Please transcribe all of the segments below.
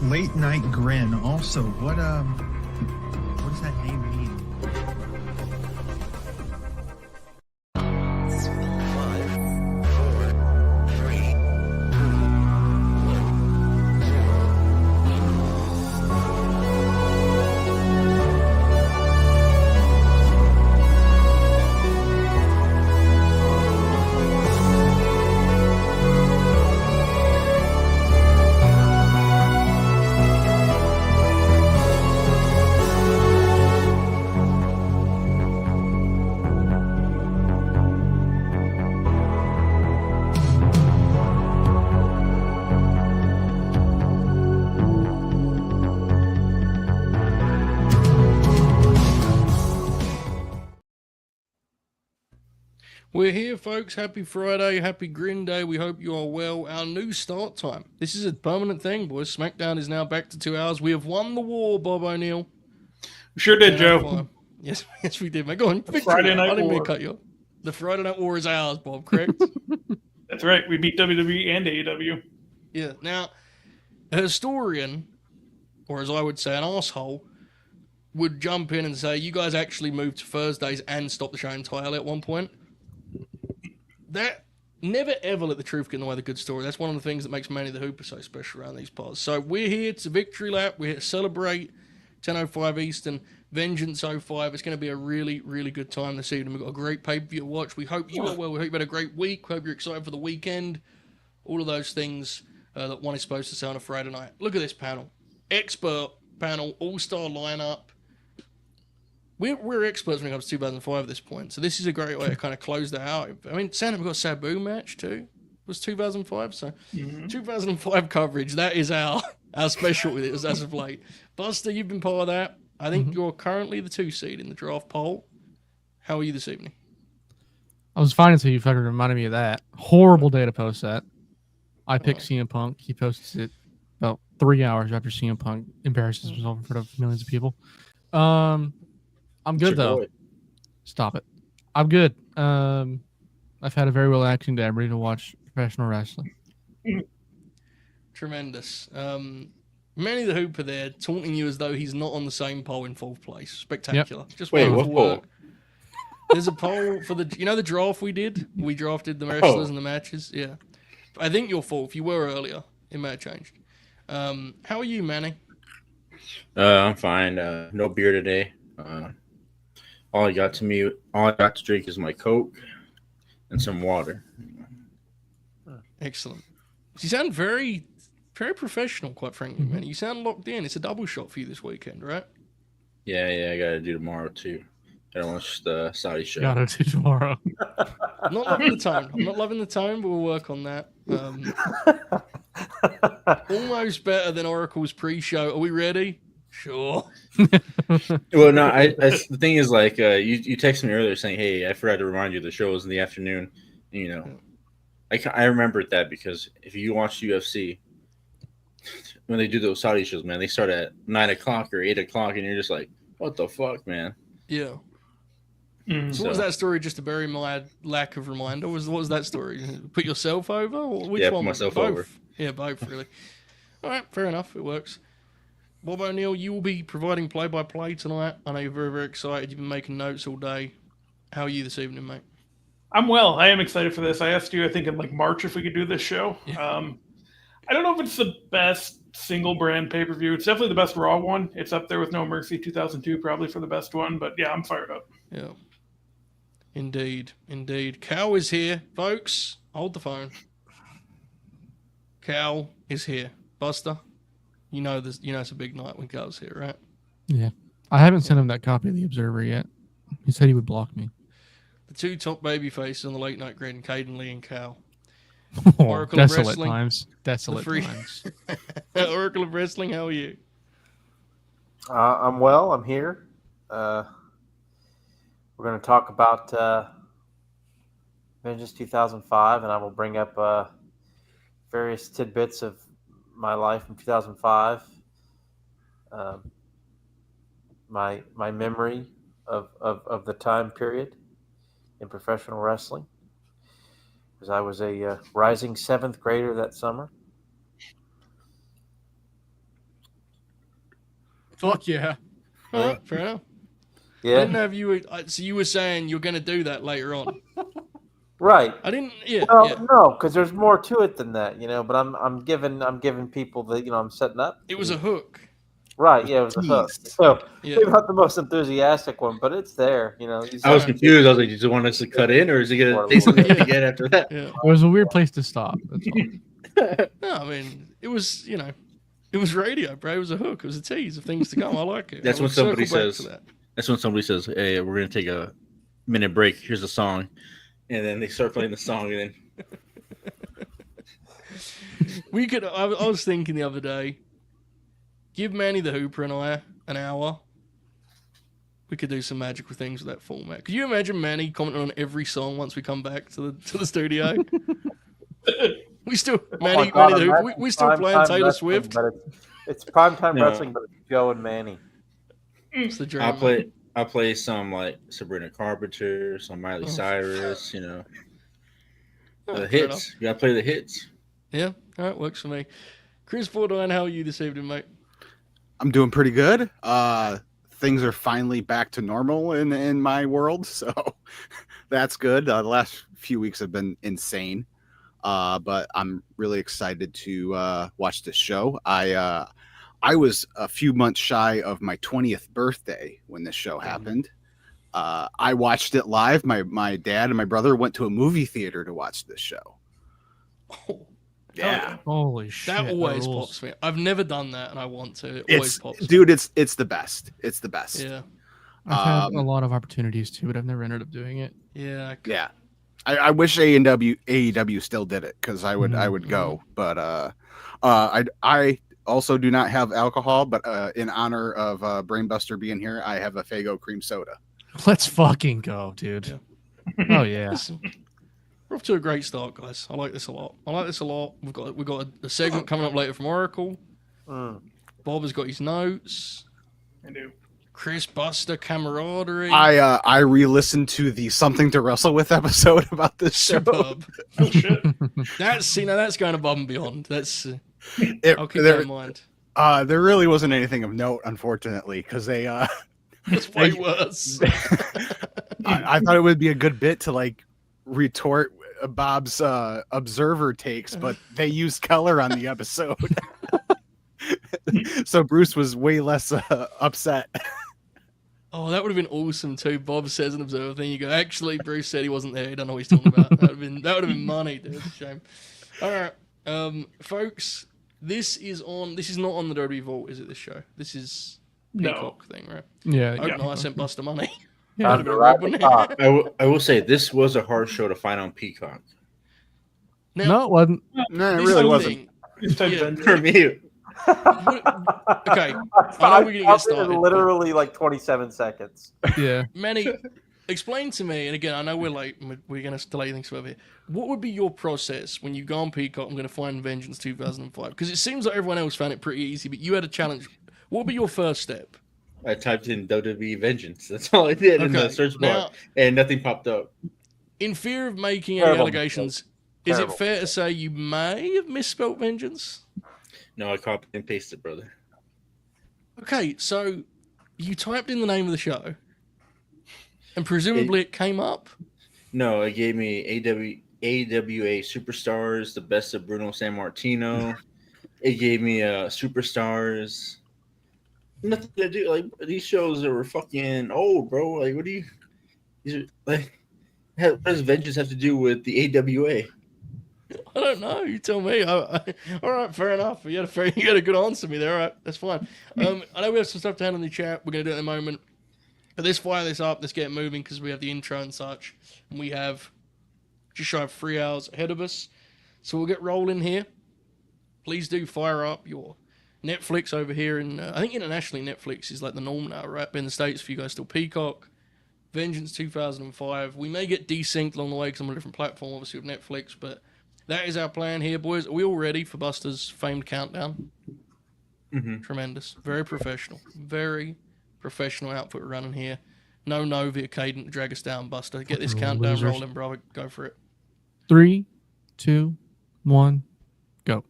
Late Night Grin. Also, what does that name mean? We're here, folks. Happy Friday. Happy Grin Day. We hope you are well. Our new start time. This is a permanent thing, boys. Smackdown is now back to 2 hours. We have won the war, Bob O'Neill. Sure did, Joe. Yes, we did, mate. Go on. Friday Night I didn't mean War. to cut you off. The Friday Night War is ours, Bob, correct? That's right. We beat WWE and AEW. Yeah. Now, a historian, or as I would say, an asshole, would jump in and say, you guys actually moved to Thursdays and stopped the show entirely at one point. That never ever let the truth get in the way of the good story. That's one of the things that makes Manny the Hooper so special around these parts. So we're here. It's a victory lap. We're here to celebrate 10:05 Eastern, Vengeance 05. It's going to be a really, really good time this evening. We've got a great pay-per-view to watch. We hope you are well. We hope you've had a great week. We hope you're excited for the weekend. All of those things that one is supposed to say on a Friday night. Look at this panel. Expert panel, all-star lineup. We're experts when it comes to 2005 at this point, so this is a great way to kind of close that out. I mean, Santa, we've got a Sabu match too. It was 2005, so 2005 coverage, that is our special with it as of late. Buster, you've been part of that. I think you're currently the 2 seed in the draft poll. How are you this evening? I was fine until you fucking reminded me of that. Horrible day to post that. I picked CM Punk. He posted it about 3 hours after CM Punk embarrasses himself in front of millions of people. I'm good though. Stop it. I'm good. I've had a very relaxing day. I'm ready to watch professional wrestling. Tremendous. Manny the Hooper there taunting you as though he's not on the same poll in 4th place. Spectacular. Yep. Just wait, wonderful what work. There's a poll for the the draft we did? We drafted the wrestlers and the matches. Yeah. I think you're 4th. You were earlier. It may have changed. How are you, Manny? I'm fine. No beer today. All I got to drink is my Coke and some water. Excellent. You sound very, very professional, quite frankly, man. You sound locked in. It's a double shot for you this weekend, right? Yeah, I gotta do tomorrow too. Gotta watch the Saudi show. Gotta do tomorrow. I'm not loving the tone. I'm not loving the tone, but we'll work on that. Almost better than Oracle's pre-show. Are we ready? Sure. Well, no, the thing is, like, you texted me earlier saying, "Hey, I forgot to remind you the show is in the afternoon." I remembered that because if you watch UFC, when they do those Saudi shows, man, they start at 9 o'clock or 8 o'clock, and you're just like, "What the fuck, man?" Yeah. So what was that story? Just to bury my lack of reminder. What was that story? Put yourself over? Or which one? Put myself both? over. Yeah, both really. All right, fair enough. It works. Bob O'Neill, you will be providing play-by-play tonight. I know you're very, very excited. You've been making notes all day. How are you this evening, mate? I'm well. I am excited for this. I asked you, I think, in like March if we could do this show. Yeah. I don't know if it's the best single brand pay-per-view. It's definitely the best Raw one. It's up there with No Mercy 2002, probably for the best one. But yeah, I'm fired up. Yeah. Indeed. Cal is here, folks. Hold the phone. Cal is here. Buster, you know it's a big night when Cal's here, right? Yeah. I haven't sent him that copy of The Observer yet. He said he would block me. The 2 top baby faces on the late night grid, Caden Lee and Cal. Oh, Oracle of desolate Wrestling. times. Desolate times. Oracle of Wrestling, how are you? I'm well. I'm here. We're going to talk about Vengeance 2005, and I will bring up various tidbits of my life in 2005, my memory of the time period in professional wrestling, because I was a rising 7th grader that summer. Fuck yeah. All right, fair enough. I Yeah, didn't have you. So you were saying you're going to do that later on. right. I didn't. Yeah, Well, yeah. no, because there's more to it than that, But I'm giving people the I'm setting up. It was a hook. Right, yeah, it was a hook. Teased. So Yeah. maybe not the most enthusiatic one, but it's there. I was confused. I was like, "Did you want us to cut in, or is he gonna say something Yeah. again after that?" Yeah. It was a weird place to stop. That's all. No, I mean, it was, it was radio, bro. It was a hook. It was a tease of things to come. I like it. That's I when will somebody circle back to says- that. That's when somebody says, "Hey, we're gonna take a minute break. Here's a song," and then they start playing the song, and then We could. I was thinking the other day, give Manny the Hooper and I an hour. We could do some magical things with that format. Could you imagine Manny commenting on every song once we come back to the studio? We still Manny the Hooper. We still playing Taylor Swift. But it's primetime No. wrestling, but it's Joe and Manny. It's the dream. I'll play some like Sabrina Carpenter, some Miley Oh. Cyrus, Oh, the fair hits. enough. You gotta play the hits. Yeah, all right, works for me. Chris Fordine, how are you this evening, mate? I'm doing pretty good. Things are finally back to normal in my world, so that's good. The last few weeks have been insane, but I'm really excited to watch this show. I was a few months shy of my 20th birthday when this show happened. I watched it live. My dad and my brother went to a movie theater to watch this show. Oh, Yeah. Holy shit. that always rules. pops me. I've never done that, and I want to. It always It's pops. dude, it's the best. It's the best. Yeah, I've had a Um, lot of opportunities too, but I've never ended up doing it. yeah. Yeah. I wish AEW still did it because I would go, but I also do not have alcohol, but in honor of Brainbuster being here, I have a Faygo cream soda. Let's fucking go, dude. Yeah. Oh yeah. Listen, we're off to a great start, guys. I like this a lot. We've got a segment coming up later from Oracle. Mm. Bob has got his notes. I do. Chris Buster camaraderie. I re-listened to the Something to Wrestle With episode about this show. Superb. Oh shit. That's going above and beyond. That's I'll keep that There, in mind. there really wasn't anything of note, unfortunately, because they It's way worse. I thought it would be a good bit to like retort Bob's observer takes, but they used color on the episode. So Bruce was way less upset. Oh, that would have been awesome too. Bob says an observer thing. You go, actually, Bruce said he wasn't there. He don't know what he's talking about. That would have been money, dude. Shame. All right, folks. This is not on the WWE Vault, is it? This show. This is No. Peacock thing, right? Yeah. Oh, no, I sent Buster money. Yeah. That'd have been a rub, wouldn't it? I will say this was a hard show to find on Peacock Now, No, it wasn't. No, it this really whole wasn't. thing- Just type Yeah. in. for me. Okay, I know we're gonna get started, but- Literally like 27 seconds. Yeah. Manny, explain to me, and again, I know we're late, and we're going to delay things further here. What would be your process when you go on Peacock, I'm going to find Vengeance 2005? Because it seems like everyone else found it pretty easy, but you had a challenge. What would be your first step? I typed in WWE Vengeance. That's all I did in the Okay, search now- bar, and nothing popped up. In fear of making any Terrible allegations, is Terrible. it fair to say you may have misspelt Vengeance? No, I copied and pasted, brother. Okay, so you typed in the name of the show, and presumably it came up? No, it gave me AWA Superstars, the best of Bruno San Martino. It gave me Superstars. Nothing to do. Like these shows that were fucking old, bro. Like, what do you? These are like. What does Vengeance have to do with the AWA? I don't know. You tell me. All right, fair enough. You had a good answer to me there. All right, that's fine. I know we have some stuff to hand in the chat. We're going to do it in a moment. But let's fire this up. Let's get it moving because we have the intro and such. And we have just shy of 3 hours ahead of us. So we'll get rolling here. Please do fire up your Netflix over here. And I think internationally Netflix is like the norm now, right? But in the States, for you guys, still Peacock. Vengeance 2005. We may get desynced along the way because I'm on a different platform, obviously, with Netflix. But that is our plan here, boys. Are we all ready for Buster's famed countdown? Mm-hmm. Tremendous. Very professional. Very professional output we're running here. No via Caden to drag us down, Buster. Get this Fucking countdown losers. rolling, brother. Go for it. 3, 2, 1, go.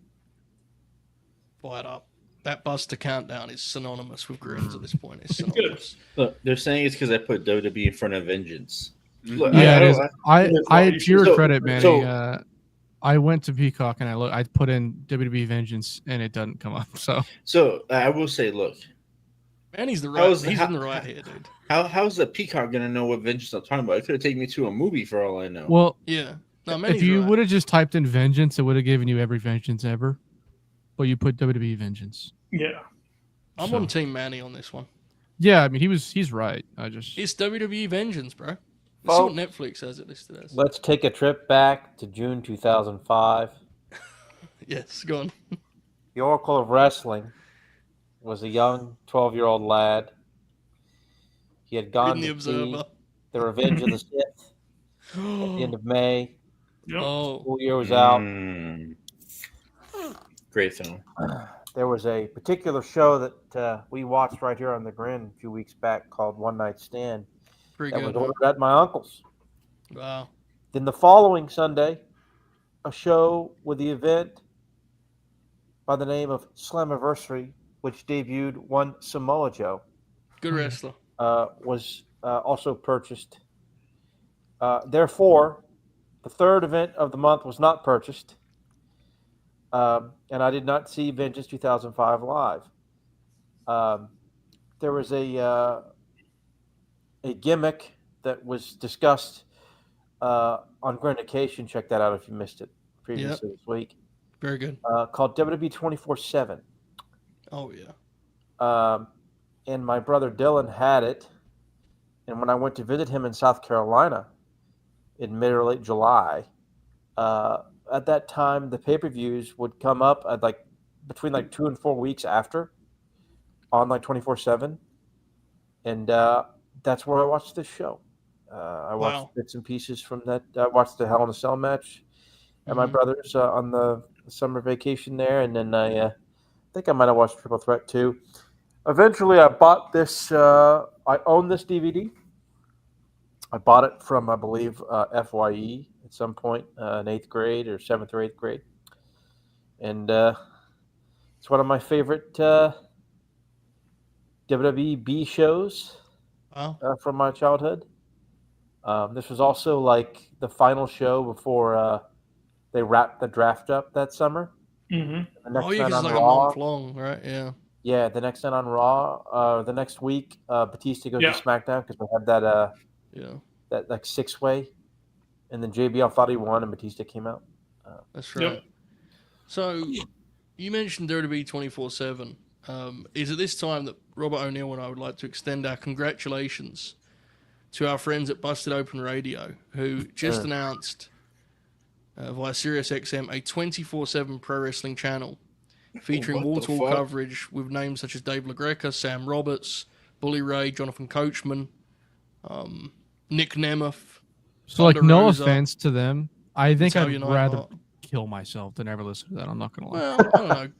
Fire it up. that Buster countdown is synonymous with grins at this point. It's synonymous. Look, they're saying it's because I put WWE in front of Vengeance. Look, Yeah, it is. it's I not- to your so- credit, Manny. so- I went to Peacock and I put in WWE Vengeance and it doesn't come up. So I will say, look, Man, he's the How right. is- He's how- in the right here, dude. how's the Peacock gonna know what Vengeance I'm talking about? It could have taken me to a movie for all I know. well, Yeah. No, if Manny's you right. would have just typed in Vengeance, it would have given you every Vengeance ever. But you put WWE Vengeance. Yeah. I'm on Team Manny on this one. Yeah, I mean he's right. I just It's WWE Vengeance, bro. That's Well- what Netflix has it listed as. Let's take a trip back to June 2005. Yes, go on. The Oracle of Wrestling was a young 12-year-old lad. He had gone In the to see Observer. The Revenge of the Sith at the end of May. Yep. Oh, School year was out. Great film. There was a particular show that we watched right here on the Grin a few weeks back called One Night Stand pretty that was good. ordered at my uncle's. Wow. Then the following Sunday, a show with the event by the name of Slammiversary, which debuted one Samoa Joe, Good wrestler. was also purchased. Therefore, the third event of the month was not purchased, and I did not see Vengeance 2005 live. There was a gimmick that was discussed on Grindication. Check that out if you missed it previously this week. Very good. Called WWE 24/7. Oh, yeah. And my brother Dylan had it. And when I went to visit him in South Carolina in mid or late July, at that time the pay-per-views would come up at between 2 and 4 weeks after on 24/7, and that's where I watched this show. I watched Wow. bits and pieces from that. I watched the Hell in a Cell match at my brother's on the summer vacation there, and then I think I might have watched Triple Threat too. Eventually, I bought this. I own this DVD. I bought it from, I believe, FYE at some point in 8th grade or 7th or 8th grade. And it's one of my favorite WWE B shows Wow. from my childhood. This was also the final show before they wrapped the draft up that summer. Mm-hmm. The next Oh, yeah, night because on it's like a Raw, month long, right? Yeah. yeah, the next night on Raw, the next week, Batista goes Yeah. to SmackDown because we had that Yeah. that 6-way, and then JBL thought he won, and Batista came out. That's right. Yep. So, you mentioned WWE 24/7. Is it this time that Robert O'Neill and I would like to extend our congratulations to our friends at Busted Open Radio, who just announced via SiriusXM a 24/7 pro wrestling channel featuring What the wall-to-wall fuck? coverage with names such as Dave LaGreca, Sam Roberts, Bully Ray, Jonathan Coachman, Nick Nemeth. so Thunder no Rosa, offense to them. I think Italian I'd rather Nightmare. kill myself than ever listen to that. I'm not gonna lie. Well, I don't know.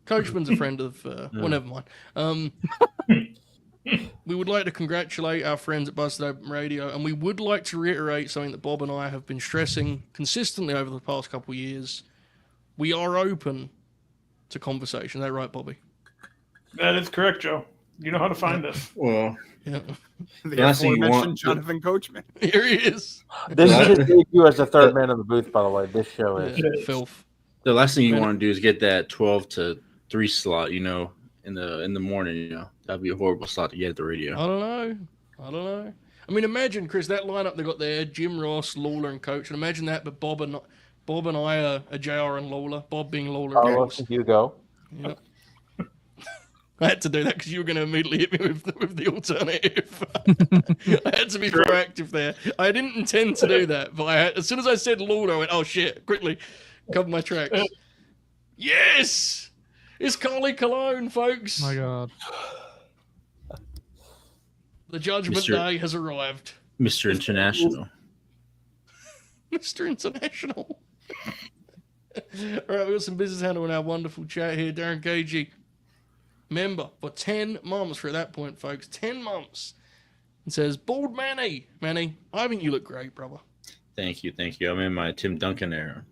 Coachman's a friend of. Well, never mind. We would like to congratulate our friends at Busted Open Radio, and we would like to reiterate something that Bob and I have been stressing consistently over the past couple of years. We are open to conversation. Is that right, Bobby? That is correct, Joe. You know how to find us. Well, Yeah. The last thing you aforementioned want- Jonathan Coachman. Here he is. This is his debut as the third man in the booth, by the way. This show is. Yeah, filth. the last thing you Minute. want to do is get that 12 to 3 slot, in the morning, That'd be a horrible slot to get at the radio. I don't know. I mean, imagine, Chris, that lineup they got there: Jim Ross, Lawler, and Coach. And imagine that, but Bob and I are JR and Lawler. Bob being Lawler. and Carlos Coach. and Hugo. Yep. I had to do that because you were going to immediately hit me with the alternative. I had to be proactive there. I didn't intend to do that, but as soon as I said Lawler, I went, "Oh shit!" Quickly, cover my tracks. Yes, it's Carly Cologne, folks. Oh my God. The Judgment Mr. Day has arrived. Mr. International. Mr. International. All right, we've got some business handle in our wonderful chat here. Darren Gagey, member for 10 months for that point, folks. 10 months. And says, Bald Manny. Manny, I think you look great, brother. Thank you. I'm in my Tim Duncan era.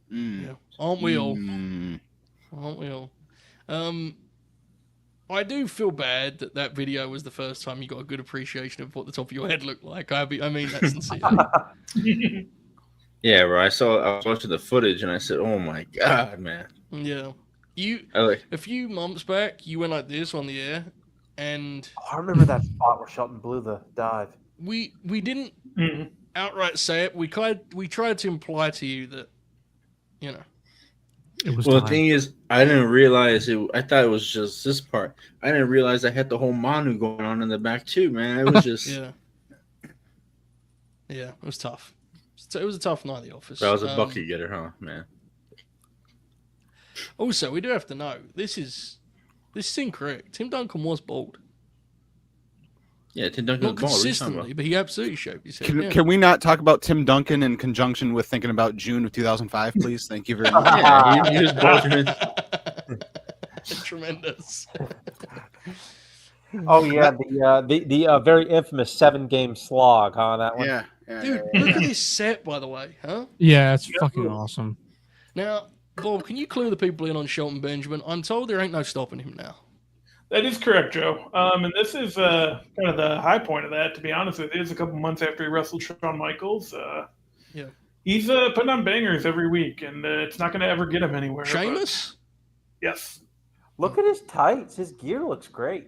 Yeah. Aren't we all? Aren't we all? I do feel bad that video was the first time you got a good appreciation of what the top of your head looked like. I mean that sincerely. Yeah, bro. I was watching the footage and I said, "Oh my god, man!" Yeah. A few months back, you went like this on the air, and I remember that spot where Shelton blew the dive. we didn't outright say it. We tried to imply to you that, you know. It was Well, time. the thing is, I didn't realize it. I thought it was just this part. I didn't realize I had the whole Manu going on in the back too, man. It was just. Yeah, it was tough. It was a tough night at the office. That was a bucket getter, huh, man? Also, we do have to know this is incorrect. Tim Duncan was bald, Yeah, Tim Duncan not was bald. What are you talking consistently, about? but he absolutely shaved his head. Can we not talk about Tim Duncan in conjunction with thinking about June of 2005, please? Thank you very much. Yeah, he was bald. Tremendous. Oh yeah, the very infamous 7-game slog, huh? That one. Yeah. Dude, look at this set, by the way, huh? Yeah, it's fucking awesome. Now, Bob, can you clue the people in on Shelton Benjamin? I'm told there ain't no stopping him now. That is correct, Joe. And this is kind of the high point of that, to be honest with you. It's a couple months after he wrestled Shawn Michaels. Yeah. He's putting on bangers every week, and it's not going to ever get him anywhere. but- Sheamus? Yes. Look at his tights. His gear looks great.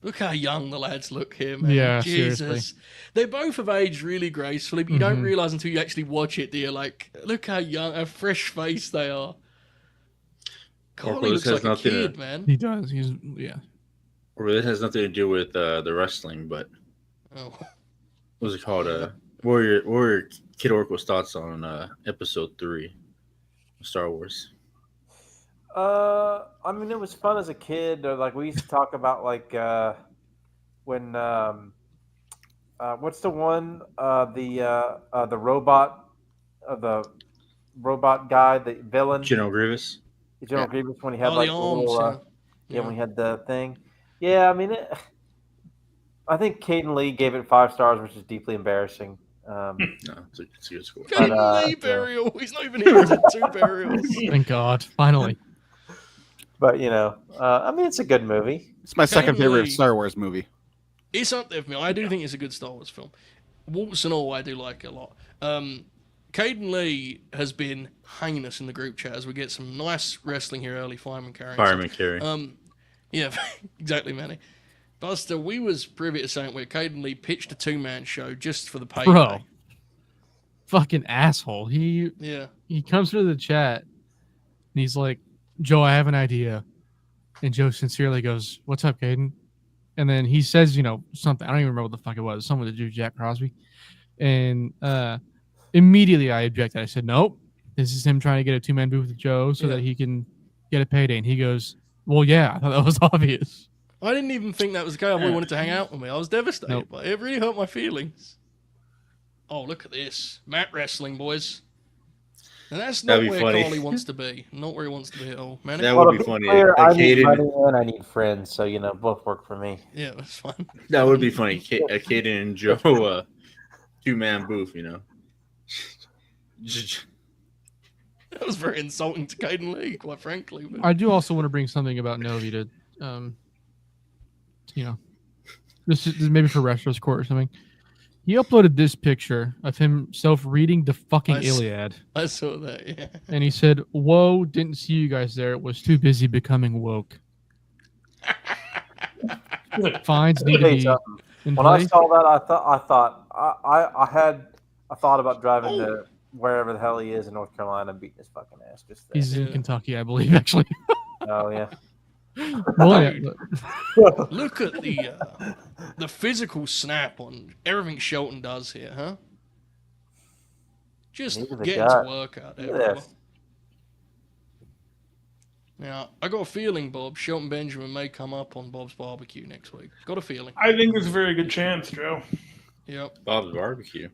Look how young the lads look here, man. Yeah, Jesus. seriously. They both have aged really gracefully, but you don't realise until you actually watch it, do you? Like, look how young, how fresh faced they are. Carly looks like a kid, man. He does. Or this has nothing to do with the wrestling, but Oh. what was it called? Warrior Kid Oracle's thoughts on episode 3 of Star Wars. I mean, it was fun as a kid. Or like we used to talk about, like when what's the one the robot guy, the villain, General Grievous. General Grievous, when he had Oh, like the the arms, little, yeah. when he had the thing. Yeah, I mean, I think Caden Lee gave it 5 stars, which is deeply embarrassing. No, it's a good score. Caden Lee burial. He's not even here. It's 2 burials. Thank God. Finally. But I mean, it's a good movie. It's my second Lee. favorite Star Wars movie. It's up there for me. I do think it's a good Star Wars film. Warts and all, I do like it a lot. Caden Lee has been hanging us in the group chat as we get some nice wrestling here early. Fireman carry. Yeah, exactly, Manny. Buster, we was privy to something where Caden Lee pitched a 2-man show just for the payday. Bro. Fucking asshole. He comes to the chat and he's like, Joe, I have an idea. And Joe sincerely goes, what's up, Caden? And then he says, something. I don't even remember what the fuck it was. Something to do with Jack Crosby. And immediately I objected. I said, nope. This is him trying to get a 2-man booth with Joe so that he can get a payday. And he goes, well, yeah, I thought that was obvious. I didn't even think that was the guy who wanted to hang out with me. I was devastated by it. It really hurt my feelings. Oh, look at this. Mat wrestling, boys. And that's not where Carly wants to be. Not where he wants to be at all. Manny? That would be funny. I need money and I need friends, so both work for me. Yeah, that's fun. That would be funny. Caden and Joe, 2-man booth, That was very insulting to Caden Lee, quite frankly. But... I do also want to bring something about Novi to, this is maybe for Retro's Court or something. He uploaded this picture of himself reading the fucking Iliad. I saw that, yeah. And he said, whoa, didn't see you guys there. Was too busy becoming woke. Fines need to be in when place. I saw that, I thought about driving to wherever the hell he is in North Carolina and beating his fucking ass. Just there. He's in Kentucky, I believe, actually. Oh, yeah. Well, yeah, Look at the physical snap on everything Shelton does here, huh? Just getting to work out there. Now, I got a feeling, Bob, Shelton Benjamin may come up on Bob's Barbecue next week. Got a feeling. I think there's a very good chance, Joe. Yep. Bob's Barbecue.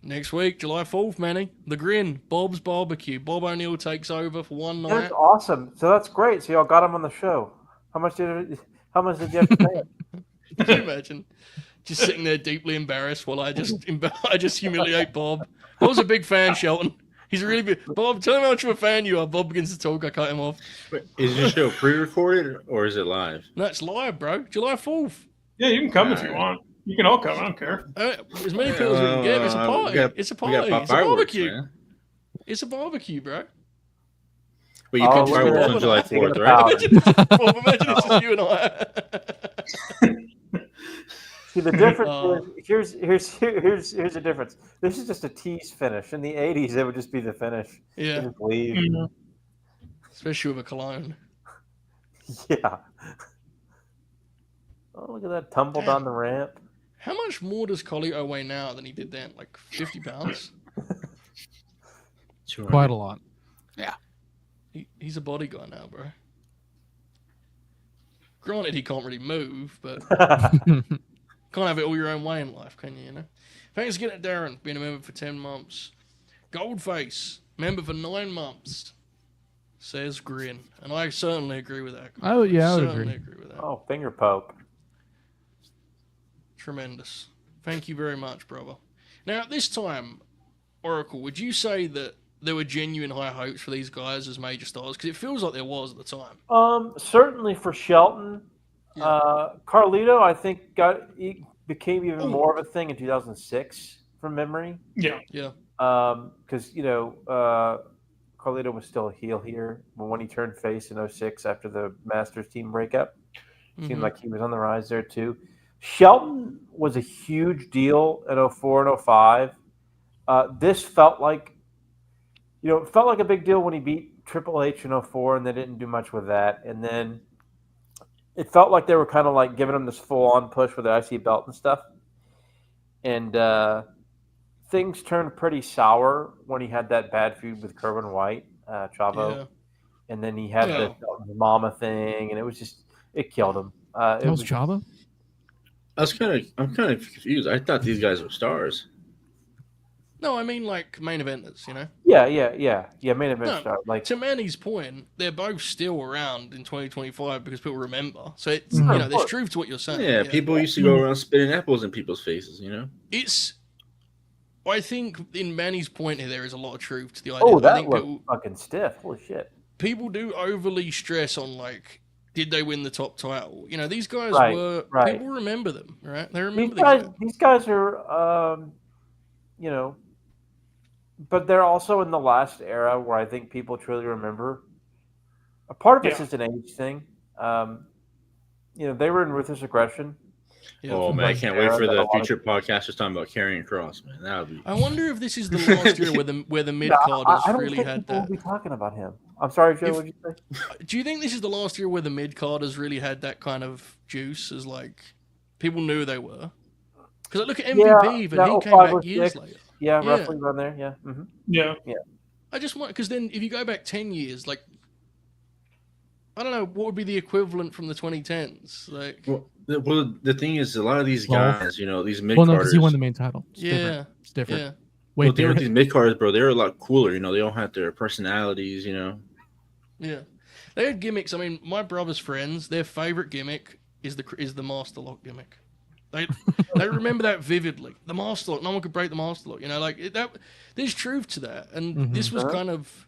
Next week, July 4th, Manny. The Grin, Bob's Barbecue. Bob O'Neill takes over for one night. That's awesome. So that's great. So y'all got him on the show. How much did you have to pay him? Can you imagine? Just sitting there deeply embarrassed while I just humiliate Bob. I was a big fan, Shelton. He's really big. Bob, tell him how much of a fan you are. Bob begins to talk. I cut him off. Wait, is your show pre-recorded or is it live? No, it's live, bro. July 4th. Yeah, you can come if you want. You can all come. I don't care. As many people as we can get. It's a party. It's a party. It's a barbecue. Man. It's a barbecue, bro. But you can fireworks on July 4th, right? Imagine it's just you and I. See, the difference is here's the difference. This is just a tease finish. In the '80s, it would just be the finish. Yeah. You just leave. Mm-hmm. Especially with a cologne. Yeah. Oh, look at that tumble down the ramp. How much more does Carlito weigh now than he did then? Like 50 pounds? Quite a lot. He's a body guy now, bro. Granted, he can't really move, but can't have it all your own way in life, can you? You know. Thanks again to Darren, being a member for 10 months. Goldface, member for 9 months. Says Grin, and I certainly agree with that. Oh yeah, I would certainly agree. with that. Oh, finger poke. Tremendous. Thank you very much, brother. Now, at this time, Oracle, would you say that there were genuine high hopes for these guys as major stars? Because it feels like there was at the time. Certainly for Shelton. Yeah. Carlito, I think, became even more of a thing in 2006 from memory. Yeah. Yeah. Because, Carlito was still a heel here, but when he turned face in 06 after the Masters team breakup, seemed like he was on the rise there too. Shelton was a huge deal in 04 and 05. This felt like, it felt like a big deal when he beat Triple H in 04, and they didn't do much with that. And then it felt like they were kind of like giving him this full-on push with the IC belt and stuff. And things turned pretty sour when he had that bad feud with Kerwin White, Chavo. Yeah. And then he had the Mama thing, and it killed him. That was Chavo? I'm kind of confused. I thought these guys were stars. No, I mean like main eventers, you know? Yeah. Main event star. Like to Manny's point, they're both still around in 2025 because people remember. So it's there's truth to what you're saying. Yeah, people used to go around spitting apples in people's faces, I think in Manny's point here, there is a lot of truth to the idea. Oh, that I think looked fucking stiff. Holy shit. People do overly stress on like, did they win the top title? These guys were. People remember them, right? They remember these guys are, but they're also in the last era where I think people truly remember. A part of it's just an age thing. They were in Ruthless Aggression. Yeah. Oh man, I can't wait for the future podcasters talking about Karrion Kross, man. That would be. I wonder if this is the last year where the mid-carders really had that. We'll be talking about him. I'm sorry, Joe. What did you say? Do you think this is the last year where the mid-carders really had that kind of juice? As like people knew they were. Because look at MVP, but he came back years later. Yeah, roughly around there. Yeah. Mm-hmm. Yeah. I just want because then if you go back 10 years, like I don't know what would be the equivalent from the 2010s. Like, well, the thing is, a lot of these guys, these mid-carders. Well, no, because he won the main title. It's different. Yeah. Wait, the thing with these mid-carders, bro, they're a lot cooler. They don't have their personalities. Yeah, they had gimmicks. I mean, my brother's friends, their favorite gimmick is the Master Lock gimmick. They remember that vividly. The Master Lock, no one could break the Master Lock. That. There's truth to that, and this was kind of,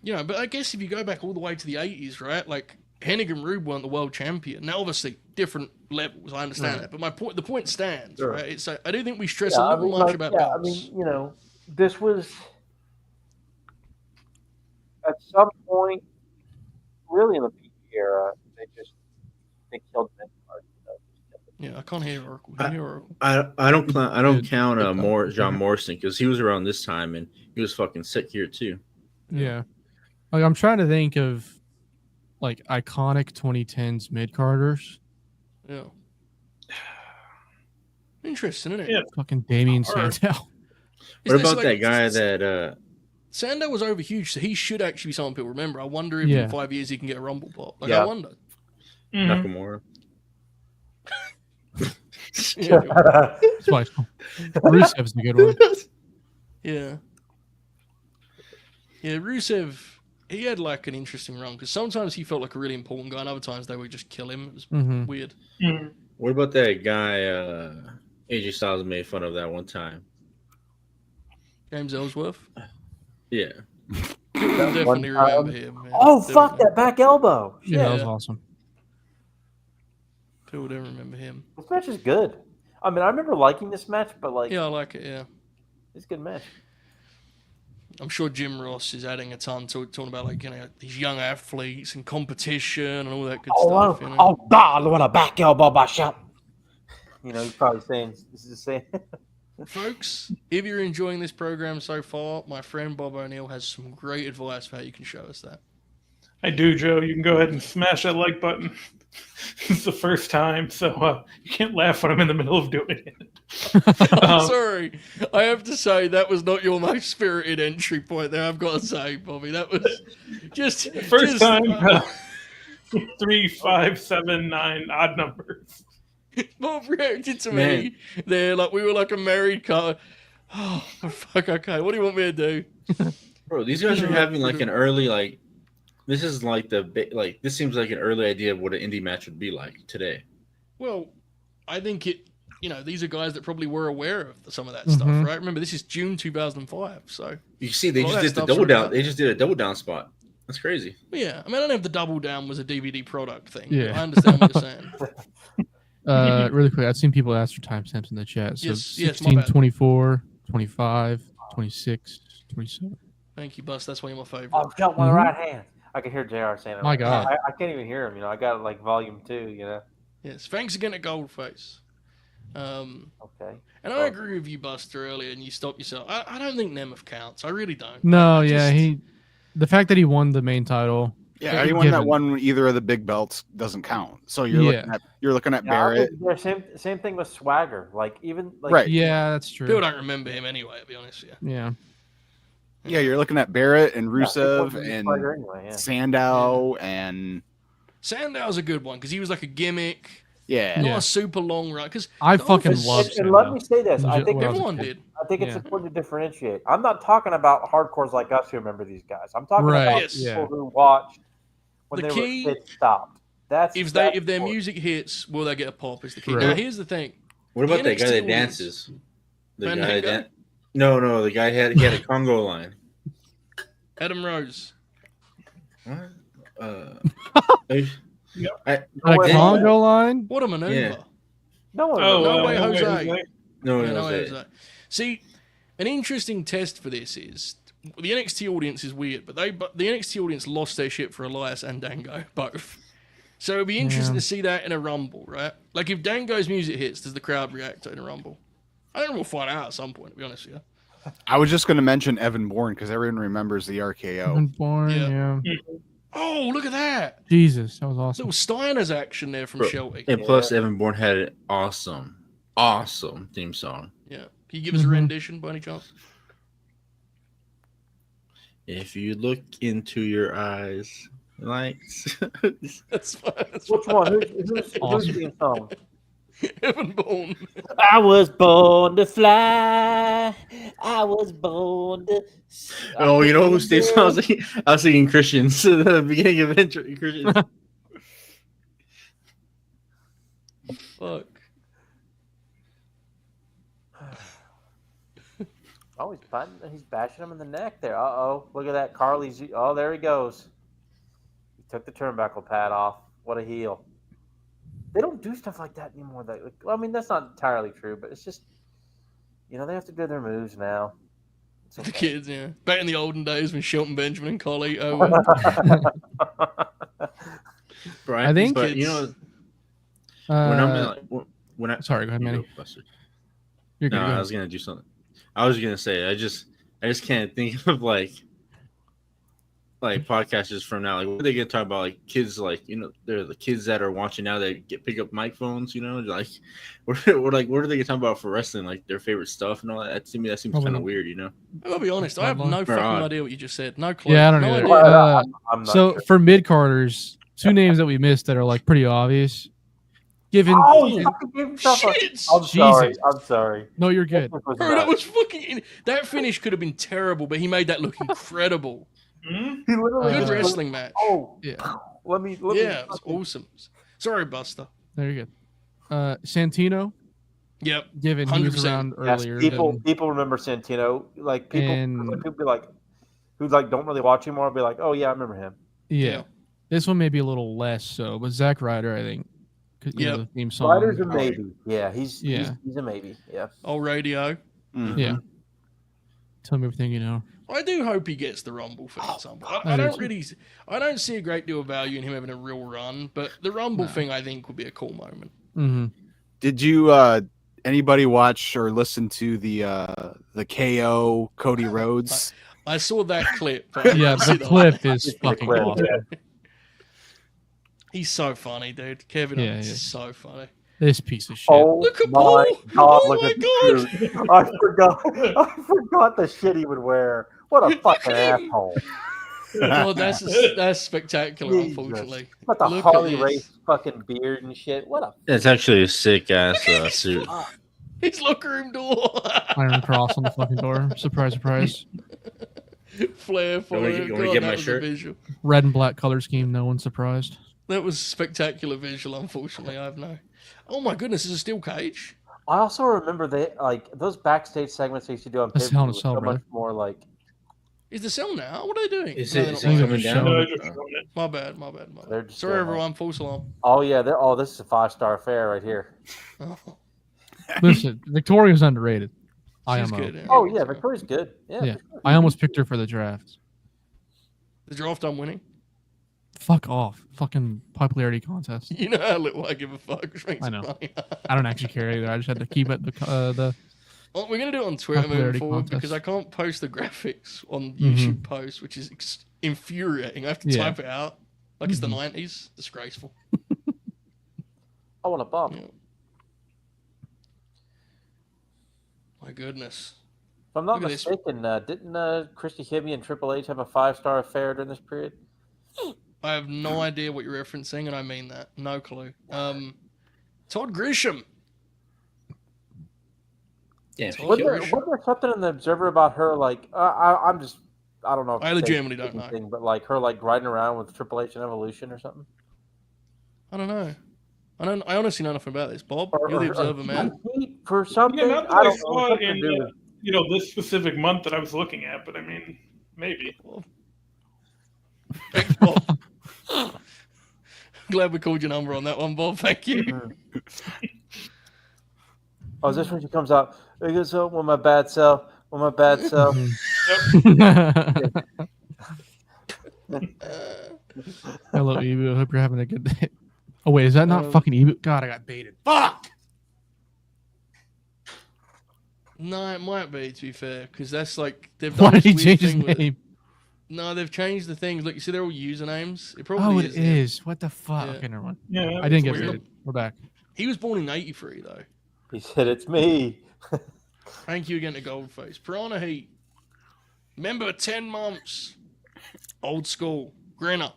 But I guess if you go back all the way to the 80s, right? Like Hennig and Rube weren't the world champion. Now, obviously, different levels. I understand that, but the point stands, right? It's I do think we stress a little much about belts. I mean, this was at some point, really in the PG era, they killed Midcard. Yeah, I can't hear Oracle. Can you hear Oracle? I don't count John Morrison because he was around this time and he was fucking sick here too. Yeah, like I'm trying to think of like iconic 2010s mid-carders. Yeah. Interesting, isn't it? Yeah. Fucking Damien Sandow. What about that guy that Sandow was over huge, so he should actually be someone people remember. I wonder if in 5 years he can get a Rumble pop. I wonder. Nakamura? Rusev's a good one. Yeah. Yeah, Rusev, he had like an interesting run because sometimes he felt like a really important guy and other times they would just kill him. It was weird. What about that guy AJ Styles made fun of that one time? James Ellsworth? Yeah. People will definitely one time. remember him. Man. Oh, fuck Definitely. that back elbow. Yeah, that was Yeah. awesome. People don't remember him. This match is good. I mean, I remember liking this match, but like, Yeah, I like it. Yeah. it's a good match. I'm sure Jim Ross is adding a ton to talking about like these young athletes and competition and all that good stuff. You know? Oh God, what a back elbow by Shelton. You know, he's probably saying this is the same. Folks, if you're enjoying this program so far, my friend Bob O'Neill has some great advice for how you can show us that. I do, Joe. You can go ahead and smash that like button. It's the first time, so you can't laugh when I'm in the middle of doing it. I'm sorry. I have to say that was not your most spirited entry point there. I've got to say, Bobby, that was just First time, 3, 5, 7, 9 odd numbers. Bob reacted to me there like we were like a married couple. Oh, fuck, okay. What do you want me to do? Bro, these guys are having like an early like. This is like this seems like an early idea of what an indie match would be like today. Well, I think these are guys that probably were aware of some of that stuff, right? Remember, this is June 2005, so You see, they all just that did the stuff's double already down. out. They just did a double down spot. That's crazy. yeah. I mean, I don't know if the double down was a DVD product thing. Yeah. I understand what you're saying. Really quick, I've seen people ask for timestamps in the chat. So Yes, my 16, bad. 24, 25, 26, 27. Thank you, Bus. That's one of my favorite. Oh, Shelton with the right hand. I can hear JR saying it. My God. I can't even hear him. You know, I got like volume 2. You know. Yes, thanks again to Goldface. Okay. And I agree with you, Buster, earlier, and you stopped yourself. I don't think Nemeth counts. I really don't. No, I yeah, just- the fact that he won the main title. Yeah, Yeah, anyone that given. won either of the big belts doesn't count. So you're looking at Yeah, Barrett. Same thing with Swagger. Like even like Right. Yeah, that's true. People don't remember him anyway, to be honest with you. Yeah. Yeah, you're looking at Barrett and Yeah, Rusev Swagger and anyway, yeah. Sandow and Sandow's a good one because he was like a gimmick, yeah. not a super long run. Because I fucking And, love and let me Sandow. say this: I think When I was a everyone kid. did. I think it's Yeah. important to differentiate. I'm not talking about hardcores like us who remember these guys. I'm talking Right, about yes. people yeah. who watched when The they key- were kids stopped. That's If that's their important. music hits, will they get a pop? Is the key. Right. Now here's the thing. What about The that guy NXT that audience. dances? The Van guy Dingo? that no, the guy he had a Congo line. Adam Rose. What? Yep. A wait, Congo line? What a maneuver. Yeah. No one. Oh, No remembers. way, no Jose. No, Yeah, no, no, Jose. Jose. See, an interesting test for this is the NXT audience is weird, but the NXT audience lost their shit for Elias and Dango both. So it'd be interesting Yeah. to see that in a Rumble, right? Like if Dango's music hits, does the crowd react in a Rumble? I think we'll find out at some point. To be honest with you. I was just going to mention Evan Bourne because everyone remembers the RKO. Evan Bourne, Yeah. yeah. Oh, look at that! Jesus, that was awesome. Little Steiner's action there from Bro, Shelton. And plus, Evan Bourne had an awesome theme song. Yeah. Can you give us a Mhm. rendition by any chance? If you look into your eyes, like That's fine. That's Which fine. one? Who's Awesome. the song? Evan Bourne. I was born to fly. I was born to. oh, you know who stays? I was thinking Christians at the beginning of intro. Christians. Fuck. Oh, he's bashing him in the neck there. Uh-oh. Look at that. Carly's. Oh, there he goes. He took the turnbuckle pad off. What a heel. They don't do stuff like that anymore. I mean, that's not entirely true, but it's just, they have to do their moves now. It's The okay. kids, yeah. Back in the olden days when Shelton Benjamin and Carlito Bro, I think but you know when I'm sorry, go ahead, you Manny. go, Buster. You're good. No, go I ahead. was gonna do something. I was gonna say I just can't think of like podcasters from now. Like what are they gonna talk about? Like kids, like they're the kids that are watching now that pick up microphones. Like what are they gonna talk about for wrestling? Like their favorite stuff and all that. To me, that seems Probably kind of not. weird. I'll be honest, I have no Very fucking odd. idea what you just said. No clue. Yeah, I don't no either. idea. Well, I'm not So sure. for mid-carders, two names that we missed that are like pretty obvious. Given Oh, he fucking gave himself a. Shit! I'm sorry. Jesus. I'm sorry. no, you're good. This was Bro, that nuts. was fucking. That finish could have been terrible, but he made that look incredible. Hmm? He literally Good just went, wrestling match. Oh, Yeah, let me. Yeah, it was awesome. Sorry, Buster. there you go. Santino, Yep. given he was 100%. around Yes, earlier. people than- remember Santino. Like people And- people be like, who like don't really watch anymore will be like, oh yeah, I remember him. Yeah. This one may be a little less so, but Zack Ryder, I think. Yep. The theme song. Ryder's a maybe. Yeah, he's a maybe. Yeah. Old radio. Mhm. Yeah. Tell me everything you know. I do hope he gets the Rumble thing at some point. I don't see a great deal of value in him having a real run, but the Rumble thing I think would be a cool moment. Mm-hmm. Did you anybody watch or listen to the KO Cody Rhodes? I saw that clip. But Yeah, the clip is fucking clip, awesome. He's so funny, dude. Kevin Owens is so funny. This piece of shit. Oh Look at my Paul! God! Oh Look my at God! this dude. I forgot the shit he would wear. What a fucking asshole! Oh, that's spectacular. Jesus. Unfortunately, What the Look Harley at this. Race fucking beard and shit. What a It's actually a sick ass suit. His locker room door. Iron Cross on the fucking door. Surprise, surprise. Flair for You wanna get my shirt? Visual. Red and black color scheme. No one's surprised. That was a spectacular visual. Unfortunately, I have no. Oh my goodness! Is a steel cage? I also remember those backstage segments they used to do on That's pay-per-view Hell in a were Cell, so bro. much more like. Is the cell now? What are they doing? Is No, it they're is not. it They're coming just down? showing Just showing it. My bad. They're just Sorry, doing everyone. False alarm. Oh yeah, this is a 5-star affair right here. Oh, Listen, Victoria's underrated. she's IMO. good. Oh yeah, Victoria's good. Yeah. Yeah. I almost picked her for the draft. The draft I'm winning. Fuck off. Fucking popularity contest. You know how little I give a fuck. Which makes I it know. funny. I don't actually care either. I just had to keep it the Well, we're gonna do it on Twitter moving Popularity forward contest. because I can't post the graphics on Mhm. YouTube posts, which is infuriating. I have to Yeah. type it out like it's the Mhm. 90s. Disgraceful. I want a bump. Yeah. My goodness. If I'm not Look at this. mistaken, didn't Christy Hibby and Triple H have a 5-star affair during this period? I have no idea what you're referencing, and I mean that. No clue. Todd Grisham. Yeah, Wasn't there something in the Observer about her? Like, I don't know. If I it's legitimately don't know. anything, but like her like riding around with Triple H and Evolution or something. I don't know. I honestly know nothing about this. Bob, you're the observer, man. Heat for something. Yeah, not that I I don't saw know. it in this specific month that I was looking at, but I mean, maybe. Thanks, Bob. Glad we called your number on that one, Bob. Thank you. Oh, is this when she comes out? It goes, oh, with my bad self. With my bad self. Hello, Ebu. I hope you're having a good day. Oh, wait. Is that not fucking Ebu? God, I got baited. Fuck! No, it might be, to be fair, because that's like they've Why done did he this weird change his thing with- name? No, they've changed the things. Look, you see, they're all usernames. It probably Oh, is. it is. What the fuck? Yeah. Okay, never mind. Yeah, I didn't get weird. baited. We're back. He was born in '83, though. He said, "It's me." Thank you again to Goldface. Piranha Heat. Member 10 months. Old school. Grinner.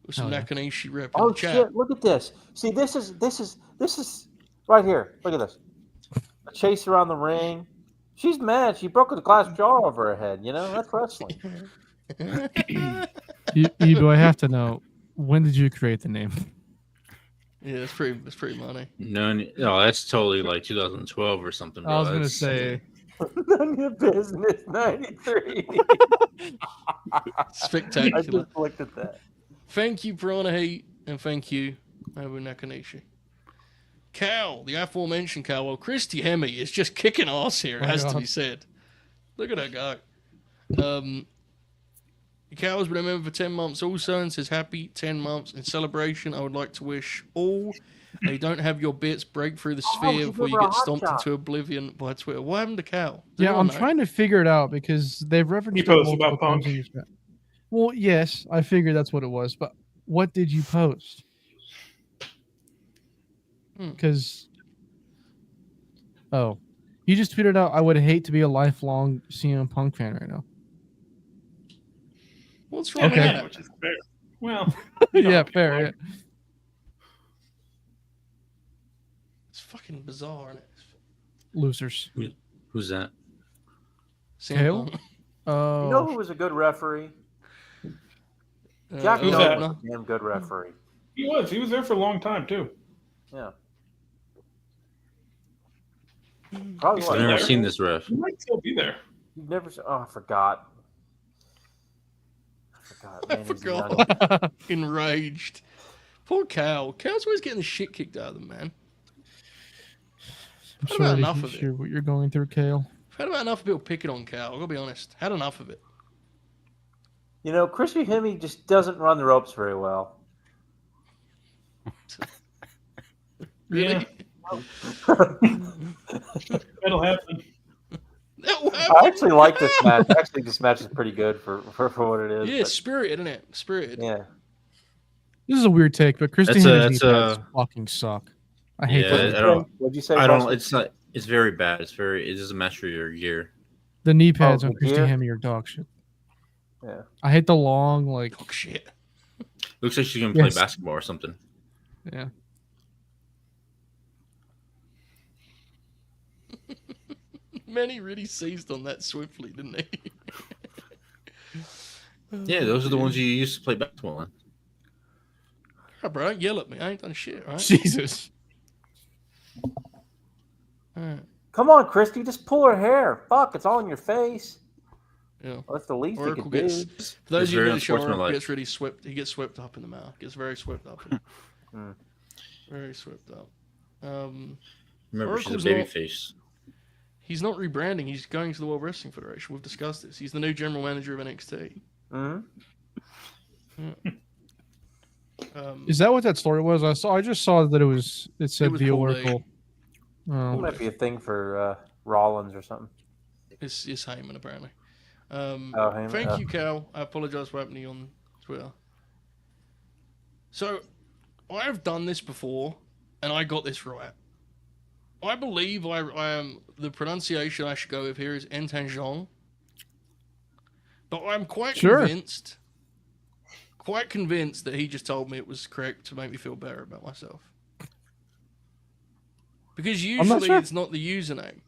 With some Hell yeah. Nakanishi rep in Oh the chat. shit! Look at this. See, this is right here. Look at this. A chase around the ring. She's mad. She broke a glass jar over her head. You know, that's wrestling. Ebu, I have to know, when did you create the name? Yeah, that's pretty money. No, that's totally like 2012 or something. Bro. I was going to That's- say, None of your business. 93. I Spectacular. just looked at that. Thank you, Piranha Heat, and thank you, Abu Nakanishi. Cal, the aforementioned Cal. Well, Christy Hemme is just kicking ass here, it Oh, has to God. be said. Look at her go. Cal has been a member for 10 months also and says, happy 10 months. In celebration, I would like to wish all they don't have your bits break through the sphere she before gave you her a get hot stomped shot. into oblivion by Twitter. What happened to Cal? Does yeah, anyone I'm know? trying to figure it out because they've referenced He it posted multiple about Punk. times in the chat. Well, yes, I figured that's what it was, but what did you post? Because, you just tweeted out, I would hate to be a lifelong CM Punk fan right now. What's wrong Okay. with that? Which is fair. Well, you know, Yeah, people fair. like- Yeah. It's fucking bizarre, isn't it? Losers. Who's that? CM Kale? Punk. Oh, You know who was a good referee? Uh, Jack who's Noble that? was a damn good referee. He was there for a long time too. Yeah. Probably He's I've still never there? seen this ref. He might still be there. You've never. Oh, I forgot. forgot. I Man, he's forgot. young. Enraged. Poor Cal. Cal's always getting the shit kicked out of him, man. I'm Had sorry about to enough of hear what you're going through, Kale. I've had about enough of people picking on Cal. I've got to be honest. Had enough of it. You know, Christy Hemme just doesn't run the ropes very well. Really? That'll happen. I actually like this match. Actually, this match is pretty good for what it is. Yeah, but- spirited, isn't it? Spirited. yeah. This is a weird take, but Christy That's a- Hemme's that's knee a- pads fucking suck. I hate Yeah, those. I don't. What'd you say? I don't. Buster? It's not. It's very bad. It's very. It doesn't match for your gear. The knee pads Oh, on the Christy gear? Hemme are dog shit. Yeah. I hate the long, like, Oh, shit. Looks like she's gonna play Yes. basketball or something. yeah. Manny really seized on that swiftly, didn't he? Yeah, those are the ones you used to play basketball in. Oh, bro, don't yell at me. I ain't done shit, right? Jesus. Alright. Come on, Christy, just pull her hair. Fuck, it's all in your face. Yeah. Well, that's the least you Oracle can gets. do. For those It's of you very who the show, Oracle unsportsmanlike. gets really swept. He gets swept up in the mouth. Gets very swept up. Hmm. Very swept up. Remember, she's Oracle's a baby not- face. He's not rebranding. He's going to the World Wrestling Federation. We've discussed this. He's the new general manager of NXT. Mhm. Is that what that story was? I just saw that it said was the Paul Oracle. It Oh, might be a thing for Rollins or something. It's Heyman, apparently. Heyman, Thank you, Cal. I apologize for happening on Twitter. So, I have done this before, and I got this right. I believe I am the pronunciation I should go with here is Entangeon. But I'm quite Sure. convinced that he just told me it was correct to make me feel better about myself. Because not usually sure. it's not the username.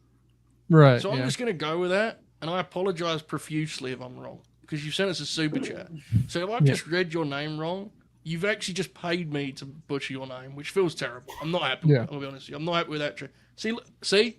right. So I'm yeah. just going to go with that, and I apologize profusely if I'm wrong, because you sent us a super chat. So if I've Yeah. just read your name wrong, you've actually just paid me to butcher your name, which feels terrible. I'm not happy with Yeah. it, I'll be honest with you. I'm not happy with that. See?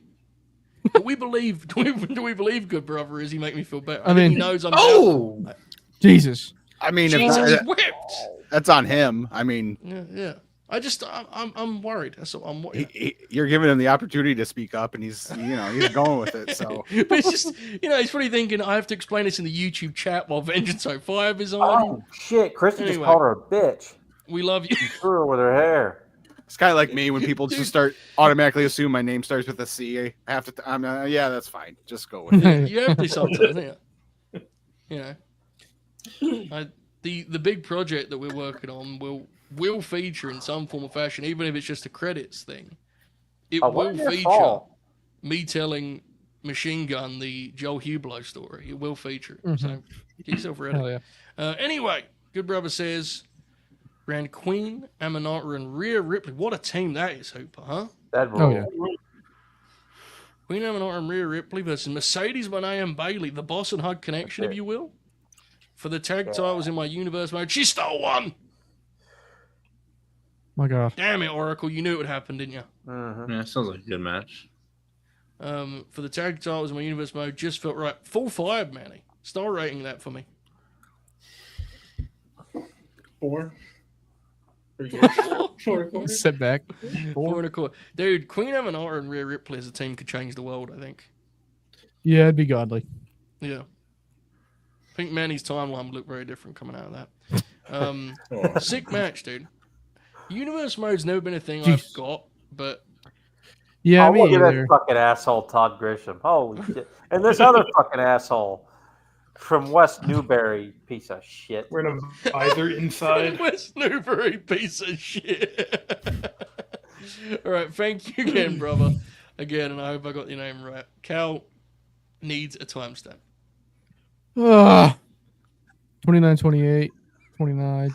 Do we believe, do we believe good brother, is he make me feel better? I think mean- he knows I'm Jesus. I mean, if Jesus that- whipped. that's on him. I mean, Yeah. I'm worried. That's all. I'm worried. you're giving him the opportunity to speak up, and he's he's going with it. So But it's just, he's probably thinking I have to explain this in the YouTube chat while Vengeance 05 is on. Oh shit! Christy just Anyway. called her a bitch. We love you. Threw her with her hair. it's kind of like me when people just start automatically assume my name starts with a C. I have to. I'm yeah, that's fine. Just go with it. You have to sometimes, don't you? The big project that we're working on will feature in some form or fashion, even if it's just a credits thing. It Oh, will what your feature fault? me telling Machine Gun the Joel Hublot story. It will feature. Mhm. So get yourself ready. Hell yeah. Anyway, Good Brother says, ran Queen, Amanata, and Rhea Ripley. What a team that is, Hooper, huh? That Oh, rule. yeah. Queen Amanata and Rhea Ripley versus Mercedes Moné and Bailey, the Boss and Hug connection, if That's it. you will. For the tag titles in my universe mode. She stole one! My God. Damn it, Oracle. You knew it would happen, didn't you? Mhm. Yeah, sounds like a good match. For the tag titles in my universe mode, just felt right. Full 5, Manny. Star rating that for me. 4. Sit back. 4.25. Dude, Queen Amanata and Rhea Ripley as a team could change the world, I think. Yeah, it'd be godly. Yeah. I think Manny's timeline would look very different coming out of that. Sick match, dude. Universe mode's never been a thing I've Jeez. got, but Yeah, Oh, me look at either. that fucking asshole, Todd Grisham. Holy shit! And this other fucking asshole from West Newbury, piece of shit. Wearing a visor inside. West Newbury piece of shit. All right, thank you again, brother. Again, and I hope I got your name right. Cal needs a timestamp. 29, 28, 29,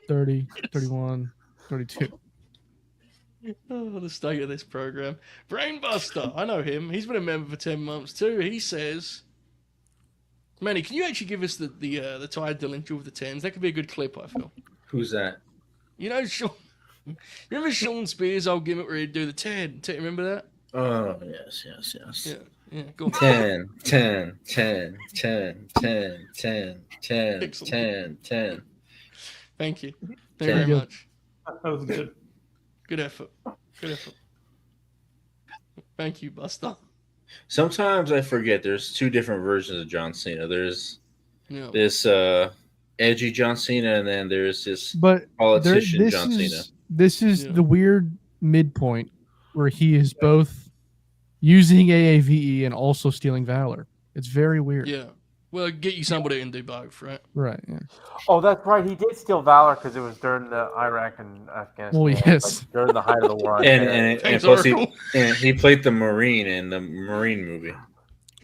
30, 31, 32. Oh, the state of this program. Brainbuster, I know him. He's been a member for 10 months too. He says, Manny, can you actually give us the title and with the 10s? That could be a good clip, I feel. Who's that? You know, Sean, remember Sean Spears' old gimmick where he'd do the 10? Remember that? Oh yes. Yeah. Yeah, go on. 10, 10, 10, 10, 10, 10, 10, Excellent. 10, 10. Thank you. Thank you Very very good. much. That was good. Good effort. Good effort. Thank you, Buster. Sometimes I forget there's two different versions of John Cena. There's Yeah. this edgy John Cena, and then there's this But politician John Cena. This is Yeah. the weird midpoint where he is both using AAVE and also stealing Valor. It's very weird. Yeah. Well, get you somebody who can do both, right? Right. Yeah. Oh, that's right. He did steal Valor because it was during the Iraq and Afghanistan. Well, yes. like, during the height of the war. on And, terror. and, and Thanks, plus Oracle. he played the Marine in the Marine movie.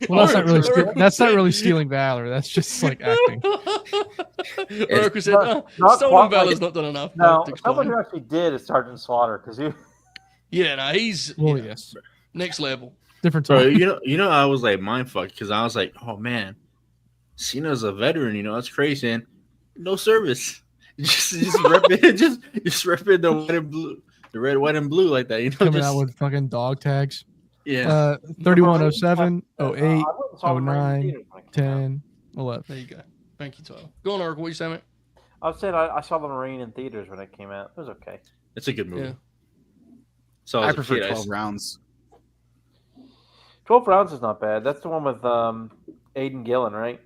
Well, that's not really Oracle that's not said- really stealing Valor. That's just like acting. Oracle said, not stolen quite Valor's like- not done enough. No, to someone explain. who actually did is Sergeant Slaughter because he. Yeah, no, he's Well, yeah, yes. next level. Different Bro, time. I was like mind fucked because I was like, oh man, Cena's a veteran. That's crazy. And no service. Just repping, just repping the white and blue, the red, white, and blue like that. Coming just, out with fucking dog tags. yeah. 3107, I 08, went and saw him right in 09, theaters when it came out. 10, 11. There you go. Thank you, Tyler. Go on, Oracle. What you saying, mate? I was saying I saw the Marine in theaters when it came out. It was okay. It's a good movie. Yeah. So I as a prefer kid, 12 rounds. 12 rounds is not bad. That's the one with Aiden Gillen, right?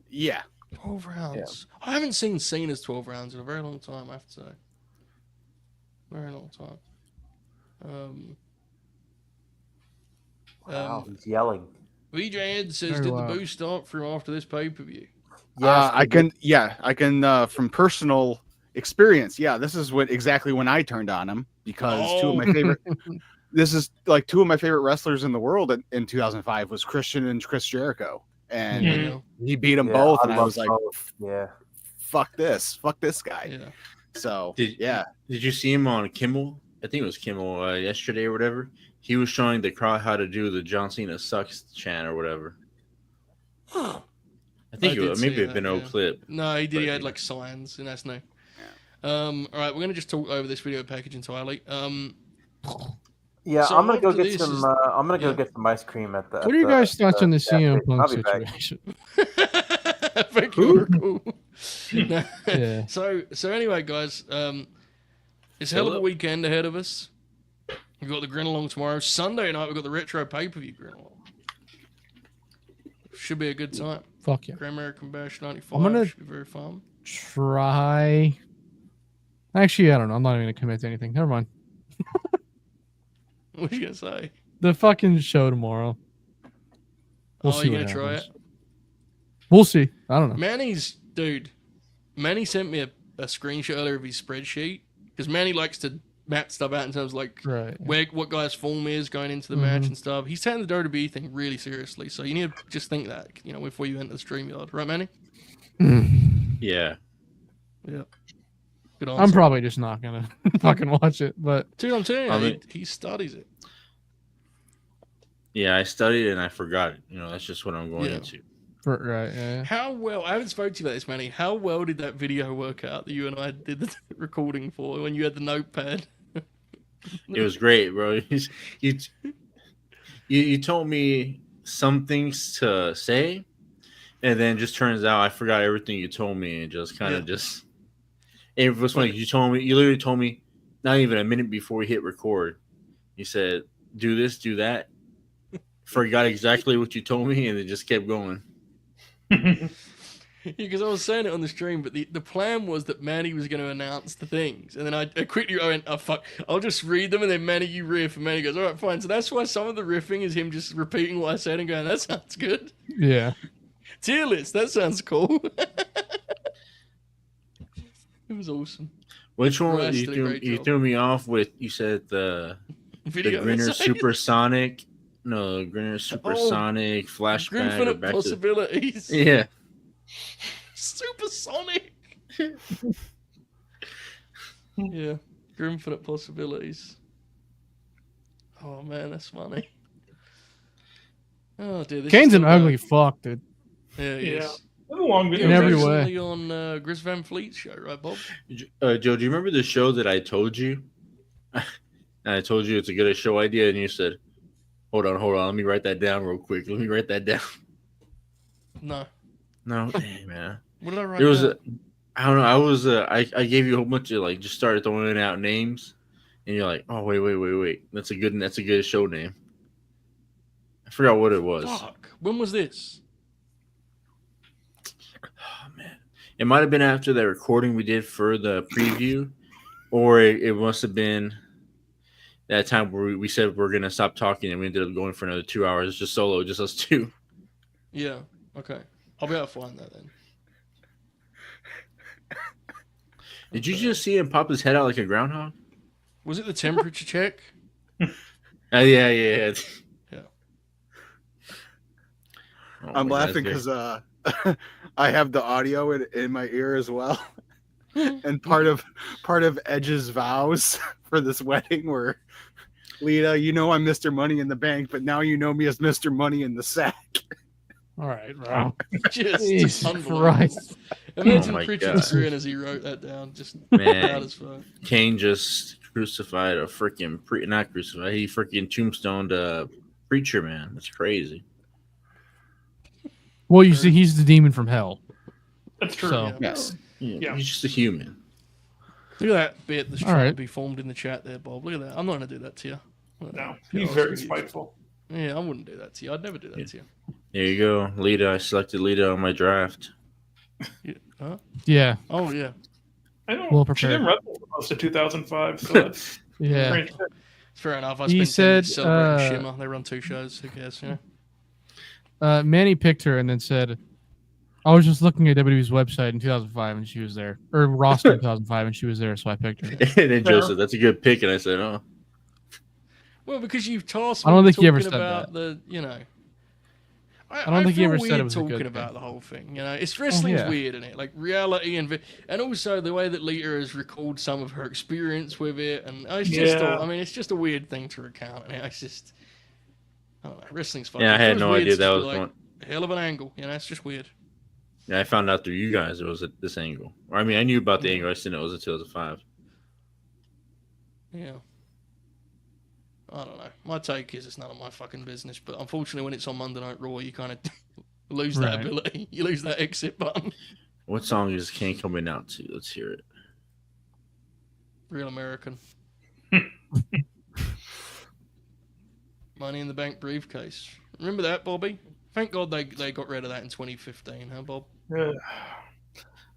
Yeah. 12 rounds. I haven't seen Cena's 12 rounds in a very long time, I have to say. Very long time. Wow, he's yelling. VJ Ed says, Very did loud. the boost start from after this pay-per-view? Yes, I can from personal experience. Yeah, this is exactly when I turned on him because two of my favorite. This is like two of my favorite wrestlers in the world in 2005 was Christian and Chris Jericho, and Yeah. he beat them Yeah, both, and I love was like, both. Yeah. fuck this guy. Yeah. So Did you see him on Kimmel? I think it was Kimmel yesterday or whatever. He was showing the crowd how to do the John Cena sucks chant or whatever. I think I it did was see maybe a that, Beno yeah. clip. No, he did. He But, had yeah. like signs, and that's new. All right, we're going to just talk over this video package entirely. Yeah, So I'm gonna go after get this some. is- I'm gonna go yeah. get some ice cream at the. What are you guys' thoughts on the CM I'll Punk be back. situation? Thank you, Oracle. No. Yeah. So anyway, guys, it's a hell of a Philip? weekend ahead of us. We've got the Grinalong tomorrow. Sunday night, we've got the retro pay-per-view Grinalong. Should be a good time. Fuck yeah. Grand American Bash 95 I'm gonna- should be very fun. Try. Actually, I don't know. I'm not even gonna commit to anything. Never mind. What are you going to say? The fucking show tomorrow. We'll Oh, see you what gonna try happens. We'll see. I don't know. Manny sent me a screenshot earlier of his spreadsheet because Manny likes to map stuff out in terms of like Right. what guy's form is going into the match and stuff. He's taking the WWE thing really seriously, so you need to just think that, before you enter the StreamYard, right, Manny? Yeah. Yeah. Good answer. I'm probably just not gonna fucking watch it, but Dude, I'm telling you, I mean- he studies it. Yeah, I studied and I forgot it. That's just what I'm going Yeah. into. right, yeah. How well, I haven't spoken to you about this, Manny. How well did that video work out that you and I did the recording for when you had the notepad? It was great, bro. You told me some things to say, and then just turns out I forgot everything you told me, and just kind of just. It was funny. You literally told me, not even a minute before we hit record. You said, "Do this, do that." Forgot exactly what you told me, and it just kept going. Because I was saying it on the stream, but the plan was that Manny was going to announce the things, and then I quickly went, "Oh fuck, I'll just read them," and then Manny, you riff, and Manny goes, "All right, fine." So that's why some of the riffing is him just repeating what I said and going, "That sounds good." Yeah. Tier list, that sounds cool. It was awesome. Which one Russ you did a threw? great You job. threw me off with. You said the Video Grinner insight. Supersonic. No, Grinner Supersonic flashback. or Infinite back to- possibilities. Yeah. Supersonic. Yeah, infinite possibilities. Oh man, that's funny. Oh dear, this Kane's is an still ugly going. fuck, dude. Yeah, he Yeah. is. It's a long video. In every guys. way. Recently on Gris Van Fleet's show, right, Bob? Joe, do you remember the show that I told you? And I told you it's a good show idea, and you said, Hold on. Let me write that down real quick. Let me write that down. No. No, dang, man. What did I write? There was down? I don't know. I was I gave you a whole bunch of just started throwing out names, and you're like, oh wait. That's a good show name. I forgot what it was. Fuck. When was this? Oh man, it might have been after that recording we did for the preview, or it must have been that time where we said we're gonna stop talking, and we ended up going for another 2 hours just solo, just us two. Yeah. Okay. I'll be able to find that then. Did you just see him pop his head out like a groundhog? Was it the temperature check? Yeah. Yeah. Oh, I'm my God, laughing it's because I have the audio in my ear as well, and part of Edge's vows for this wedding were, Lita, you know I'm Mr. Money in the Bank, but now you know me as Mr. Money in the Sack. All right, bro. Just Jesus unbelievable. Christ. Imagine Oh my Pritchard God. Grin as he wrote that down. Just Man. proud as fuck. Kane just crucified a freaking not crucified. He freaking tombstoned a preacher, man. That's crazy. Well, you see, he's the demon from hell. That's true. So- Yeah. Yes. Yeah. He's just a human. Look at that bit that's All trying to right. be formed in the chat there, Bob. Look at that. I'm not going to do that to you. No, Be he's honest very with you. spiteful. Yeah, I wouldn't do that to you. I'd never do that to you. There you go. Lita. I selected Lita on my draft. Huh? Yeah, Oh, yeah. I don't. Well She prepared. didn't wrestle for most of 2005, so that's yeah. strange. Fair enough. I He spent 10 minutes said, celebrating Shimmer. They run 2 shows. Who cares? Yeah. Manny picked her and then said, I was just looking at WWE's website in 2005 and she was there. Or roster in 2005 and she was there, so I picked her. And then Joe said, "That's a good pick," and I said, "Oh, Well, because you've tasked I me don't with think he ever talking said about the, I don't think he feel ever weird said it was a talking good about pick. the whole thing. It's wrestling's yeah. weird, isn't it? Like reality and also the way that Lita has recalled some of her experience with it, and it's just, Yeah. it's just a weird thing to recount. And it's just, I don't know, wrestling's fucking. yeah." I if it had was no weird, idea it's that just was like, going. hell of an angle. It's just weird. Yeah, I found out through you guys it was at this angle. Or, I mean, I knew about the angle. I just didn't know it was in 2005. Yeah. I don't know. My take is it's none of my fucking business, but unfortunately, when it's on Monday Night Raw, you kind of lose that Right. ability. You lose that exit button. What song is Kane coming out to? Let's hear it. Real American. Money in the Bank briefcase. Remember that, Bobby? Thank God they got rid of that in 2015, huh, Bob?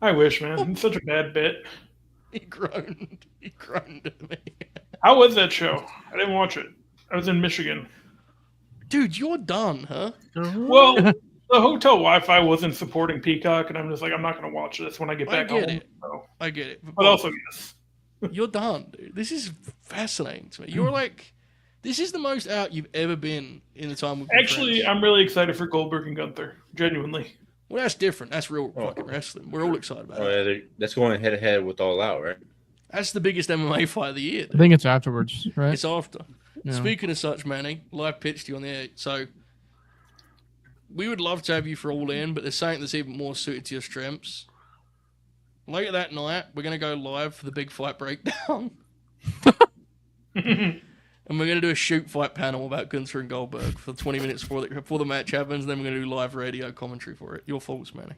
I wish, man. It's such a bad bit. He groaned. He groaned at me. How was that show? I didn't watch it. I was in Michigan. Dude, you're done, huh? Well, the hotel Wi-Fi wasn't supporting Peacock, and I'm just like, I'm not going to watch this when I get I back get home. it. So. I get it. But Bob, also, yes. you're done, dude. This is fascinating to me. You're like, this is the most out you've ever been in the time we've been Actually, friends. I'm really excited for Goldberg and Gunther. Genuinely. Well, that's different. That's real fucking wrestling. We're all excited about Oh, it. yeah, that's going head to head with All Out, right? That's the biggest MMA fight of the year. I Dude. think it's afterwards, right? It's after. Yeah. Speaking of such, Manny, live pitched you on the air. So we would love to have you for All In, but there's something that's even more suited to your strengths. Later that night, we're going to go live for the big fight breakdown. And we're going to do a shoot fight panel about Gunther and Goldberg for 20 minutes before the match happens. And then we're going to do live radio commentary for it. Your faults, Manny.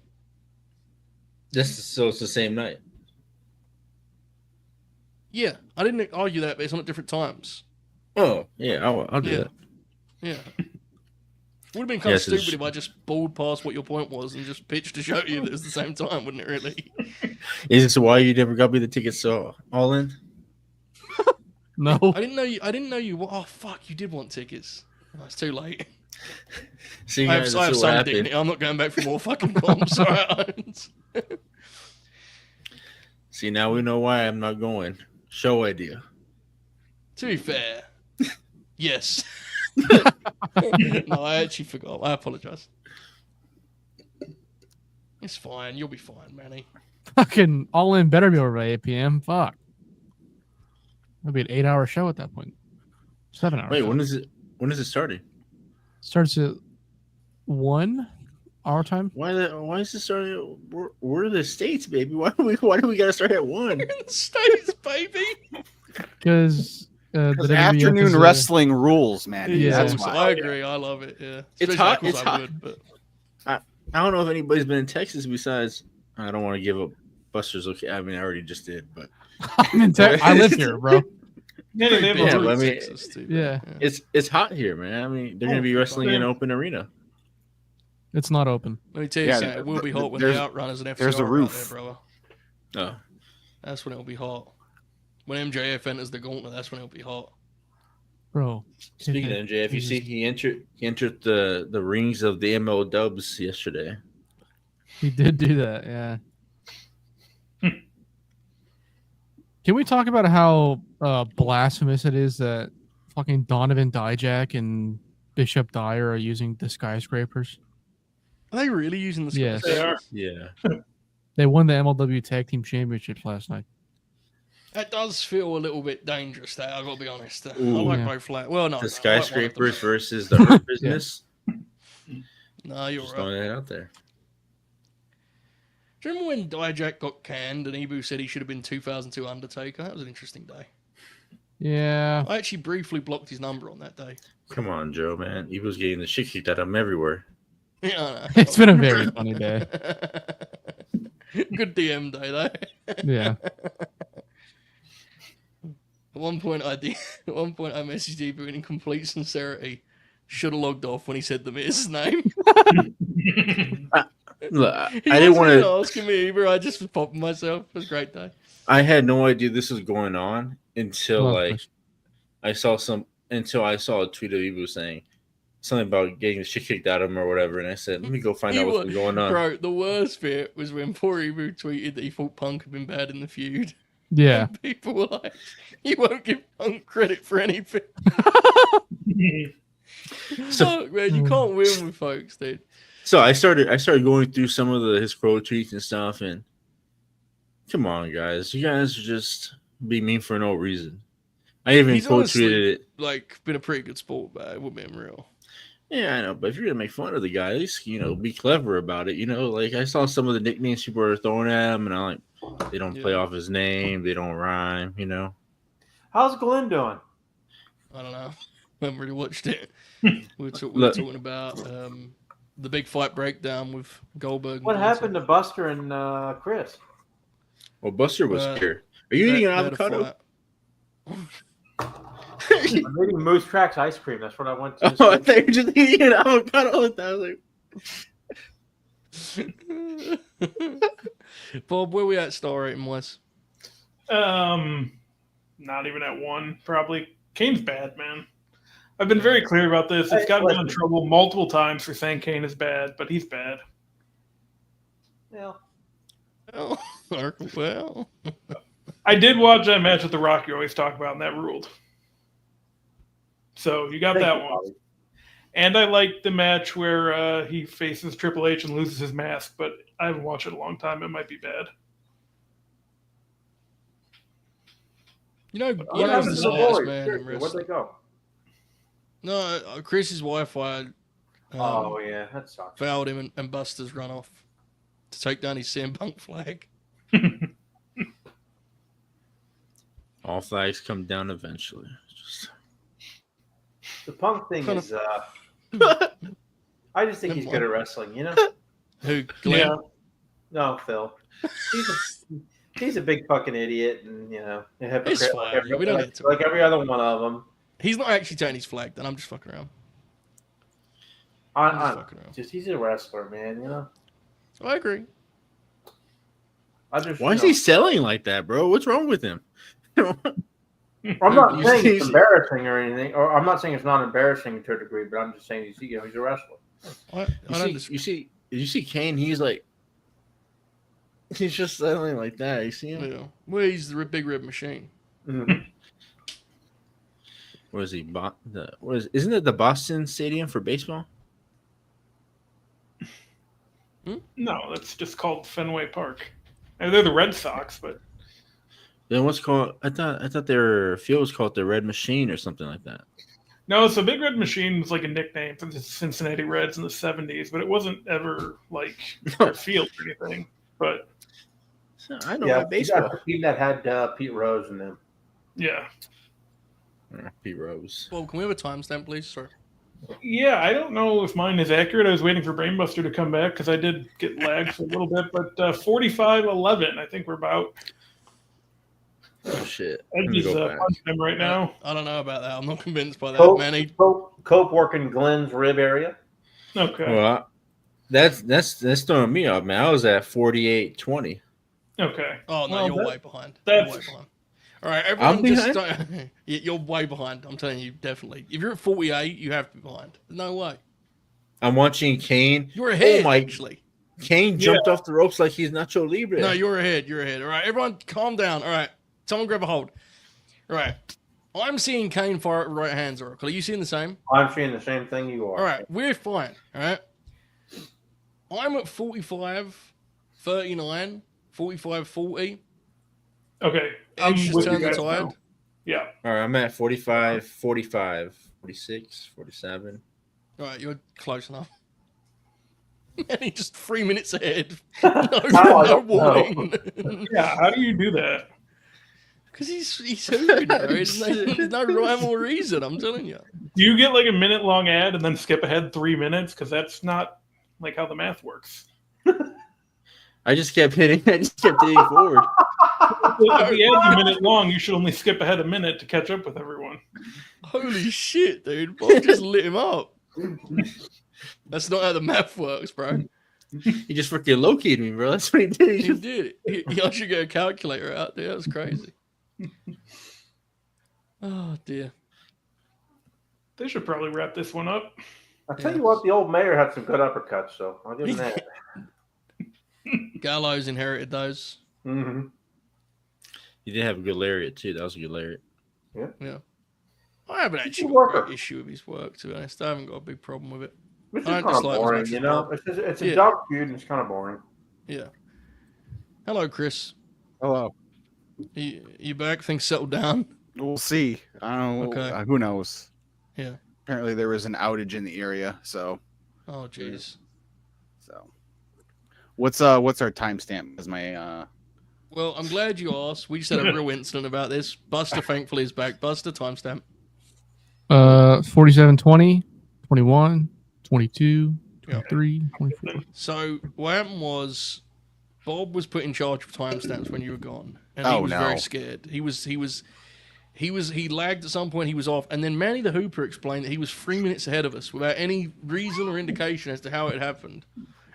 So it's the same night. Yeah, I didn't argue that, but it's on at different times. Oh, yeah, I'll do Yeah. that. Yeah. Would have been kind Yes, of it's- stupid if I just balled past what your point was and just pitched to show you that it was the same time, wouldn't it, really? Is this why you never got me the tickets to All In? No. I didn't know you. Oh, fuck, you did want tickets. Oh, it's too late. See, I have guys, some that's what happened. dignity. I'm not going back for more fucking comps. All right. See, now we know why I'm not going. Show idea. To be fair, yes. No, I actually forgot. I apologize. It's fine. You'll be fine, Manny. Fucking All In better be over by 8 p.m. Fuck. It'll be an 8-hour show at that point. 7 hours. Wait, when is it? When is it starting? Starts at 1 our time. Why is it starting? We're the States, baby. Why do we gotta start at 1? You're in the States, baby. Because the Because WWE afternoon episode- wrestling rules, man. Yeah. That's why. I agree. I love it. Yeah, It's Especially hot. 'cause It's I hot. would, but I don't know if anybody's been in Texas besides. I don't want to give up Buster's. Okay, I mean I already just did, but I'm in I live here, bro. Yeah, they have Pretty a big but I in mean, Texas too, yeah. it's hot here, man. I mean they're gonna be wrestling in an open arena. It's not open. Let me tell you Yeah, something. It will be hot when there's- the Outrunners and FTR there's a are out roof. there, brother. Oh, That's when it'll be hot. When MJF enters the gauntlet, that's when it'll be hot. Bro. speaking of MJF, you see he entered the rings of the ML Dubs yesterday. He did do that, yeah. Can we talk about how blasphemous it is that fucking Donovan Dijak and Bishop Dyer are using the skyscrapers? Are they really using the Yes. They are. Yeah, They won the MLW Tag Team Championships last night. That does feel a little bit dangerous. There, I've got to be honest. I Ooh. like Yeah. both flat. Well, no, the no, I like one of them. skyscrapers versus the Hurt Business. No, you're Just right. throwing that out there. Do you remember when Dijak got canned and Ibu said he should have been 2002 Undertaker? That was an interesting day. Yeah. I actually briefly blocked his number on that day. Come on, Joe, man. He was getting the shit kicked out of him everywhere. Yeah, I know. It's been a very funny day. Good DM day though. Yeah. At one point, I messaged Ibu in complete sincerity. Should have logged off when he said the Miz's name. Look, I He didn't want wasn't to. asking me either. I just was popping myself. It was a great day. I had no idea this was going on until Love like Chris. I saw a tweet of Ibu saying something about getting the shit kicked out of him or whatever, and I said, "Let me go find He out what's wa- been going on." Bro, the worst bit was when poor Ibu tweeted that he thought Punk had been bad in the feud. Yeah. And people were like, "You won't give Punk credit for anything." So- Fuck, man, you can't win with folks, dude. So I started going through some of his quote tweets and stuff, and come on, guys, you guys are just be mean for no reason. I even He's quote honestly- tweeted it. Like, been a pretty good sport, but it would be real. Yeah, I know, but if you're gonna make fun of the guy, at least be clever about it. Like I saw some of the nicknames people were throwing at him, and I'm like, they don't play off his name, they don't rhyme. How's Glenn doing? I don't know. I haven't really watched it. We were talking about the big fight breakdown with Goldberg. What happened to Buster and Chris? Well, Buster was Uh, here. Are you eating an avocado? I'm eating Moose Tracks ice cream. That's what I went to. Oh, I thought you were just eating an avocado. I was like, Bob, where we at star rating wise? Not even at one, probably. Kane's bad, man. I've been very clear about this. It's gotten me in trouble multiple times for saying Kane is bad, but he's bad. Well, Oh, well. I did watch that match with The Rock you always talk about, and that ruled. So you got thank that you, one. Bobby. And I like the match where he faces Triple H and loses his mask, but I haven't watched it in a long time. It might be bad. What the happened to the smartest boys? man in Seriously, where'd wrestling. they go? No, Chris's Wi-Fi Oh yeah, that sucks. fouled him and Buster's run off to take down his CM Punk flag. all flags come down eventually. The Punk thing is, I just think he's good at wrestling. Who? Glenn? Yeah. No, Phil. He's a big fucking idiot, and a hypocrite. It's fine. We don't need to- like every other one of them. He's not actually taking his flag. Then I'm just fucking around. Fucking around. He's a wrestler, man. I agree. Why is he selling like that, bro? What's wrong with him? I'm not You saying see- it's embarrassing or anything, or I'm not saying it's not embarrassing to a degree, but I'm just saying he's a wrestler. I don't You see Kane? He's just selling like that. You see him? Yeah. Well, he's the big rib machine. Mm-hmm. What is he? Isn't it the Boston Stadium for baseball? No, that's just called Fenway Park. And they're the Red Sox, but Then what's called? I thought their field was called the Red Machine or something like that. no, so Big Red Machine was like a nickname for the Cincinnati Reds in the 70s, but it wasn't ever like their field or anything. But So, I know Yeah, about baseball. the team that had Pete Rose in them. yeah. P Rose. Well, can we have a timestamp, please? Sorry. Yeah, I don't know if mine is accurate. I was waiting for Brainbuster to come back because I did get lagged for a little bit, but 45-11, I think we're about. Oh shit! Edgy's punching him right now. I don't know about that. I'm not convinced by that, Cope, Manny. Cope working Glenn's rib area. Okay. Well, that's throwing me off, man. I was at 48-20. Okay. Oh, no, Well, you're that- way behind. that's- You're way behind. All right, everyone I'm just... behind? You're way behind. I'm telling you, definitely. If you're at 48, you have to be behind. No way. I'm watching Kane. You're ahead, my- actually. Kane jumped off the ropes like he's Nacho Libre. No, you're ahead. You're ahead. All right, everyone, calm down. All right, someone grab a hold. All right, I'm seeing Kane fire at right hands, Oracle. Are you seeing the same? I'm seeing the same thing you are. All right, we're fine. All right. I'm at 45, 39, 45, 40. Okay. I'm Edge just with you turned the guys tide. now. Yeah. All right, I'm at 45, 45, 46, 47. All right, you're close enough. And he just 3 minutes ahead. No, How? I no don't know. warning. Yeah. How do you do that? Because he's hooping, bro. There's no rhyme or reason, I'm telling you. Do you get like a minute-long ad and then skip ahead 3 minutes? Because that's not like how the math works. I just kept hitting forward. If the ad's a minute long, you should only skip ahead a minute to catch up with everyone. Holy shit, dude. Bob just lit him up. That's not how the math works, bro. He just freaking located me, bro. That's what he did. He did it. I should get a calculator out there. That was crazy. Oh, dear. They should probably wrap this one up. I'll tell you what, the old mayor had some good uppercuts, so I'll give him that. Gallows inherited those. Mm-hmm. He did have a good lariat, too. That was a good lariat. Yeah. I haven't actually a got a worker. great issue with his work, to be honest. I haven't got a big problem with it. Which is I kind don't of dislike it as boring, much you as know? Bob. It's a Yeah. dog feud, and it's kind of boring. Yeah. Hello, Chris. Hello. You back? Things settled down? We'll see. I don't know. Okay. Who knows? Yeah. Apparently there was an outage in the area, so Oh, jeez. what's our timestamp? Is my Well, I'm glad you asked. We just had a real incident about this. Buster, thankfully, is back. Buster, timestamp. 47, 20, 21, 22, Yeah. 23, 24. So what happened was Bob was put in charge of timestamps when you were gone, and he Oh, was no. very scared. He lagged at some point. He was off, and then Manny the Hooper explained that he was 3 minutes ahead of us without any reason or indication as to how it happened.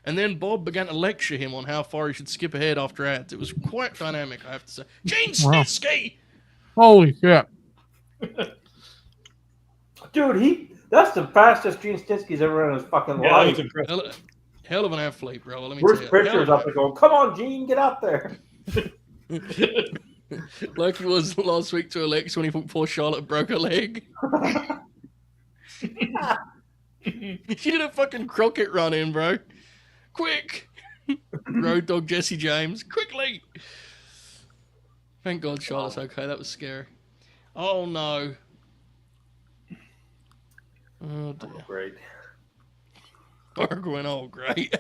And then Bob began to lecture him on how far he should skip ahead after ads. It was quite dynamic, I have to say. Gene Wow. Snitsky! Holy crap. Dude, that's the fastest Gene Snitsky's ever run in his fucking Yeah, that was life. impressive. Hell of an athlete, bro. Let me Bruce tell you. Pritchard's Hell up there going, come on, Gene, get out there. like he was last week to Alex when he thought poor Charlotte broke her leg. She did a fucking Crockett run in, bro. Quick! Road dog Jesse James. Quickly! Thank God Charlotte's okay. That was scary. Oh, no. Oh, dear. Great. Arguing, oh, great.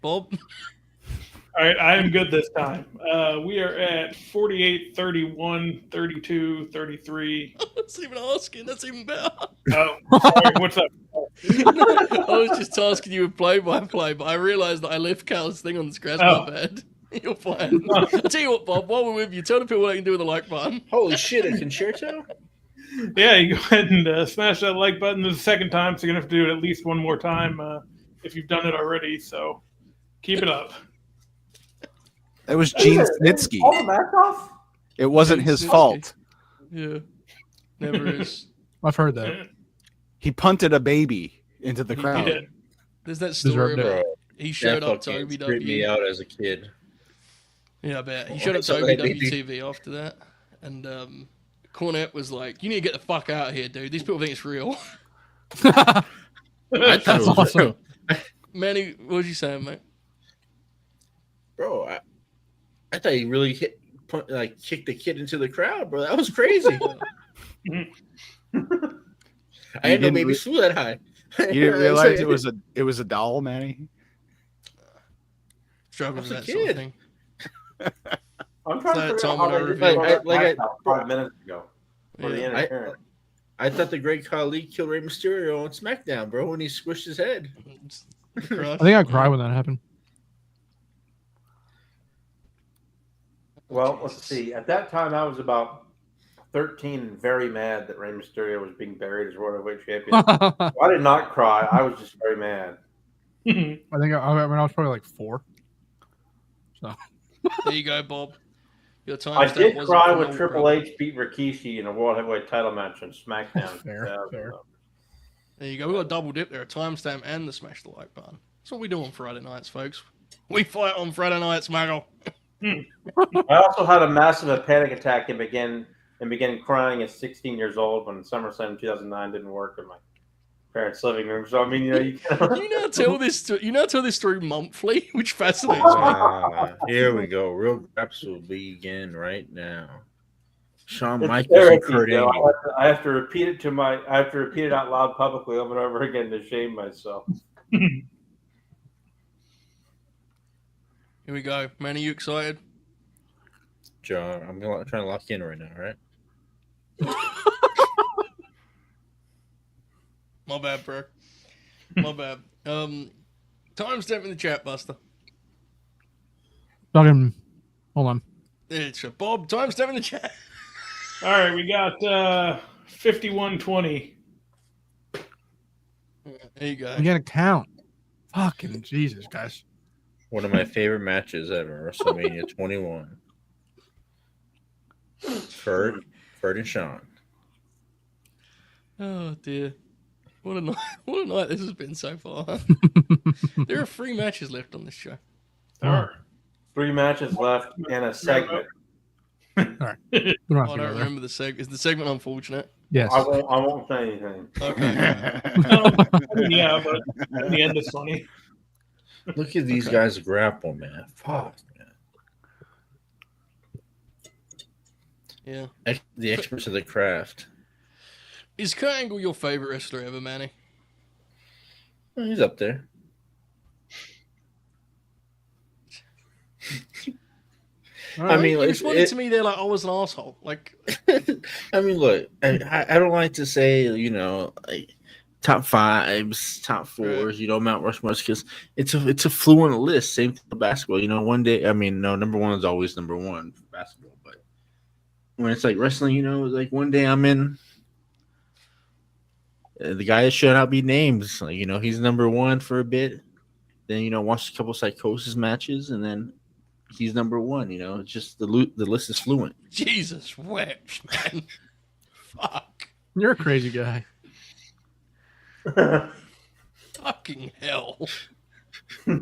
Bob? All right, I am good this time. We are at 48, 31, 32, 33. That's even asking. That's even better. Oh, sorry, what's up? I was just tasking you with play-by-play, but I realised that I left Cal's thing on the scratch Oh. pad. You're fine. I'll tell you what, Bob, while we're with you, tell the people what they can do with the like button. Holy shit, a concerto? Yeah, you go ahead and smash that like button. This is the second time, so you're going to have to do it at least one more time if you've done it already. So keep it up. It was Gene Snitsky. All the mask off? It wasn't his fault. Yeah. Never is. I've heard that. He punted a baby into the He crowd. did. There's that story Deserved it. about he showed That up to fucking creeped me OVW. out as a kid. Yeah, I bet. He showed up to So that OVW baby- TV after that. And Cornette was like, you need to get the fuck out of here, dude. These people think it's real. I thought That's it was awesome. real. Manny, what was you saying, mate? Bro, I thought he really kicked the kid into the crowd, bro. That was crazy. I didn't know didn't baby flew that high. You didn't realize it was a doll, Manny? Struggling with I that was a sort of kid. thing. I'm trying That to figure out time how when I they revealed- did Like, 5 minutes ago for the Yeah. interference. I thought the Great Khali killed Rey Mysterio on SmackDown, bro, when he squished his head. I think I cried when that happened. Well, let's see. At that time, I was about 13 and very mad that Rey Mysterio was being buried as World Heavyweight Champion. I I did not cry. I was just very mad. think when I was probably like 4. So There you go, Bob. Your time I stamp did wasn't cry for when no Triple problem. H beat Rikishi in a World Heavyweight title match on SmackDown. Fair, fair. There you go. We got a double dip there, a timestamp and the smash the like button. That's what we do on Friday nights, folks. We fight on Friday nights, Maggle. I also had a massive panic attack and began crying at 16 years old when SummerSlam 2009 didn't work in my parents' living room. So I mean, you You now tell this story monthly, which fascinates me. Here we go. Real graps will begin right now. Shawn It's Michaels and therapy, Kurt though. Angle. I have to repeat it out loud publicly over and over again to shame myself. Here we go. Man, are you excited? John, I'm trying to lock in right now, right? My bad, bro. My bad. Timestamp in the chat, Buster. Fucking, hold on. It's a Bob. Timestamp in the chat. All right, we got 51-20. There you go. You gotta count. Fucking Jesus, guys. One of my favorite matches ever, WrestleMania 21. Ferd and Shawn. Oh dear. What a night! What a night this has been so far. There are 3 matches left on this show. There are. 3 matches left in a segment. We don't have I to go don't there. remember the segment. Is the segment unfortunate? Yes. I won't say anything. Okay. Yeah, but in the end, it's funny. Look at these Okay. guys grapple, man. Fuck, Yeah. man. The experts of the craft. Is Kurt Angle your favorite wrestler ever, Manny? Well, he's up there. I mean, you like, responded to me there like I was an asshole. Like, I mean, look, I don't like to say, you know, like top 5s, top 4s, Right. you know, Mount Rushmore, because it's a fluent list. Same thing with basketball. You know, one day, I mean, no, number 1 is always number 1 for basketball, but when it's like wrestling, you know, like one day I'm in the guy that should not be named. Like, you know, he's number 1 for a bit. Then, you know, watch a couple Psychosis matches, and then he's number 1. You know, it's just the list is fluent. Jesus wept, man. Fuck. You're a crazy guy. Fucking hell. I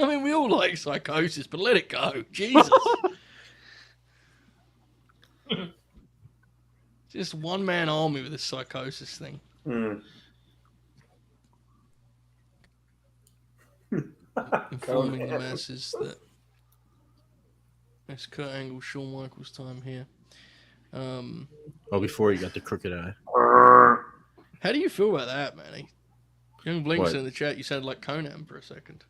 mean, we all like Psychosis, but let it go. Jesus. Just one-man army with this Psychosis thing. Informing the masses that it's Kurt Angle, Shawn Michaels time here. Oh, before you got the crooked eye. How do you feel about that, Manny? Young Blinks What? in the chat, you sounded like Conan for a second.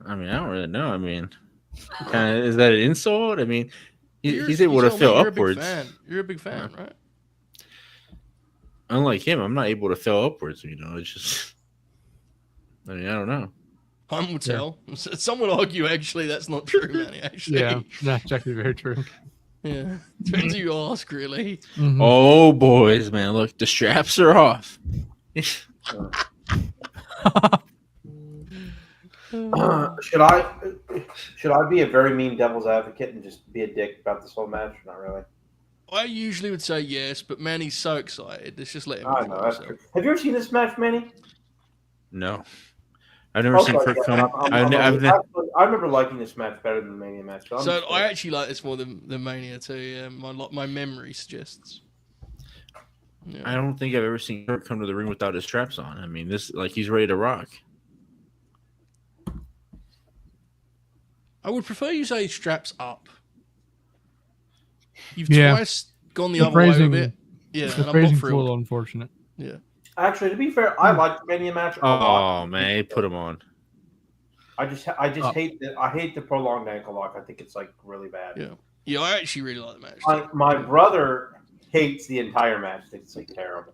I mean, I don't really know. I mean, kind of, is that an insult? I mean, he's You able to tell me, fill you're upwards. A big fan. You're a big fan, right? Unlike him, I'm not able to fill upwards. You know, it's just. I mean, I don't know. Time will tell. Some would argue, actually, that's not true, Manny. Actually, Yeah, that's actually very true. yeah. Depends who you ask, really. Mhm. Oh, boys, man! Look, the straps are off. Should I be a very mean devil's advocate and just be a dick about this whole match? Not really. I usually would say yes, but Manny's so excited. Let's just let him I enjoy know that's himself. true. Have you ever seen this match, Manny? No, I've never seen Kurt come. I remember liking this match better than the Mania match. So, So I actually like this more than Mania too. Yeah, my memory suggests. Yeah. I don't think I've ever seen Kurt come to the ring without his straps on. I mean, this like he's ready to rock. I would prefer you say straps up. You've Yeah. twice gone the The other way phrasing- with it. Yeah, The and I'm not phrasing's a thrilled. little unfortunate. Yeah. actually, to be fair, I liked the Mania match a lot. Oh man, he put him on. I just hate the prolonged ankle lock. I think it's like really bad. Yeah. Yeah, I actually really like the match. My brother hates the entire match. I think it's like terrible.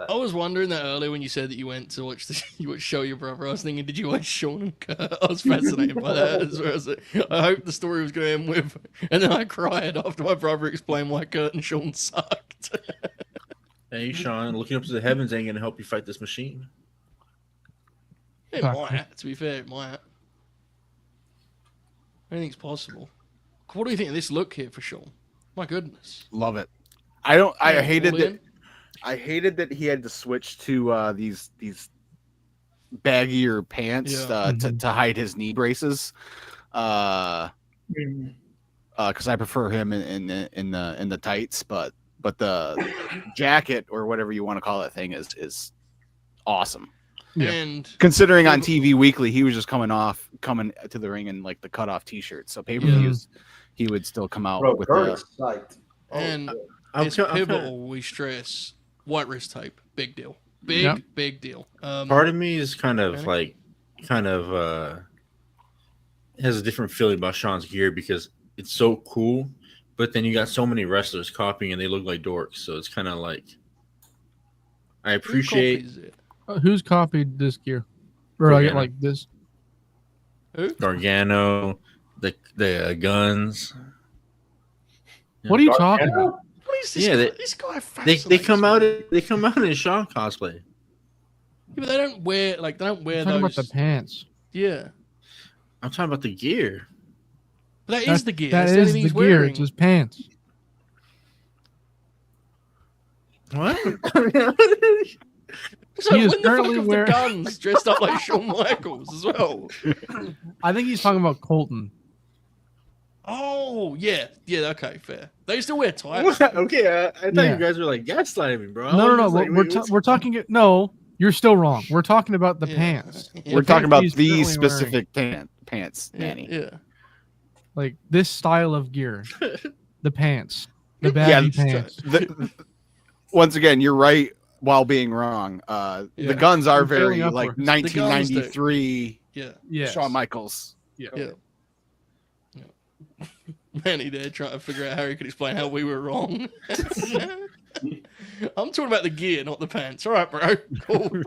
I was wondering that earlier when you said that you went to watch you would show your brother. I was thinking, did you watch Shawn and Kurt? I was fascinated by that as well. I hope the story was going to end with, and then I cried after my brother explained why Kurt and Shawn sucked. Hey, Shawn, looking up to the heavens ain't gonna help you fight this machine. It might, to be fair, it might. Anything's possible. What do you think of this look here for Shawn? My goodness. Love it. I hated all in. that. I hated that he had to switch to these baggier pants to hide his knee braces. Because I prefer him in the tights, but the jacket or whatever you want to call that thing is awesome. Yeah. And Considering on TV Weekly, he was just coming to the ring in like the cutoff T-shirt. So pay-per-views, he would still come out with Kurt the. is psyched. and I'm it's kinda- pivotal. We stress white wrist tape, big deal, big deal. Part of me is kind of has a different feeling about Shawn's gear because it's so cool, but then you got so many wrestlers copying and they look like dorks. So it's kind of like I Who appreciate copies it? Who's copied this gear? Or Gargano. like this? Who? Gargano, the guns. What are you talking Gargano? about? What is this Yeah, guy? This guy They fascinates come me. out in Shawn cosplay. Yeah, but they don't wear I'm those. talking about the pants. Yeah, I'm talking about the gear. but that is the gear. That That's the is only thing the he's gear. wearing. It's his pants. What? So He is when the fuck currently have wearing- the guns dressed up like Shawn Michaels as well? I think he's talking about Colton. Oh yeah, okay, fair. They still wear tights. Okay, I thought Yeah. you guys were like gaslighting me, bro. No. We're talking. No, you're still wrong. We're talking about the Yeah. pants. Yeah. We're talking pants about he's these currently specific pants, Yeah, Manny. yeah. Like this style of gear. The pants. The baggy pants. Once again, you're right while being wrong. Yeah. The guns are I'm failing very like upwards. 1993 Yeah. Yes. Shawn Michaels. Yeah. Manny there trying to figure out how he could explain how we were wrong. I'm talking about the gear, not the pants. All right, bro. Cool.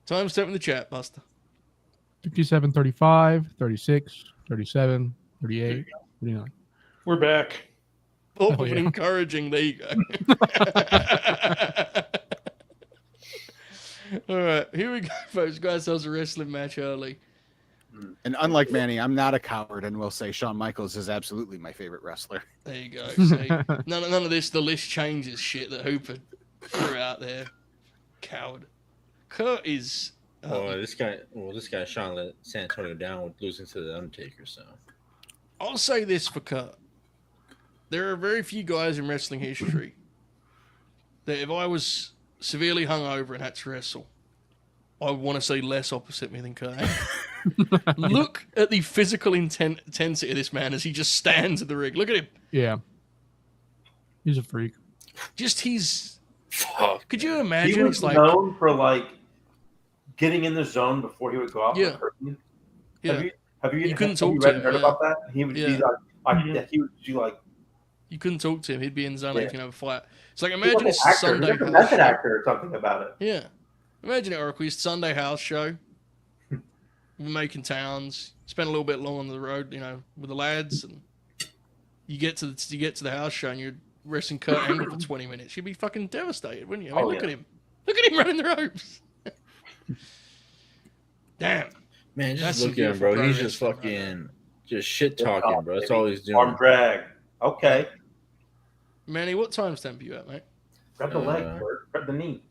Timestamp in the chat, Buster. 57, 35, 36, 37, 38, 39. We're back. Thought Oh, of an yeah. encouraging. There you go. All right, here we go, folks. Got ourselves a wrestling match early. And unlike Manny, I'm not a coward and will say Shawn Michaels is absolutely my favorite wrestler. There you go. See, none of this. The list changes shit that Hooper threw out there. Coward. Kurt is. This guy Shawn let San Antonio down with losing to the Undertaker. So I'll say this for Kurt. There are very few guys in wrestling history that if I was severely hungover and had to wrestle, I would want to see less opposite me than Kurt. Look at the physical intensity of this man as he just stands at the ring. Look at him. Yeah. He's a freak. Just Could you He imagine? was It's like, known for like getting in the zone before he would go out. Yeah. the curtain. yeah, Have you You couldn't have you talk read to and him, heard yeah. about that? He would Yeah. be like, he would do like you couldn't talk to him. He'd be in the zone Yeah. if you have a fight. It's like he's imagine like it's an actor, Sunday he's like a house method show. actor or something about it. Yeah, imagine it, Oracle. It's Sunday house show. We're making towns. Spend a little bit long on the road, with the lads, and you get to the house show and you're wrestling Kurt Angle for 20 minutes. You'd be fucking devastated, wouldn't you? I mean, Oh, look yeah. at him. Look at him running the ropes. Damn. man, That's just some look at him, beautiful bro. He's pro just wrestling right fucking just shit talking, bro. That's all he's doing. Arm drag. Okay. Manny, what timestamp are you at, mate? Grab the leg, Uh, Bert. Grab the knee.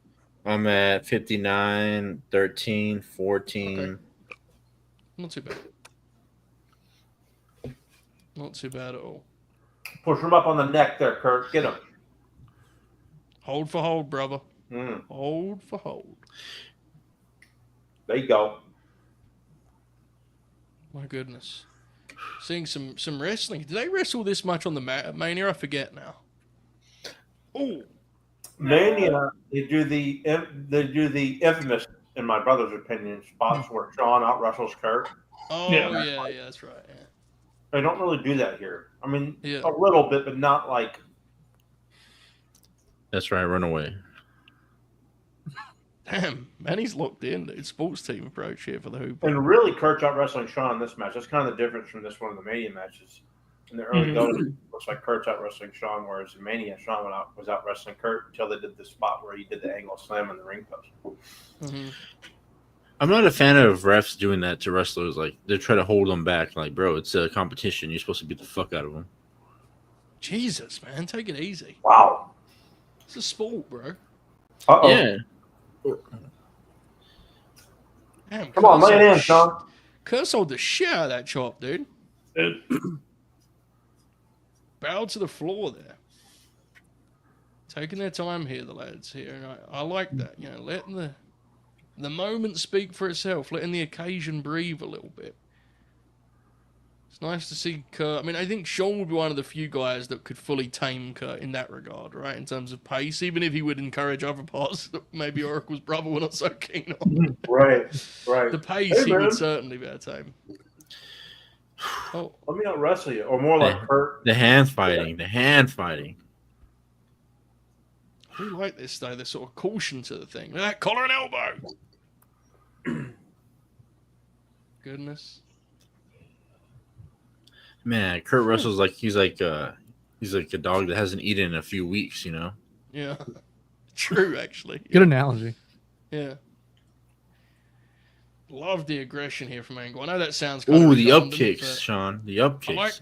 I'm at 59, 13, 14. Okay. Not too bad. Not too bad at all. Push him up on the neck there, Kurt. Get him. Hold for hold, brother. Mm, Hold for hold. there you go. My goodness. Seeing some wrestling. Did they wrestle this much on the Mania? I forget now. Oh, Mania, they do the infamous, in my brother's opinion, spots where Shawn out wrestles Kurt. Oh yeah, that's right. Yeah. They don't really do that here. I mean, Yeah. a little bit, but not like. That's right. Run away. Damn, Manny's locked in, dude. Sports team approach here for the hoop. And really, Kurt's out wrestling Shawn in this match. That's kind of the difference from this one of the Mania matches. In the early going, it looks like Kurt's out wrestling Shawn, whereas in Mania, Shawn was out wrestling Kurt until they did the spot where he did the angle slam on the ring post. Mm-hmm. I'm not a fan of refs doing that to wrestlers. Like, they try to hold them back. Like, bro, it's a competition. You're supposed to beat the fuck out of them. Jesus, man, take it easy. Wow. It's a sport, bro. Uh-oh. Yeah. Damn, Come on, lay it in, Shawn. Kurt sold the shit out of that chop, dude. Bow to the floor there. Taking their time here, the lads here. And I like that, you know, letting the moment speak for itself, letting the occasion breathe a little bit. It's nice to see Kurt. I mean, I think Shawn would be one of the few guys that could fully tame Kurt in that regard, right? In terms of pace, even if he would encourage other parts that maybe Oracle's brother were not so keen on. Right. The pace, he would certainly be able to tame. Oh, Let me not wrestle you. Or more like Kurt. The hand fighting. The hand fighting. I do like this, though. The sort of caution to the thing. Look at that collar and elbow. Goodness. Man, Kurt Russell's like he's like a dog that hasn't eaten in a few weeks, you know. Yeah. True, actually. Good analogy. Yeah. Love the aggression here from Angle. I know that sounds kind Ooh, of the up redundant, kicks, but Sean. The up kicks.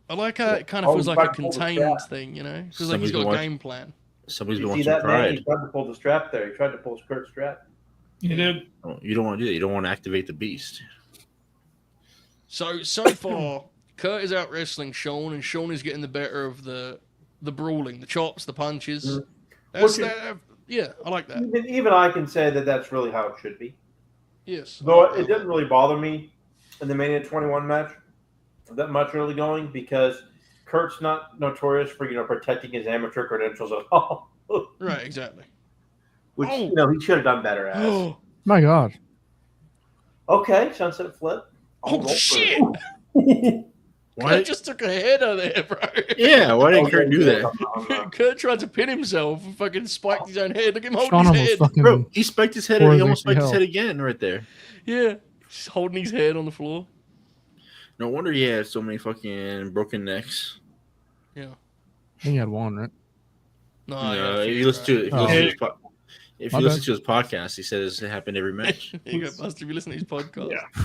I like how it kind of feels like a contained thing, you know? Feels like he's got a game plan. Somebody's been You see watching that, man? Pride. He tried to pull the strap there. He tried to pull Kurt's strap. You did. Oh, you don't want to do that. You don't want to activate the beast. So far, Kurt is out wrestling Shawn, and Shawn is getting the better of the brawling, the chops, the punches. Yeah, I like that. Even I can say that that's really how it should be. Yes. Though it didn't really bother me in the Mania 21 match that much early going because Kurt's not notorious for protecting his amateur credentials at all. Right, exactly. Which he should have done better at. My God. Okay, sunset flip. Oh shit! Why? Kurt just took a header there, bro. Yeah, why did Kurt do that? Kurt tried to pin himself and fucking spiked his own head. Look at him Shawn holding his almost head. fucking Bro, he spiked his head and he almost spiked his hell. head again right there. Yeah, just holding his head on the floor. No wonder he had so many fucking broken necks. Yeah. I think he had one, right? No, If you listen to his podcast, he says it happened every match. There you go, Buster. If you listen to his podcast. Yeah.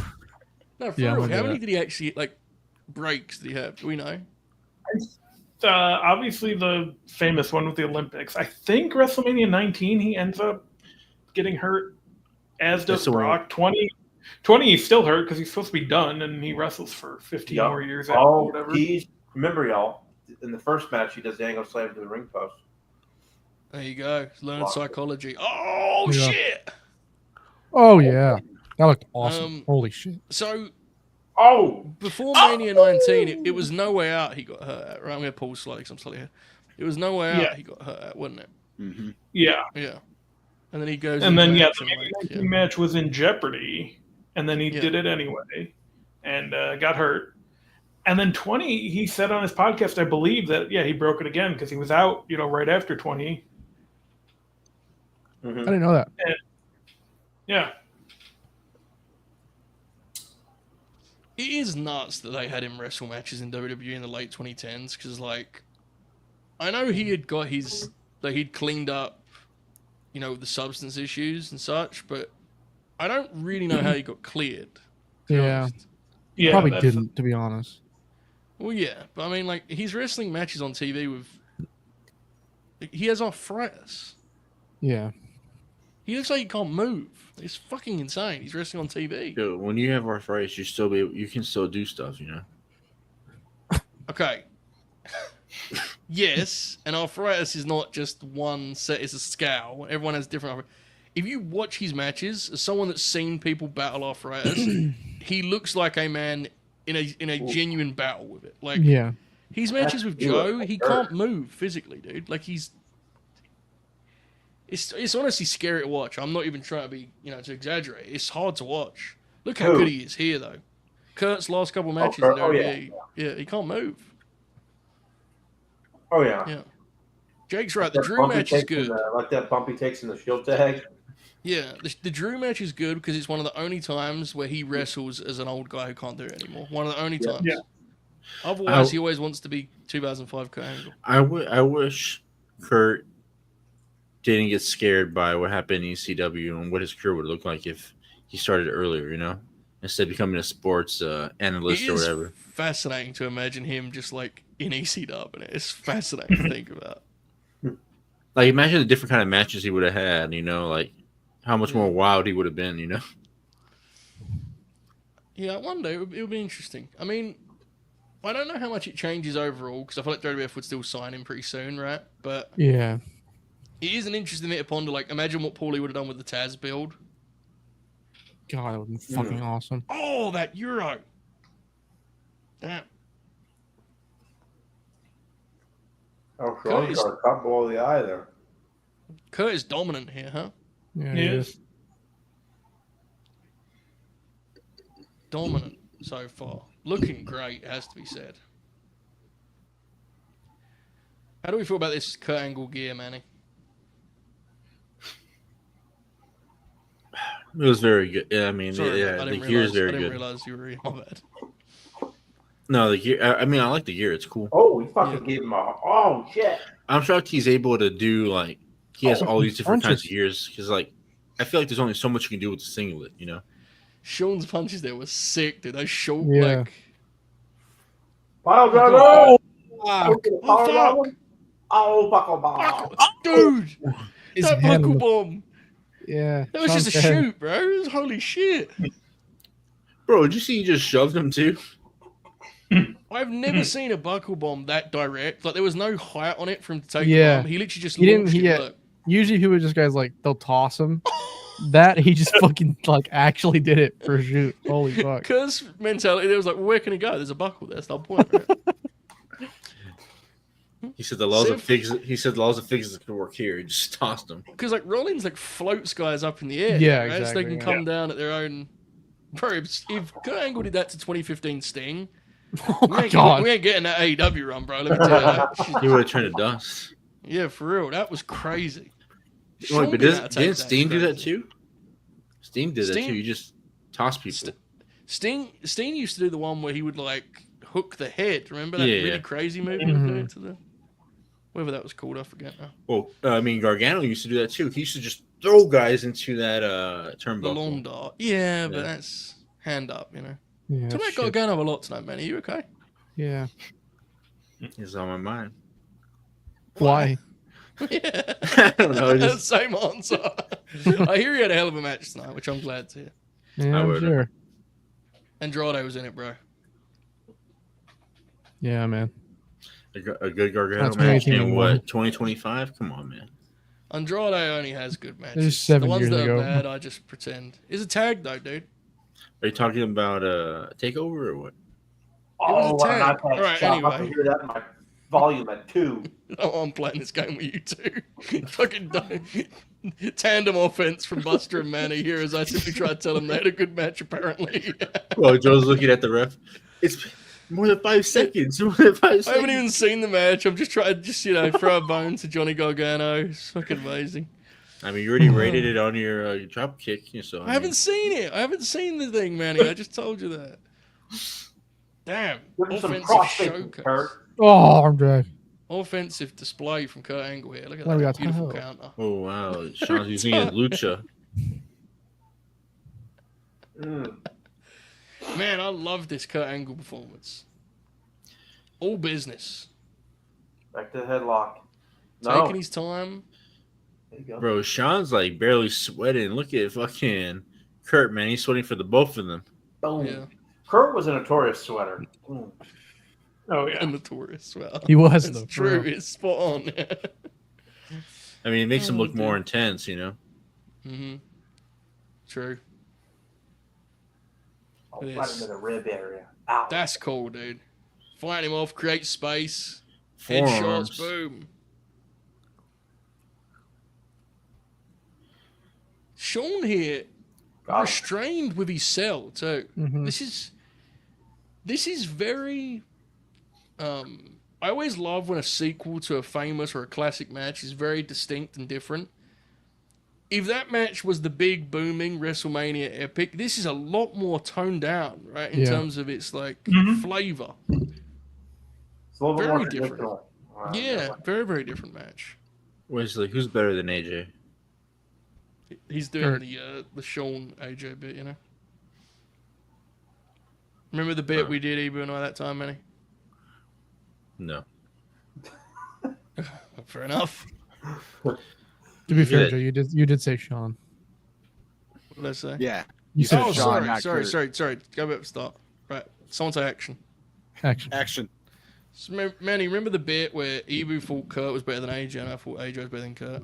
No, for Yeah, real. I'll do How many that. did he actually breaks? Did he have? Do we know? Obviously, the famous one with the Olympics. I think WrestleMania 19, he ends up getting hurt, as does That's the one. Brock. 20, he's still hurt because he's supposed to be done, and he wrestles for 15 more years after whatever. Remember, y'all, in the first match, he does the angle slam to the ring post. There you go. Learn psychology. Oh, Yeah. shit. Oh, yeah. That looked awesome. Holy shit. So, Oh! before Mania 19, it was No Way Out he got hurt at. Right, I'm going to pause slightly because I'm slightly here. It was No Way Out he got hurt at, wasn't it? Mm-hmm. Yeah. Yeah. And then he goes And then, into the action, Mania like, 19 match was in jeopardy, and then he did it anyway and got hurt. And then 20, he said on his podcast, I believe that, he broke it again because he was out, right after 20. I didn't know that. And, yeah. It is nuts that they had him wrestle matches in WWE in the late 2010s because, I know he had got he'd cleaned up, the substance issues and such, but I don't really know how he got cleared. Yeah. Yeah, Probably that's- didn't, to be honest. Well, yeah, but I mean, he's wrestling matches on TV with. He has arthritis. Yeah. He looks like he can't move. It's fucking insane. He's wrestling on TV. Yo, when you have arthritis, you can still do stuff, Okay. Yes, and arthritis is not just one set. It's a scale. Everyone has different arthritis. If you watch his matches, as someone that's seen people battle arthritis, he looks like a man in a genuine battle with it. Like, Yeah. his matches with Joe, he can't move physically, dude. Like, It's honestly scary to watch. I'm not even trying to be, to exaggerate. It's hard to watch. Look how good he is here, though. Kurt's last couple of matches in WWE, he can't move. Oh yeah. Yeah. Jake's right. The Drew match is good. Like that bump he takes in the Shield tag. Yeah, the Drew match is good because it's one of the only times where he wrestles as an old guy who can't do it anymore. One of the only times. Yeah. Otherwise, he always wants to be 2005 Kurt Angle. I wish Kurt didn't get scared by what happened in ECW and what his career would look like if he started earlier, instead of becoming a sports analyst or whatever. Fascinating to imagine him just like in ECW, and it's fascinating to think about. Like, imagine the different kind of matches he would have had, like how much more wild he would have been, Yeah, one day it would be interesting. I mean, I don't know how much it changes overall because I feel like WWF would still sign him pretty soon, right? But Yeah. it is an interesting bit to ponder. Like, imagine what Paulie would have done with the Taz build. God, that would be fucking awesome. Oh, that Euro. Damn. Oh, sure. He's got a cut below the eye there. Kurt is dominant here, huh? Yeah, He he is. is. Dominant so far. Looking great, it has to be said. How do we feel about this Kurt Angle gear, Manny? It was very good. Yeah, I mean, Sorry, the gear is very I didn't good. realize you were here. My bad. No, the gear. I mean, I like the gear. It's cool. Oh, he fucking gave him a. Oh shit! I'm shocked he's able to do he has all these different kinds punches. of gears because I feel like there's only so much you can do with the singlet, Sean's punches there were sick, dude. Those short, Yeah. Pile driver! Oh, Oh, fuck. Oh, buckle bomb! Dude, His that hand buckle on the- bomb. Yeah. That was just a Sean's head. shoot, bro. It was holy shit. Bro, did you see he just shoved him too? I've never seen a buckle bomb that direct. Like, there was no height on it for him to take Yeah. the bomb. He literally just He didn't- launched he- it. Look. Usually people just guys they'll toss him. That he just fucking actually did it for a shoot. Holy fuck. Because mentality, there was like, where can he go? There's a buckle there. That's the point, right? He said the laws of Sif- physics. He said the laws of physics could work here. He just tossed him. Because like Rollins floats guys up in the air, Yeah, right? So they exactly, can yeah. come down at their own. Bro, if Kurt Angle did that to 2015 Sting, Oh we my ain't, god. we ain't getting that AEW run, bro. Let me tell you that. He would have turned to dust. Yeah, for real, that was crazy. Wait, Sean but being able to take didn't that Sting is do that crazy. too? Sting did that Sting- too. You just toss people. Sting used to do the one where he would hook the head. Remember that Yeah, really yeah. crazy move he would do Mhm. to the whatever that was called? I forget now. Well, I mean, Gargano used to do that too. He used to just throw guys into that The turnbuckle. long dart. Yeah, but Yeah. that's hand up, Yeah, Talk about shit. Gargano a lot tonight, man. Are you okay? Yeah. He's on my mind. Why? Yeah. I don't know. Just, Same answer. I hear he had a hell of a match tonight, which I'm glad to hear. Yeah, I'm would. sure. Andrade was in it, bro. Yeah, man. a good Gargano That's match anything in you what want. 2025? Come on, man. Andrade only has good matches. It was 7 the ones years that ago. are bad, I just pretend. It's a tag though, dude. Are you talking about Takeover or what? was a what an tag. iPad Alright, shop. I anyway. can hear that in my volume at 2. Oh, I'm playing this game with you too. Fucking tandem offense from Buster and Manny here as I simply try to tell them they had a good match, apparently. Well, Joe's looking at the ref. It's more than 5 seconds. More than 5 seconds. I haven't even seen the match. I'm just trying to throw a bone to Johnny Gargano. It's fucking amazing. I mean, you already rated it on your drop kick, so I haven't seen it. I haven't seen the thing, Manny. I just told you that. Damn. Give him some Offensive crossfit, showcase. Kurt. Oh, arm drag. Offensive display from Kurt Angle here. Look at What do we that got? beautiful Oh. counter. Oh wow, Sean's using his lucha. Mm. Man, I love this Kurt Angle performance. All business. Back to the headlock. No. Taking his time. There you go. Bro, Sean's barely sweating. Look at fucking Kurt, man. He's sweating for the both of them. Boom. Yeah. Kurt was a notorious sweater. Mm. Oh yeah. And notorious. Well, He was, it's though. for true. real. It's spot on. I mean, it makes him Oh, look more dude. intense, Mm-hmm. True. Oh, It right is. into the rib area. Ow. That's cool, dude. Fighting him off, create space. Headshots, Forearms. boom. Shawn here restrained with his cell too. Mhm. This is very. I always love when a sequel to a famous or a classic match is very distinct and different. If that match was the big booming WrestleMania epic, this is a lot more toned down, right? In terms of its like flavor. It's a little bit Very more different. traditional. Yeah, very, very different match. Wesley, who's better than AJ? He's doing the Shawn AJ bit, you know. Remember the bit we did Ebu and I that time, Manny? No. Fair enough. To be fair, did. Joe, you did say Shawn. What did I say? Yeah. You said Oh, Shawn, not sorry. Kurt. Go back to start. Right. Someone say action. Action. So, Manny, remember the bit where Ebu thought Kurt was better than AJ and I thought AJ was better than Kurt?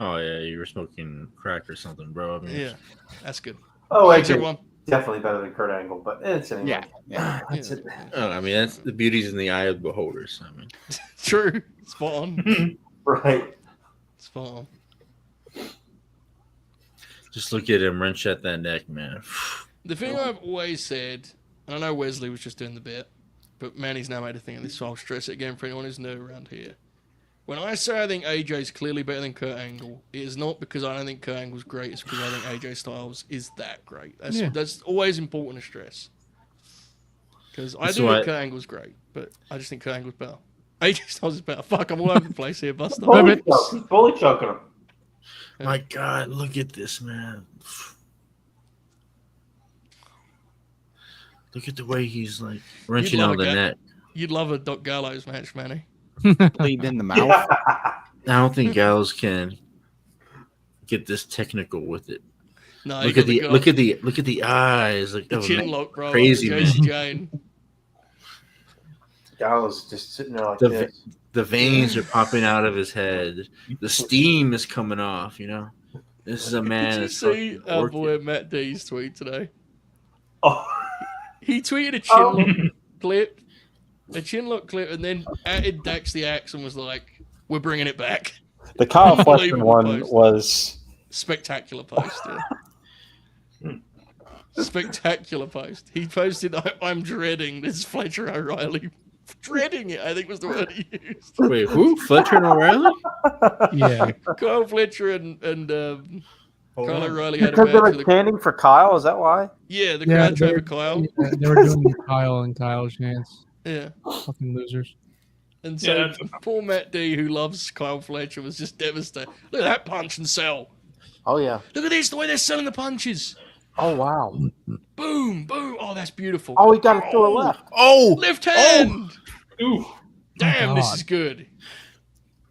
Oh yeah, you were smoking crack or something, bro. I mean, Yeah. That's good. Oh, Thanks, AJ everyone. definitely better than Kurt Angle, but it's anyway. Yeah. Yeah. It's I mean, that's the beauty's in the eye of the beholders. I mean, True. Spot on. right. Spot on. just look at him wrench at that neck, man. The thing I've always said, and I know Wesley was just doing the bit, but Manny's now made a thing of this, so I'll stress it again for anyone who's new around here. When I say I think AJ's clearly better than Kurt Angle, it is not because I don't think Kurt Angle's great, it's because I think AJ Styles is that great. That's always important to stress. Because I do think Kurt Angle's great, but I just think Kurt Angle's better. AJ Styles is better. Fuck, I'm all over the place here, Buster. He's bully choking him. My God, look at this, man. Look at the way he's like wrenching out the neck. You'd love a Doc Gallows match, Manny. Bleeding in the mouth. I don't think Gallows can get this technical with it. No, look at the eyes, like the chin lock, bro. Crazy, like man. Jane. Gallows just sitting there like this. The veins are popping out of his head. The steam is coming off. You know, this is a man. Did you see our boy Matt D's tweet today? Oh, he tweeted a chin lock clip, and then added Dax the Axe and was like, "We're bringing it back." The Kyle Fletcher Unbelievable one post. was Spectacular post. Yeah. Spectacular post. He posted, "I'm dreading this Fletcher O'Reilly." Dreading it, I think was the word he used. Wait, who? Fletcher and O'Reilly? Yeah. Kyle Fletcher and Kyle O'Reilly had a because they match. were chanting for Kyle, is that why? Yeah, the crowd chanted for Kyle. Yeah, they were doing the Kyle and Kyle chants. Yeah. Fucking losers. And so poor Matt D, who loves Kyle Fletcher, was just devastated. Look at that punch and sell. Oh, yeah. Look at this, the way they're selling the punches. Oh, wow. Boom, boom. Oh, that's beautiful. Oh, he got it to a left. Oh, left hand. Ooh. Damn, this God. is good.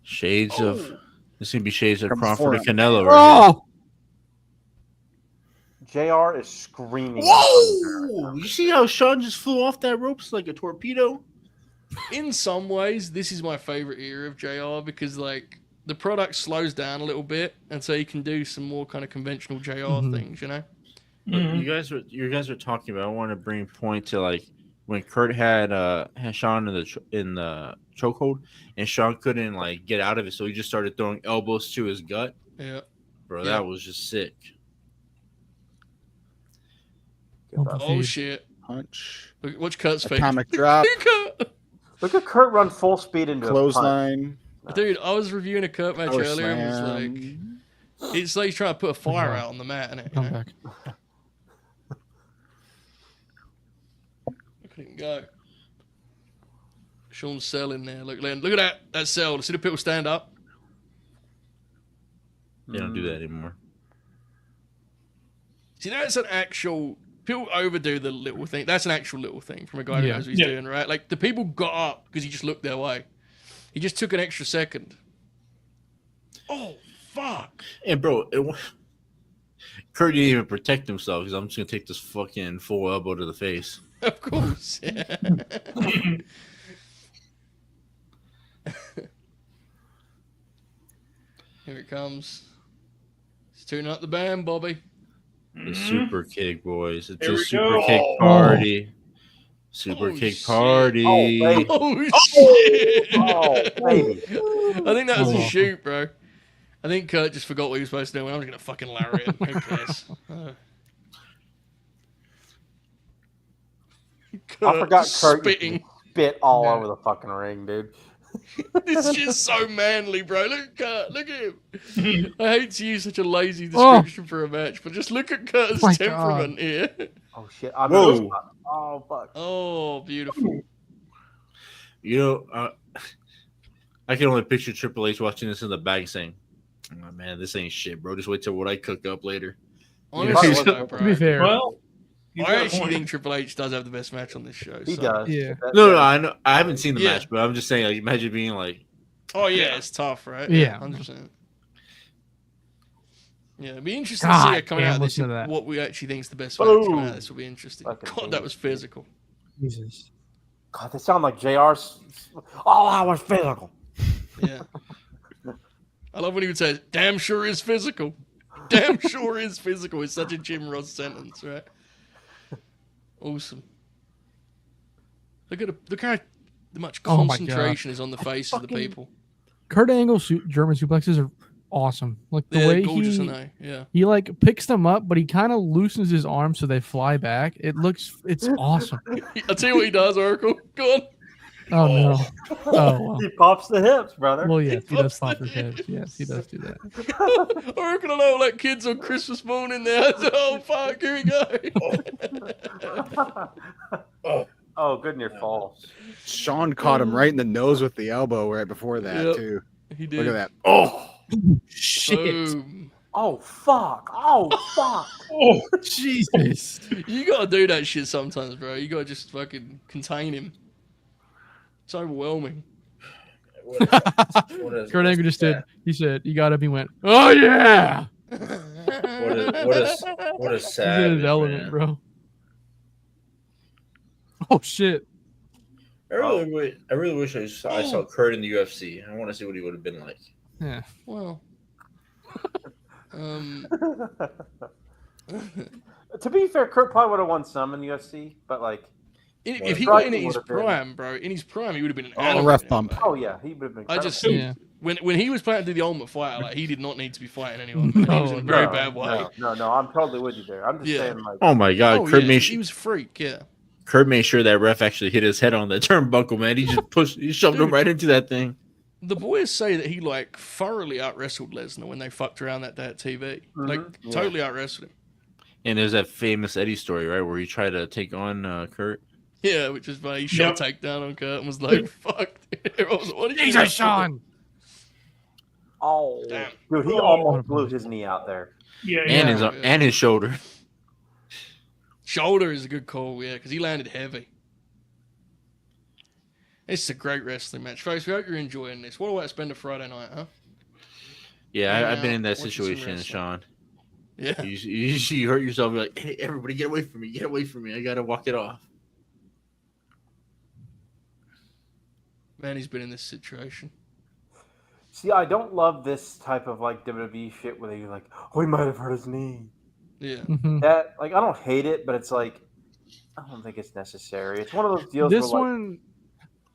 Shades of. This gonna be shades of From Crawford and foreign. Canelo. Right JR is screaming. here. Whoa! You see how Shawn just flew off that ropes like a torpedo? In some ways, this is my favorite era of JR because, like, the product slows down a little bit, and so you can do some more kind of conventional JR things, you know? You guys are talking about. I want to bring point to like when Kurt had Shawn in the chokehold, and Shawn couldn't like get out of it, so he just started throwing elbows to his gut. Yeah. Bro, Yeah. that was just sick. Oh, shit. Punch. Look, watch Kurt's face. Atomic drop. Kurt. Look at Kurt run full speed into a punch. Clothesline. Dude, I was reviewing a Kurt match Power earlier and was slam. like, it's like he's trying to put a fire out on the mat, isn't it? You Come know? back. Look at him go. Shawn's selling there. Look at that sell. See the people stand up? They don't do that anymore. See, that's an actual... People overdo the little thing. That's an actual little thing from a guy who knows what he's doing, right? Like, the people got up because he just looked their way. He just took an extra second. Oh, fuck. And bro, Kurt didn't even protect himself because I'm just gonna take this fucking full elbow to the face. Of course, yeah. Here it comes. He's tuning up the band, Bobby. The super kick, boys. It's Here a we super go. kick party. Super Oh, kick shit. party. Oh, baby. Oh, shit. Oh, baby. I think that was a shoot, bro. I think Kurt just forgot what he was supposed to do, and I'm just gonna fucking lariat. Who cares? I forgot Kurt spitting. spit all over the fucking ring, dude. This shit's so manly, bro. Look at Kurt. Look at him. I hate to use such a lazy description for a match, but just look at Kurt's temperament here. Oh shit! Whoa. Oh fuck! Oh, beautiful. You know, I can only picture Triple H watching this in the back saying, "Oh man, this ain't shit, bro. Just wait till what I cook up later." Honestly, To be fair, Well, I actually think Triple H does have the best match on this show. He so. does. Yeah. No, I know. I haven't seen the match, but I'm just saying, like, imagine being like, Oh yeah, it's tough, right? Yeah. 100%. Yeah, it'd be interesting to see it coming out of this. listen to that. What we actually think is the best match coming out of this will be interesting. Fucking God, that was physical. Jesus. God, they sound like JR's. Oh, I was physical. Yeah. I love when he would say, "Damn sure is physical." Damn sure is physical. It's such a Jim Ross sentence, right? Awesome. Look how much Oh my concentration is on the face of the people. Kurt Angle German suplexes are awesome. Like the They're way gorgeous, aren't they? Yeah. he like picks them up, but he kind of loosens his arms so they fly back. It's awesome. I'll tell you what he does, Oracle. Go on. Oh no. Oh well. He pops the hips, brother. Well, yes, he does pops pop his the head. Yes, he does do that. Oracle and I were like kids on Christmas morning there. Oh fuck, here we go. Oh, good near falls. Shawn caught him right in the nose with the elbow right before that Yep. too. He did. Look at that. Oh Shit. Boom. Oh fuck! Oh fuck! Oh, Jesus. You gotta do that shit sometimes, bro. You gotta just fucking contain him. It's overwhelming. Kurt Angle just did. He said, "You got up." He went, "Oh yeah." what a He's in savage, his element, man. bro. Oh shit. I really wish I saw Kurt in the UFC. I want to see what he would have been like. Yeah. Well. To be fair, Kurt probably would have won some in the UFC, but like, If he went in his prime, bro, in his prime, he would have been an animal. ref bump. oh yeah, he would have been. I just Yeah. when he was planning to do the Ultimate Fighter, like he did not need to be fighting anyone. He was in a very bad way. No, I'm totally with you there. I'm just saying, like, Oh my god, Oh, Kurt yeah, made he was a freak. Yeah. Kurt made sure that ref actually hit his head on the turnbuckle, man. He just he shoved him right into that thing. The boys say that he like thoroughly out wrestled Lesnar when they fucked around that day at TV. Like totally out wrestled him. And there's that famous Eddie story, right, where he tried to take on Kurt. Yeah, which is funny. He shot a takedown on Kurt and was like, "Fuck." Everyone was like, "What are you Jesus, doing?" Shawn. oh, Damn. dude, he almost blew his knee out there. yeah, And yeah. and his shoulder. Shoulder is a good call, yeah, because he landed heavy. It's a great wrestling match, folks. We hope you're enjoying this. What about spend a Friday night, huh? Yeah, I've been in that watching some situation, wrestling. Sean. Yeah. You hurt yourself. You're like, hey, everybody, get away from me! Get away from me! I gotta walk it off. Man, he's been in this situation. See, I don't love this type of like WWE shit where they like, oh, he might have hurt his knee. Yeah. Mhm. That like, I don't hate it, but it's like, I don't think it's necessary. It's one of those deals. This where, like, one,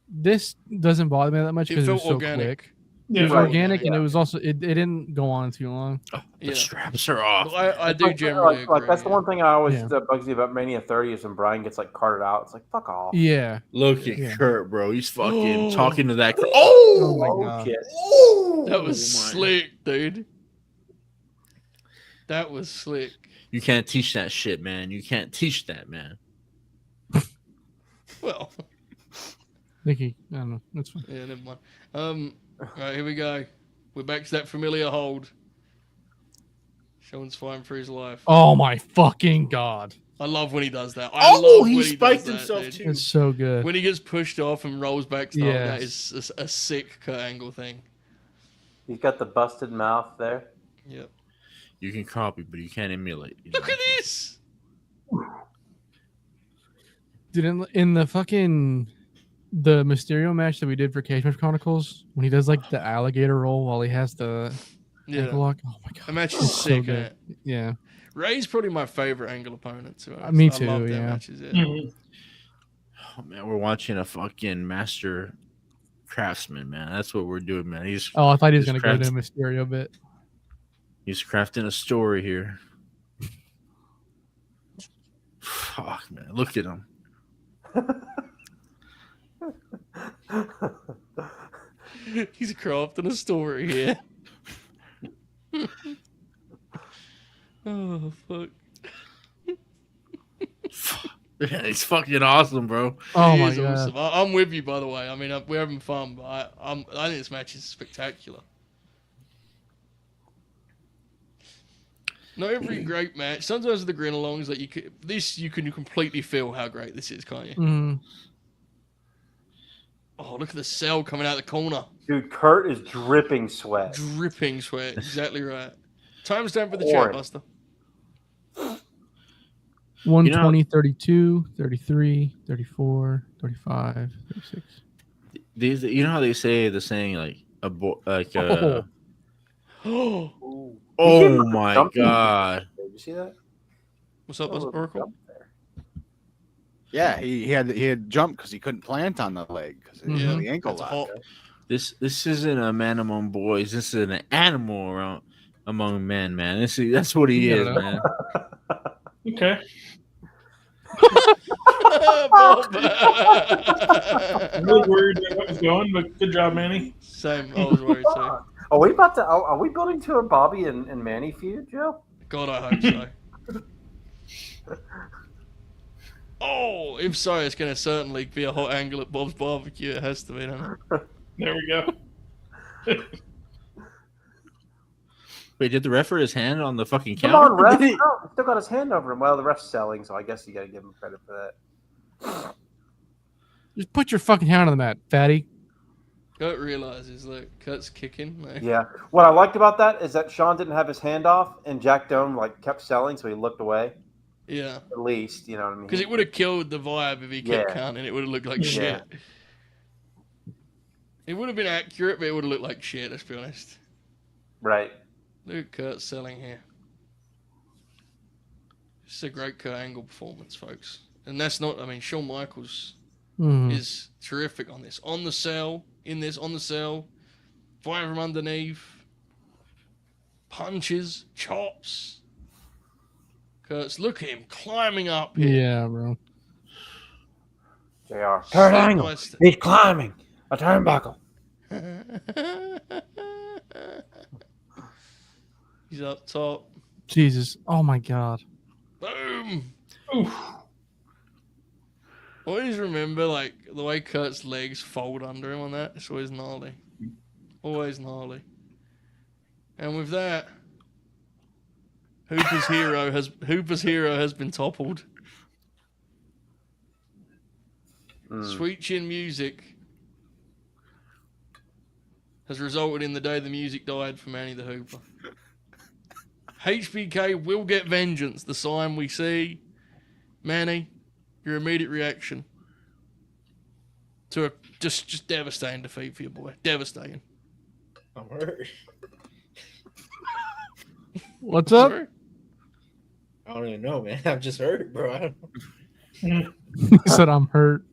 this doesn't bother me that much It because it was felt so organic. quick. Yeah, It was right, organic, and yeah. it was also it didn't go on too long. The Yeah. straps are off. I do like, generally agree. like that's the one thing I always Yeah. that bugs me about Mania 30 is when Brian gets like carted out. It's like, fuck off. Yeah. Look at Yeah. Kurt, bro. He's fucking Oh. talking to that. Oh my Oh god. shit. That was my. slick, dude. That was slick. You can't teach that shit, man. You can't teach that, man. Well, Nikki, I don't know. That's fine. yeah, never mind. All right, here we go. We're back to that familiar hold. Sean's fighting for his life. Oh my fucking god. I love when he does that. I love when he does spiked that, himself dude. too. It's so good. When he gets pushed off and rolls back to that Yes. is a sick Kurt Angle thing. He's got the busted mouth there. Yep. You can copy, but you can't emulate. You Look know? at this. Dude, in the fucking the Mysterio match that we did for Cage Match Chronicles, when he does like the alligator roll while he has the ankle Yeah. lock. Oh my god. That match is It's so sick, good. isn't it? Yeah. Ray's probably my favorite Angle opponent. To be honest. Me I too, love their yeah. matches, yeah. Mhm. Oh man, we're watching a fucking master craftsman, man. That's what we're doing, man. He's Oh, I thought he was Just gonna go to craft- a Mysterio bit. He's crafting a story here. Fuck, man. Look at him. He's crafting a story here. Oh, fuck. Yeah, he's fucking awesome, bro. Oh He my is god. awesome. I'm with you, by the way. I mean, we're having fun, but I think this match is spectacular. Not every great match. Sometimes with the Grinalongs, that you can completely feel how great this is, can't you? Mm. Oh, look at the cell coming out the corner. Dude, Kurt is dripping sweat. Dripping sweat. Exactly right. Timestamp for the Pouring. chat, Buster. 120, 32, 33, 34, 35, 36. These, you know how they say the saying like Oh, Ooh. oh my Jumping. god. Did you see that? what's up, Oh, Oracle? jump there. Yeah, he had jumped because he couldn't plant on the leg because of Yeah, the ankle that's a lock. hot. This isn't a man among boys. This is an animal among men, man. That's what he Yeah. is, man. Okay. Bob. I'm really worried where that was going, but good job, Manny. Same. I was worried too. Are we about to? Are we building to a Bobby and Manny feud, Joe? God, I hope so. Oh, if so, it's going to certainly be a hot angle at Bob's barbecue. It has to be, doesn't it? There we go. Wait, did the ref put his hand on the fucking Come counter? on, ref! No, he still got his hand over him. Well, the ref's selling, so I guess you got to give him credit for that. Just put your fucking hand on the mat, fatty. Kurt realizes, look, Kurt's kicking. Like, Yeah. What I liked about that is that Shawn didn't have his hand off, and Jack Dome kept selling, so he looked away. yeah. At least, you know what I mean? Because it would have killed the vibe if he kept Yeah. counting. It would have looked like shit. It would have been accurate, but it would have looked like shit, let's be honest. Right. Look at Kurt selling here. This is a great Kurt Angle performance, folks. And that's not, I mean, Shawn Michaels is terrific on this. On the cell, on the cell, fire from underneath, punches, chops. Kurt's, look at him climbing up here. Yeah, bro. JR. Kurt Angle. He's climbing a turnbuckle. He's up top. Jesus. Oh my god. Boom. Oof. Always remember, like, the way Kurt's legs fold under him on that. It's always gnarly. Always gnarly. And with that, Hooper's hero has been toppled. Sweet Chin Music has resulted in the day the music died for Manny the Hooper. HBK will get vengeance. The sign we see. Manny, your immediate reaction to a just devastating defeat for your boy. Devastating. I'm hurt. What's up? Sorry? I don't even know, man. I'm just hurt, bro. I don't know. He said I'm hurt.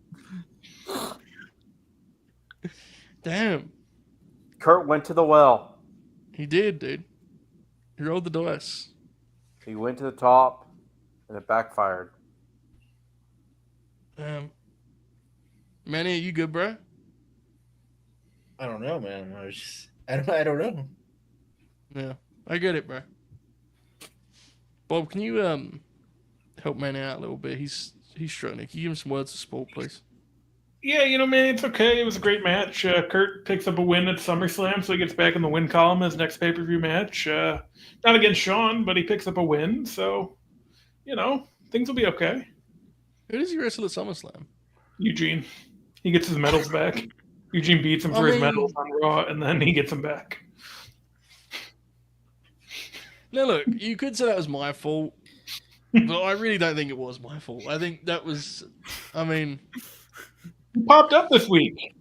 Damn. Kurt went to the well. He did, dude. He rolled the dice. He went to the top, and it backfired. Manny, are you good, bro? I don't know, man. I don't know. Yeah, I get it, bro. Bob, can you help Manny out a little bit? He's struggling. Can you give him some words of support, please? Yeah, you know, man, it's okay. It was a great match. Kurt picks up a win at SummerSlam, so he gets back in the win column as next pay-per-view match. Not against Shawn, but he picks up a win, so, you know, things will be okay. Who does he wrestle at SummerSlam? Eugene. He gets his medals back. Eugene beats him for his medals on Raw, and then he gets them back. Now, look, you could say that was my fault, but I really don't think it was my fault. I think that was, I mean... He popped up this week.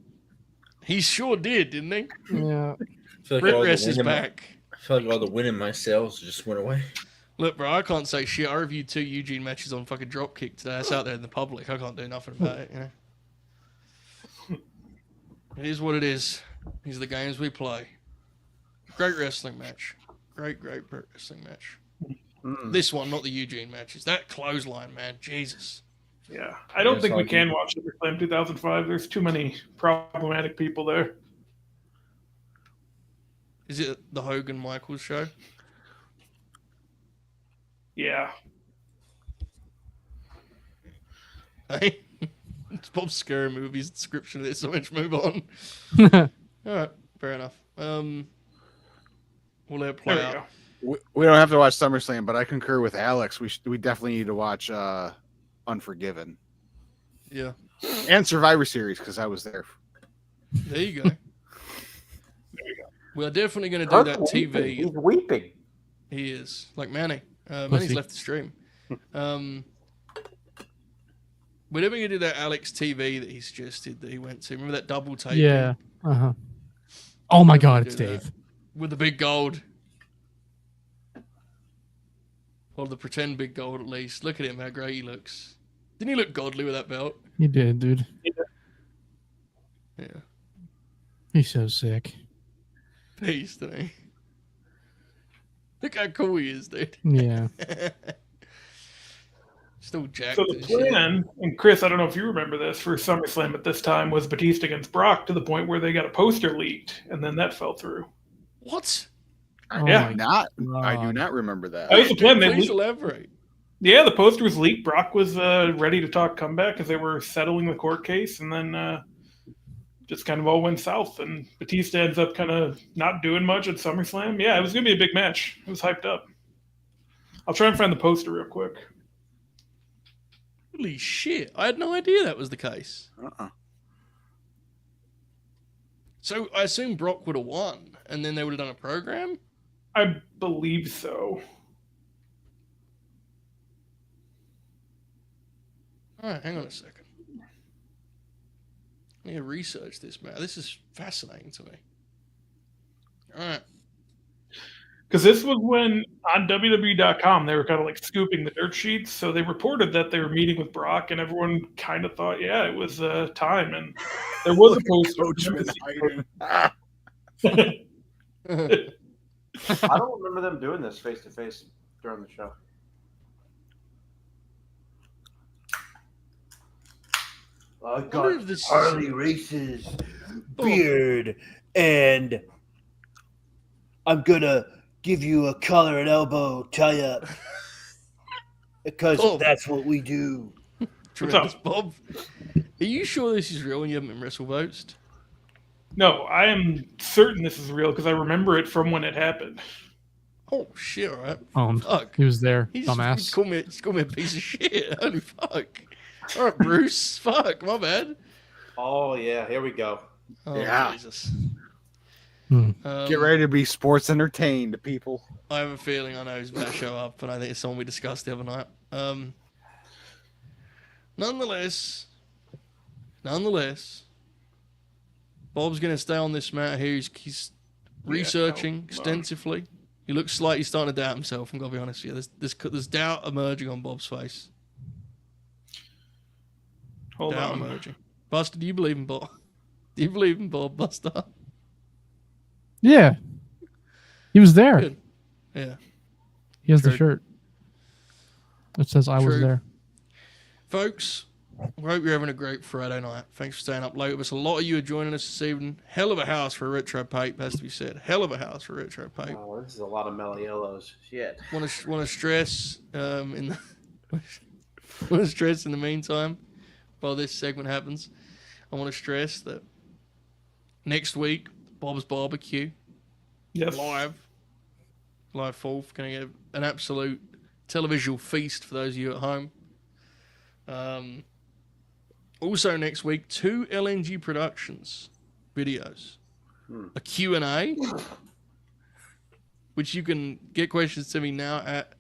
He sure did, didn't he? Yeah. I feel like Red all the Rest is wind in my- back. I feel like all the wind in my sails just went away. Look, bro, I can't say shit. I reviewed 2 Eugene matches on fucking Dropkick today. That's out there in the public. I can't do nothing about it, you know? It is what it is. These are the games we play. Great wrestling match. Great wrestling match. Mm. This one, not the Eugene matches. That clothesline, man. Jesus. Yeah, I don't Yes, think we I'll can do- watch SummerSlam 2005. There's too many problematic people there. Is it the Hogan Michaels show? Yeah. Hey? It's Bob's Scary Movie's description of this, so let's move on. Alright, fair enough. We'll let it play There we out. go. We don't have to watch SummerSlam, but I concur with Alex. We definitely need to watch Unforgiven Yeah. and Survivor Series because I was there. There you go. We're definitely going to do that He's TV. weeping. He is. Like Manny. Manny's Pussy. left the stream. We're definitely going to do that Alex TV that he suggested that he went to. Remember that double tape? Yeah. Uh-huh. Oh my God, it's Do that. Dave. With the big gold. Or the pretend big gold at least. Look at him, how great he looks. Didn't he look godly with that belt? You did, dude. Yeah. He's so sick. Beast, isn't he? Look how cool he is, dude. Yeah. Still jacked. So the as shit. plan, and Chris, I don't know if you remember this, for SummerSlam at this time was Batista against Brock to the point where they got a poster leaked, and then that fell through. What? Oh Yeah. my I do God. not remember That that. was the plan. They Please leaked, elaborate. yeah, the poster was leaked. Brock was ready to talk comeback because they were settling the court case, and then just kind of all went south. And Batista ends up kind of not doing much at SummerSlam. Yeah, it was going to be a big match. It was hyped up. I'll try and find the poster real quick. Holy shit. I had no idea that was the case. So I assume Brock would have won, and then they would have done a program? I believe so. All right, hang on a second. I need to research this, man. This is fascinating to me. All right. Because this was when on WWE.com they were kind of like scooping the dirt sheets. So they reported that they were meeting with Brock, and everyone kind of thought, yeah, it was time. And there was a poster. I don't remember them doing this face to face during the show. I wonder got if this is- Harley Race's beard, and I'm gonna give you a collar and elbow tie up because Oh. that's what we do. Tremendous, Bob. Are you sure this is real and you haven't been WrestleVotes? No, I am certain this is real because I remember it from when it happened. Oh, shit, all right. Fuck. He was there, He just dumbass. called me a piece of shit. Holy fuck. All right, Bruce. Fuck, my bad. Oh yeah, here we go. Oh, Yeah. Jesus. Get ready to be sports entertained, people. I have a feeling I know who's about to show up, and I think it's someone we discussed the other night. Nonetheless, Bob's going to stay on this matter here. He's researching extensively. He looks like he's starting to doubt himself, I'm going to be honest with you. There's doubt emerging on Bob's face. Hold Doubt on. emerging. Buster, do you believe in Bob? Do you believe in Bob, Buster? Yeah. He was there. Good. Yeah. He has True. the shirt. It says I was True. there. Folks, we hope you're having a great Friday night. Thanks for staying up late with us. A lot of you are joining us this evening. Hell of a house for a retro pape, has to be said. Hell of a house for a retro pape. Oh, this is a lot of Meliolos. Shit. Want to stress in the meantime while this segment happens. I want to stress that next week Bob's Barbecue Yes. live 4th, going to get an absolute televisual feast for those of you at home. Also next week, 2 LNG Productions videos, a Q&A, which you can get questions to me now at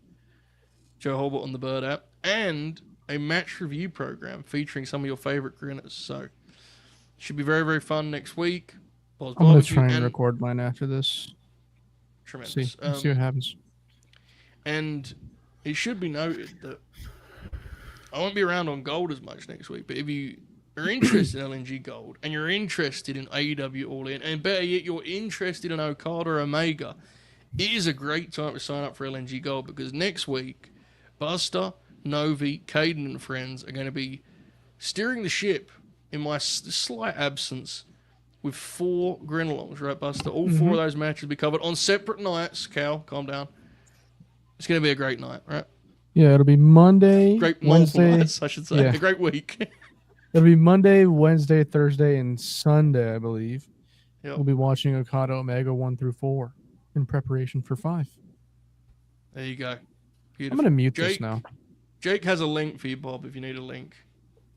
Joe Holbert on the Bird app, and a match review program featuring some of your favorite grinners. So should be very, very fun next week. Bob's I'm going to Barbecue try and and record mine after this. tremendous. See what happens. And it should be noted that I won't be around on Gold as much next week, but if you are interested in LNG Gold and you're interested in AEW All In, and better yet, you're interested in Okada or Omega, It is a great time to sign up for LNG Gold because next week, Buster, Novi, Caden, and friends are going to be steering the ship in my slight absence with 4 Grinalongs, right, Buster? All 4 of those matches will be covered on separate nights. Cal, calm down. It's going to be a great night, right? Yeah, it'll be Monday, Great multiple Wednesday. nights, I should say. Yeah. A great week. It'll be Monday, Wednesday, Thursday, and Sunday, I believe. Yep. We'll be watching Okada Omega 1 through 4 in preparation for 5. There you go. I'm Beautiful. going to mute this Jake, now. Jake has a link for you, Bob, if you need a link.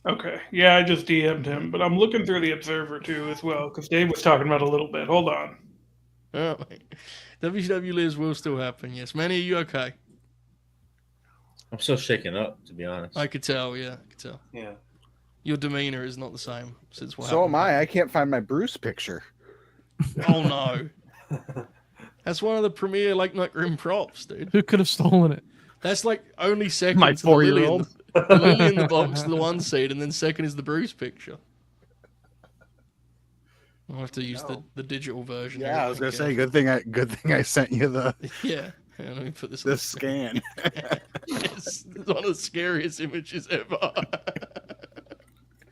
Okay. Yeah, I just DM'd him, but I'm looking through the Observer too as well because Dave was talking about it a little bit. Hold on. Oh, WCW Lives will still happen, yes. Manny, are you okay? I'm still shaken up, to be honest. I could tell, yeah. I could tell. Yeah. Your demeanor is not the same since what So happened. am I. I can't find my Bruce picture. Oh, no. That's one of the premier Late Night Grim props, dude. Who could have stolen it? That's like only second. My to the Lily 4-year-old. The Lily in the box, the 1 seed, and then second is the Bruce picture. I'll have to use the digital version. Yeah, I was gonna Okay. say, good thing I sent you the Yeah. Let me put this on the scan. It's one of the scariest images ever.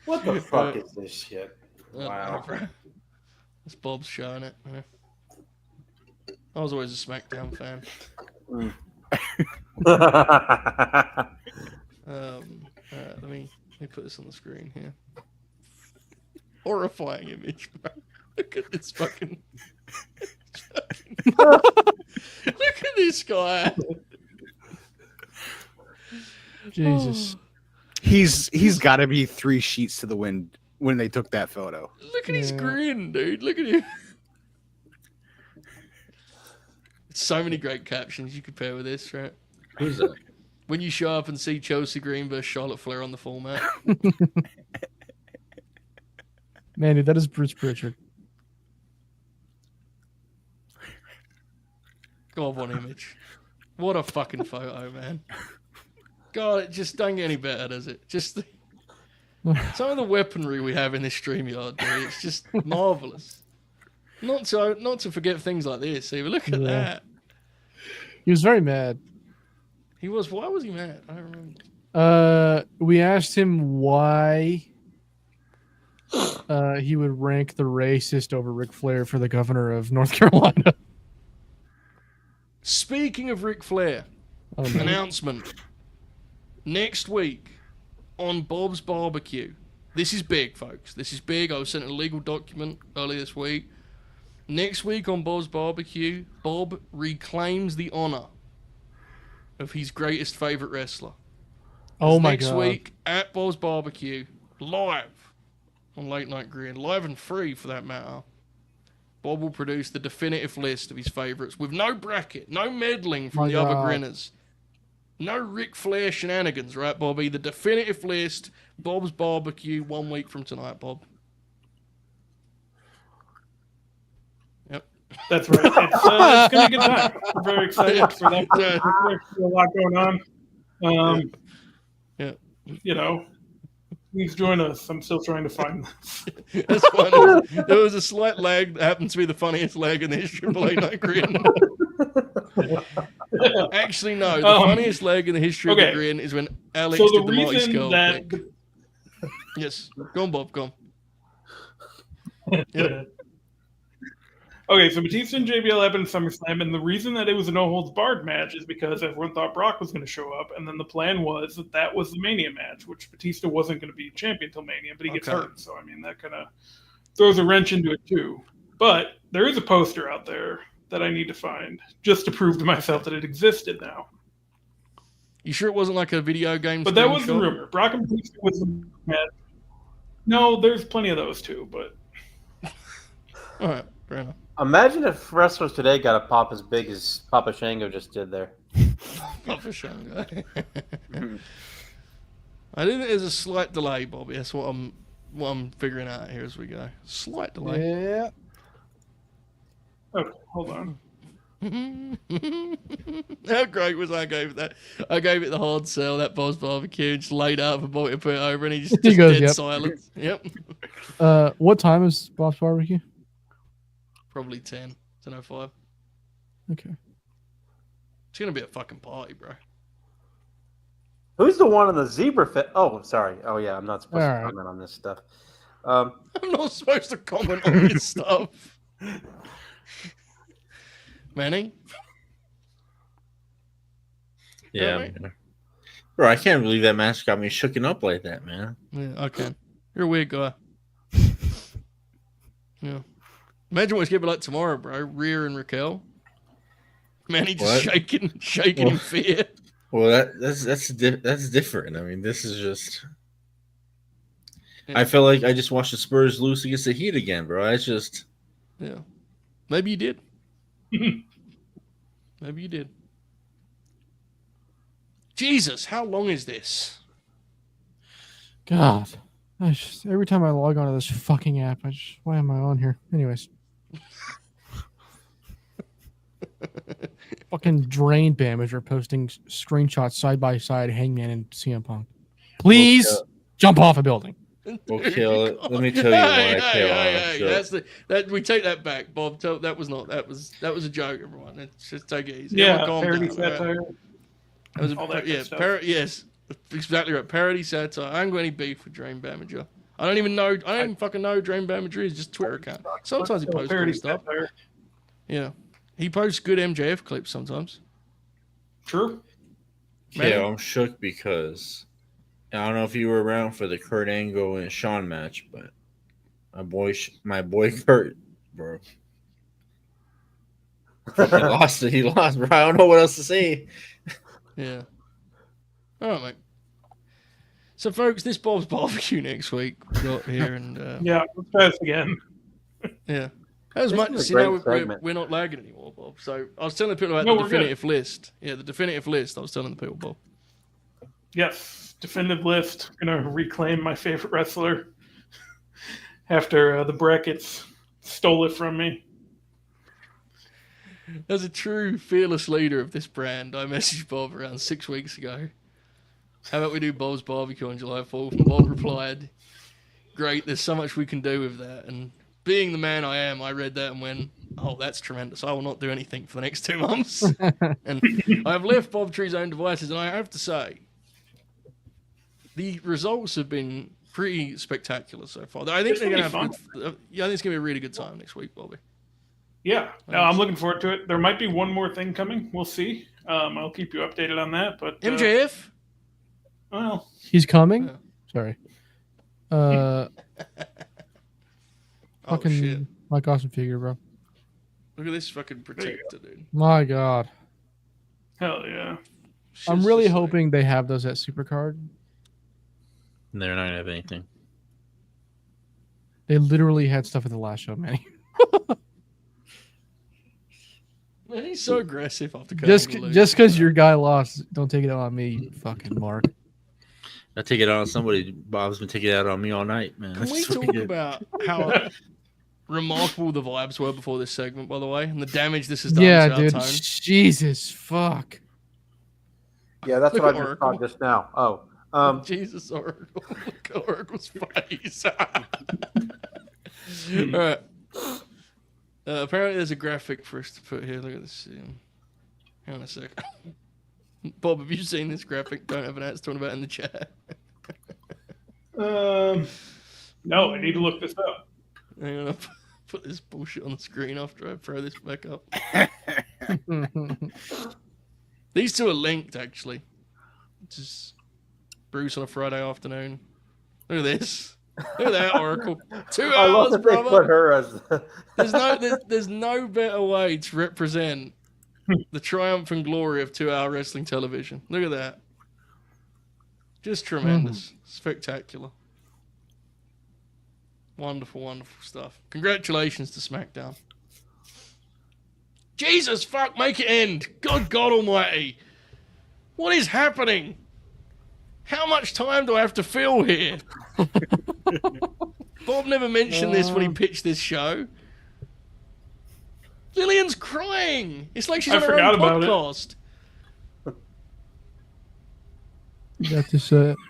What the fuck is this shit? Wow. This Bob's showing it. Yeah. I was always a Smackdown fan. Let me put this on the screen here. Horrifying image, bro. Look at this fucking. Look at this guy. Jesus. He's got to be 3 sheets to the wind when they took that photo. Look at his grin, dude. Look at him. So many great captions you could pair with this, right? Who's that? When you show up and see Chelsea Green versus Charlotte Flair on the format. Manny, that is Bruce Pritchard. God, what image. What a fucking photo, man. God, it just don't get any better, does it? Just some of the weaponry we have in this StreamYard, dude, it's just marvelous. Not to forget things like this, either. Look at that. He was very mad. He was. Why was he mad? I don't remember. We asked him why he would rank the racist over Ric Flair for the governor of North Carolina. Speaking of Ric Flair, announcement. Next week on Bob's Barbecue. This is big, folks. This is big. I was sent a legal document earlier this week. Next week on Bob's Barbecue, Bob reclaims the honor of his greatest favorite wrestler. Oh my Next god. week at Bob's Barbecue, live on Late Night Grin, live and free for that matter, Bob will produce the definitive list of his favorites with no bracket, no meddling from the other grinners. No Ric Flair shenanigans, right, Bobby? The definitive list, Bob's Barbecue, 1 week from tonight, Bob. Yep. That's right. It's going to be a good time. We're very excited for that. There's a lot going on. Yeah. You know, please join us. I'm still trying to find this. That's funny. There was a slight lag that happens to be the funniest lag in the history of Late Night Grin. Actually, no. The funniest leg in the history of the Grin is when Alex did the Marty Skull pick. Yes. Go on, Bob. Go on. Yep. Okay, so Batista and JBL happened in SummerSlam, and the reason that it was a no-holds-barred match is because everyone thought Brock was going to show up, and then the plan was that was the Mania match, which Batista wasn't going to be champion until Mania, but he gets hurt. So, I mean, that kind of throws a wrench into it, too. But there is a poster out there that I need to find just to prove to myself that it existed now. You sure it wasn't like a video game? But that was the rumor. Brock and Batista was the match. No, there's plenty of those too, but all right, fair enough. Imagine if wrestlers today got a pop as big as Papa Shango just did there. Papa Shango. I think there's a slight delay, Bobby. That's what I'm figuring out here as we go. Slight delay. Yeah. okay, hold on. How great was I gave it that? I gave it the hard sell, that Bob's Barbecue, just laid out for Bobby to put it over, and he just goes, dead yep. silence. Yep. What time is Bob's Barbecue? Probably 10, 10:05. Okay. It's gonna be a fucking party, bro. Who's the one on the zebra fit? Oh, sorry. Oh, yeah. I'm not supposed All to right. comment on this stuff. I'm not supposed to comment on this stuff. Manny? Yeah, Right. man. Bro, I can't believe that match got me shooken up like that, man. Yeah, I can. You're a weird guy. Yeah. Imagine what's gonna be like tomorrow, bro. Rhea and Raquel. Manny just What? shaking in fear. Well, that's different. I mean, this is just. Yeah. I feel like I just watched the Spurs lose against the Heat again, bro. I just. Yeah. Maybe you did. Maybe you did. Jesus, how long is this? God. Every time I log onto this fucking app, why am I on here? Anyways. Fucking Drain Damage are posting screenshots side by side, Hangman and CM Punk. Please jump off a building. We'll kill it. Let me tell you why I kill it. That's we take that back, Bob. That was a joke, everyone. Let's just take it easy. Yeah, Everyone calm parody down, satire. right? That was all that good stuff. yes, exactly right. Parody satire. I haven't got any beef with Dream Damager. I don't even fucking know who Dream Damager is. Just Twitter account. Sometimes he posts Parody good stuff. satire. Yeah, he posts good MJF clips sometimes. True. Yeah, I'm shook because I don't know if you were around for the Kurt Angle and Shawn match, but my boy Kurt, bro. He lost it. He lost, bro. I don't know what else to say. Yeah. All right, mate. So, folks, this Bob's Barbecue next week we got here, and Yeah, let's try this again. yeah. As This much is a as you know, great segment. we're not lagging anymore, Bob. So I was telling the people about No, the we're good. definitive list. Yeah, the definitive list. I was telling the people, Bob. Yes, definitive list. Gonna reclaim my favorite wrestler after the brackets stole it from me. As a true fearless leader of this brand, I messaged Bob around 6 weeks ago. How about we do Bob's Barbecue on July 4th? And Bob replied, "Great, there's so much we can do with that." And being the man I am, I read that and went, "Oh, that's tremendous. I will not do anything for the next 2 months." And I've left Bob Tree's own devices, and I have to say, the results have been pretty spectacular so far. I think It's they're going to gonna have be I think it's going to be a really good time next week, Bobby. Yeah, no, I'm looking forward to it. There might be one more thing coming. We'll see. I'll keep you updated on that. But MJF? well, He's coming? Yeah. Sorry. Oh, Fucking shit. Mike Awesome figure, bro. Look at this fucking protector, dude. My God. hell yeah. I'm Shit's really just like- hoping they have those at Supercard. They're not gonna have anything. They literally had stuff at the last show, Manny. Man, he's so aggressive after Just Kurt Angle just because your guy lost, don't take it out on me, you fucking Mark. I take it out on somebody. Bob's been taking it out on me all night, man. Can we That's talk pretty good. about how remarkable the vibes were before this segment, by the way, and the damage this has done Yeah, to our dude. tone? Jesus, fuck. Yeah, that's Look what I at just Oracle. thought just now. Oh, Jesus, Oracle. Look at Oracle's face. All right. Apparently, there's a graphic for us to put here. Look at this. Hang on a sec. Bob, have you seen this graphic? Don't have an answer talking about it in the chat. No, I need to look this up. Hang on, I'll put this bullshit on the screen after I throw this back up. These two are linked, actually. Just Bruce on a Friday afternoon. Look at this. Look at that, Oracle. 2 I love hours, that they put brother. her as. There's no better way to represent the triumph and glory of 2 hour wrestling television. Look at that. Just tremendous. Spectacular. Wonderful, wonderful stuff. Congratulations to SmackDown. Jesus, fuck, make it end. Good God almighty. What is happening? How much time do I have to fill here? Bob never mentioned this when he pitched this show. Lillian's crying. It's like she's I on her forgot own about it. podcast.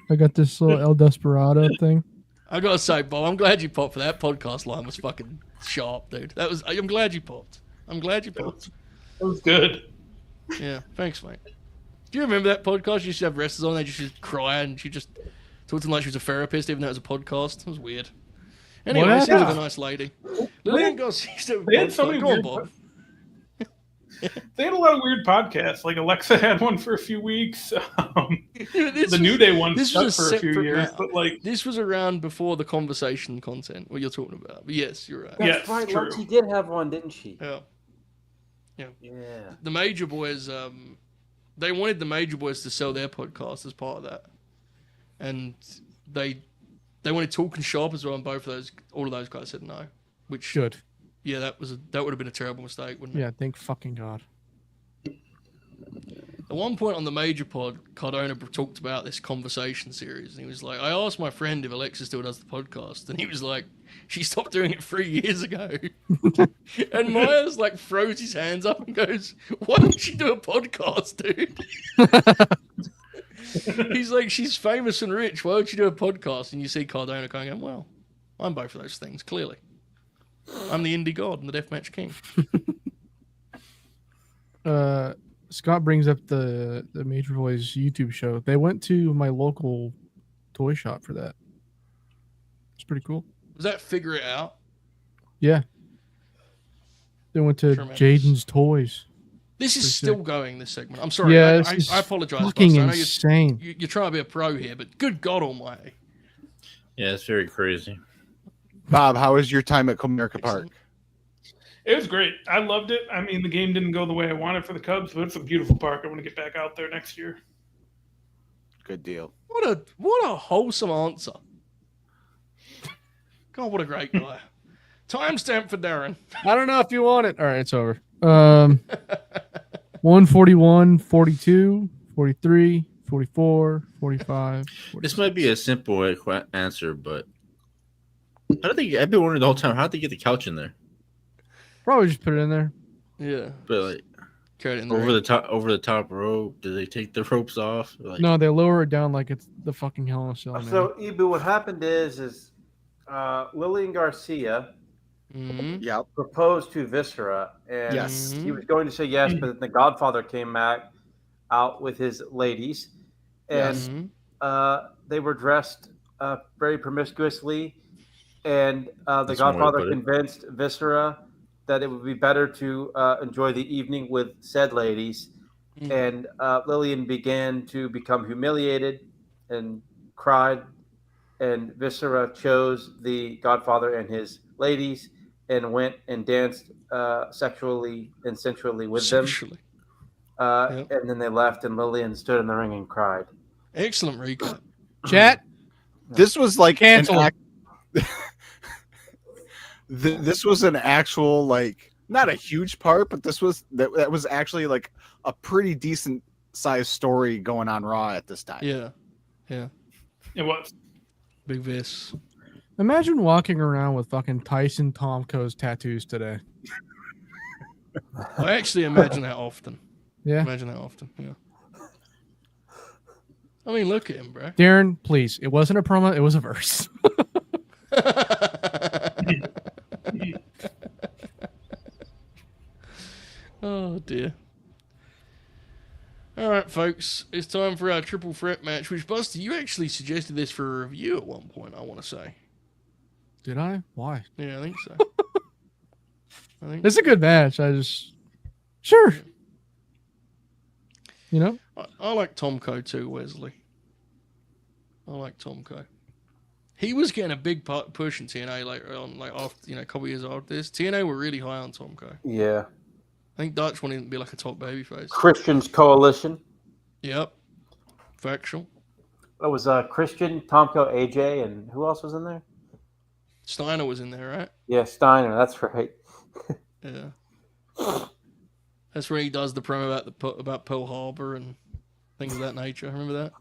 I got this little El Desperado thing. I gotta say, Bob, I'm glad you popped for that. Podcast line was fucking sharp, dude. I'm glad you popped. I'm glad you popped. That was good. Yeah, thanks, mate. Do you remember that podcast? You used to have wrestlers on, they just cry, and she just talked to them like she was a therapist, even though it was a podcast. It was weird. Anyway, What seems like a happened? nice lady. Lillian Garcia used to have a They had so podcast. many Go on, weird. Bob. They had a lot of weird podcasts. Like Alexa had one for a few weeks. The New Day one this stuck was a for a few separate years, matter. but like, This was around before the conversation content, what you're talking about. But yes, you're right. Yeah. That's right. true. Lexi did have one, didn't she? Yeah. Yeah. The Major Boys, they wanted the Major Boys to sell their podcast as part of that, and they wanted Talking Shop as well, and all of those guys said no. Which, Good. yeah, that would have been a terrible mistake, wouldn't it? Yeah, thank fucking God. At one point on the Major Pod, Cardona talked about this conversation series, and he was like, I asked my friend if Alexa still does the podcast, and he was like, she stopped doing it 3 years ago. And Myers like throws his hands up and goes, why don't she do a podcast, dude? He's like, she's famous and rich, why don't you do a podcast? And you see Cardona going, well, I'm both of those things, clearly. I'm the indie god and the deathmatch king. Scott brings up the Major Boys YouTube show. They went to my local toy shop for that. It's pretty cool. Was that Figure It Out? Yeah. They went to Tremendous. Jaden's Toys. This is Pretty still sick. going this segment. I'm sorry. Yeah, I apologize. Fucking Buster. I know insane. you're trying to be a pro here, but good God almighty. Yeah, it's very crazy. Bob, how was your time at Comerica Park? it was great. I loved it. I mean, the game didn't go the way I wanted for the Cubs, but it's a beautiful park. I want to get back out there next year. Good deal. What a wholesome answer. God, what a great guy. Timestamp for Darren. I don't know if you want it. All right, it's over. 141, 42, 43, 44, 45. This might be a simple answer, but how did they? I've been wondering the whole time. How did they get the couch in there? Probably just put it in there. Yeah. But like Carried it in the over ring. the top rope. Did they take the ropes off? Like, No, they lower it down like it's the fucking Hell in a Cell. So, Ibu, what happened is Lillian Garcia Mhm. Yep. proposed to Viscera, and Yes. he was going to say yes, but then the Godfather came back out with his ladies, and Mhm. they were dressed very promiscuously, and the That's one way to Godfather put it. convinced Viscera that it would be better to enjoy the evening with said ladies, Mhm. and Lillian began to become humiliated and cried, and Viscera chose the Godfather and his ladies and went and danced sexually and sensually with Sexually. them. Yep. And then they left, and Lillian stood in the ring and cried. Excellent recap. Chat. This was like an Cancel. this was an actual, like, not a huge part, but this was that was actually like a pretty decent sized story going on Raw at this time. Yeah. Yeah. It was. Big Vis. Imagine walking around with fucking Tyson Tomko's tattoos today. I actually imagine that often. Yeah. Imagine that often. Yeah. I mean, look at him, bro. Darren, please. It wasn't a promo. It was a verse. Oh dear. All right, folks. It's time for our triple threat match. Which, Buster, you actually suggested this for a review at one point. I want to say. Did I? Why? Yeah, I think so. I think It's a good match. I just sure. You know? I like Tomko too, Wesley. I like Tomko. He was getting a big push in TNA later on, like after a couple years after this. TNA were really high on Tomko. Yeah. I think Dutch wanted him to be like a top babyface. Christian's Coalition. Yep. Factual. It was Christian, Tomko, AJ, and who else was in there? Steiner was in there, right? Yeah, Steiner. That's right. Yeah. That's where he does the promo about Pearl Harbor and things of that nature. Remember that?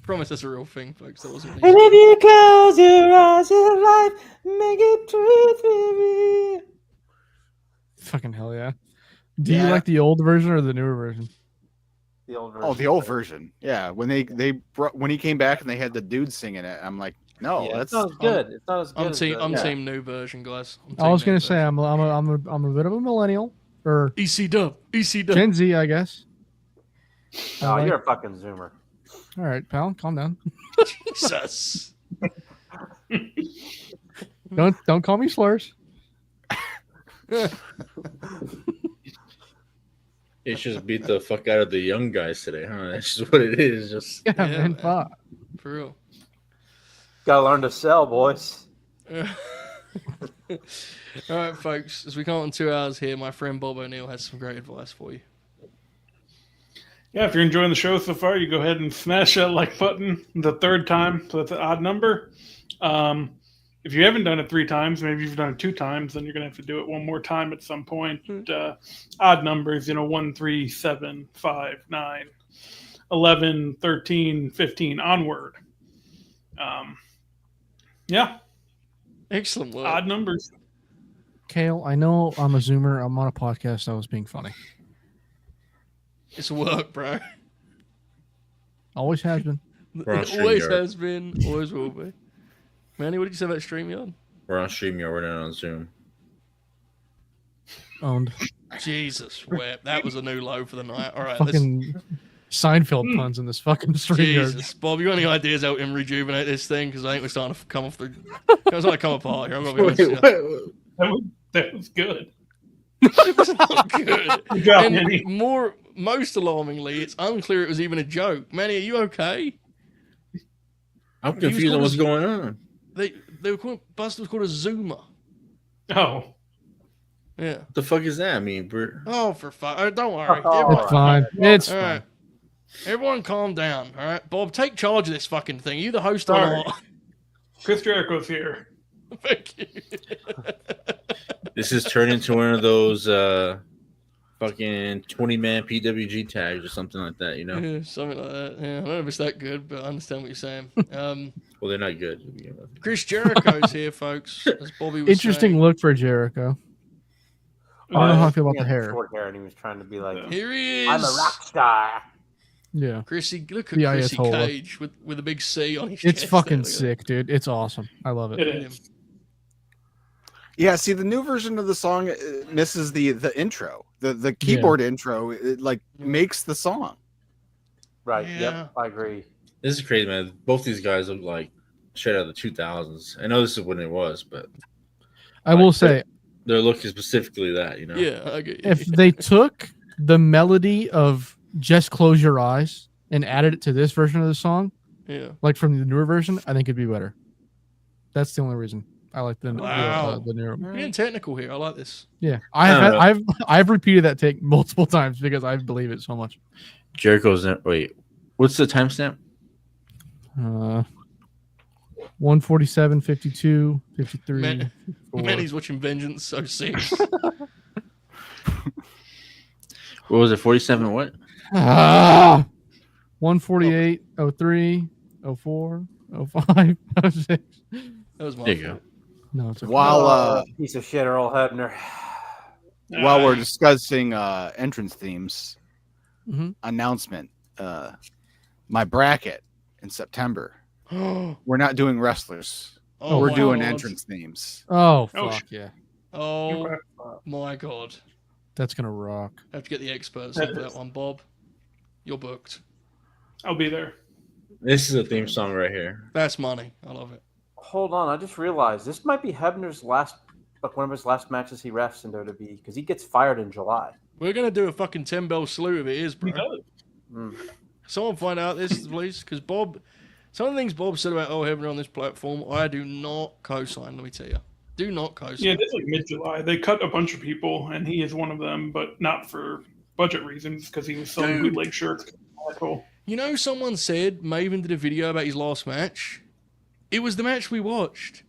Promise that's a real thing, folks. That wasn't me. And if you close your eyes in life, make it truth with me. Fucking hell yeah. Do you Yeah. like the old version or the newer version? The old version. Oh, the old version. Yeah, when when he came back and they had the dude singing it, I'm like, No, Yeah, it's that's not as good. It's not as good. I'm as team new version, guys. I was going gonna say I'm a bit of a millennial or EC Dub. Gen Z, I guess. No, I like- you're a fucking zoomer. All right, pal, calm down. Jesus. Don't call me slurs. It's just beat the fuck out of the young guys today, huh? That's just what it is. Just Yeah, Yeah, man. man. Fuck. For real. Gotta learn to sell, boys. All right, folks. As we come on 2 hours here, my friend Bob O'Neill has some great advice for you. Yeah, if you're enjoying the show so far, you go ahead and smash that like button the third time, so that's an odd number. If you haven't done it 3 times, maybe you've done it 2 times, then you're going to have to do it one more time at some point. Odd numbers, 1, 3, 7, 5, 9, 11, 13, 15, onward. Yeah, Excellent work. odd numbers. Kale, I know I'm a zoomer. I'm on a podcast. I was being funny. It's work, bro. Always has been. We're on It always StreamYard. has been, always will be. Manny, what did you say about StreamYard? We're on StreamYard, we're not on Zoom. Owned. Jesus, whip. That was a new low for the night. All right, let's. Fucking Seinfeld puns in this fucking stream. Jesus, Bob, you got any ideas how we can rejuvenate this thing? Because I think we're starting to come off the. It's starting to come apart here. I'm gonna be honest. with you. That was good. It was not good. Good job, And Manny. most alarmingly, it's unclear it was even a joke. Manny, are you okay? I'm confused on what's going on. They were called Buster was called a Zoomer. Oh, Yeah. What the fuck is that? I mean, Oh, for fuck! Don't worry. Oh, It's fine. It's All fine. right. Everyone calm down, all right? Bob, take charge of this fucking thing. Are you the host or Sorry. not? Chris Jericho's here. Thank you. this is turned into one of those fucking 20-man PWG tags or something like that, Yeah, something like that. Yeah, I don't know if it's that good, but I understand what you're saying. Well, they're not good. to begin with. Chris Jericho's here, folks. As Bobby was Interesting saying. look for Jericho. I don't know how I feel about He the had hair. Short hair, and he was trying to be like, Here he is. "I'm a rock star." Yeah. Chrissy, look at The Chrissy Ayatollah. Cage with a big C on his It's chest. fucking There, look at sick, dude. It's awesome. I love it. It that. is. Yeah, see, the new version of the song misses the intro. The keyboard intro, it like makes the song. Right. Yeah. Yep. I agree. This is crazy, man. Both these guys look like straight out of the 2000s. I know this is when it was, but I will say, their look is specifically that, Yeah, I get you. if they took the melody of Just Close Your Eyes and added it to this version of the song, Yeah. like from the newer version, I think it'd be better. That's the only reason I like the Wow. the newer. You're getting technical here. I like this. Yeah, know. I've repeated that take multiple times because I believe it so much. Jericho's wait, what's the timestamp? 147, 52, 53. Man- 54. Manny's watching Vengeance, so serious. What was it? 47 what? 148, 03, 04, 05, 06. That was my There you fault. go. No, it's okay. While Piece of shit, Earl Hebner. while we're discussing entrance themes, Mhm. announcement, my bracket in September. We're not doing wrestlers. Oh We're my doing God. entrance themes. Oh, Oh, fuck yeah. Oh my God. That's going to rock. I have to get the experts in for that one, Bob. You're booked. I'll be there. This is a theme song right here. That's money. I love it. Hold on, I just realized this might be Hebner's last, like one of his last matches he refs in WWE because he gets fired in July. We're going to do a fucking 10-bell salute if it is, bro. He does. Someone find out this, please, because Bob, some of the things Bob said about Earl Hebner on this platform, I do not co-sign, let me tell you. Do not co-sign. Yeah, it's like mid-July. They cut a bunch of people, and he is one of them, but not for budget reasons because he was selling Dude. bootleg shirts. Cool. You know, someone said Maven did a video about his last match. It was the match we watched.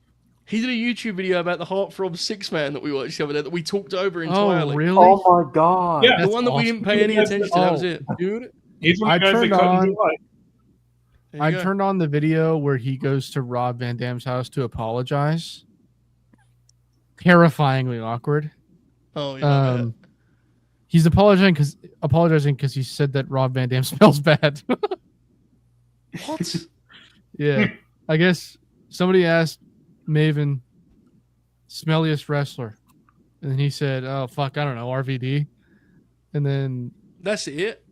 He did a YouTube video about the Heartthrob 6-man that we watched the other day that we talked over entirely. Oh, really? Oh my god! Yeah. The one that we didn't pay any attention to. That was it. Dude, He's one I of the guys they turned cut on- in July. There you I go. turned on the video where he goes to Rob Van Dam's house to apologize. Terrifyingly awkward. Oh, yeah. I bet. He's apologizing because he said that Rob Van Dam smells bad. What? Yeah, I guess somebody asked Maven, smelliest wrestler, and then he said, "Oh fuck, I don't know, RVD," and then That's it.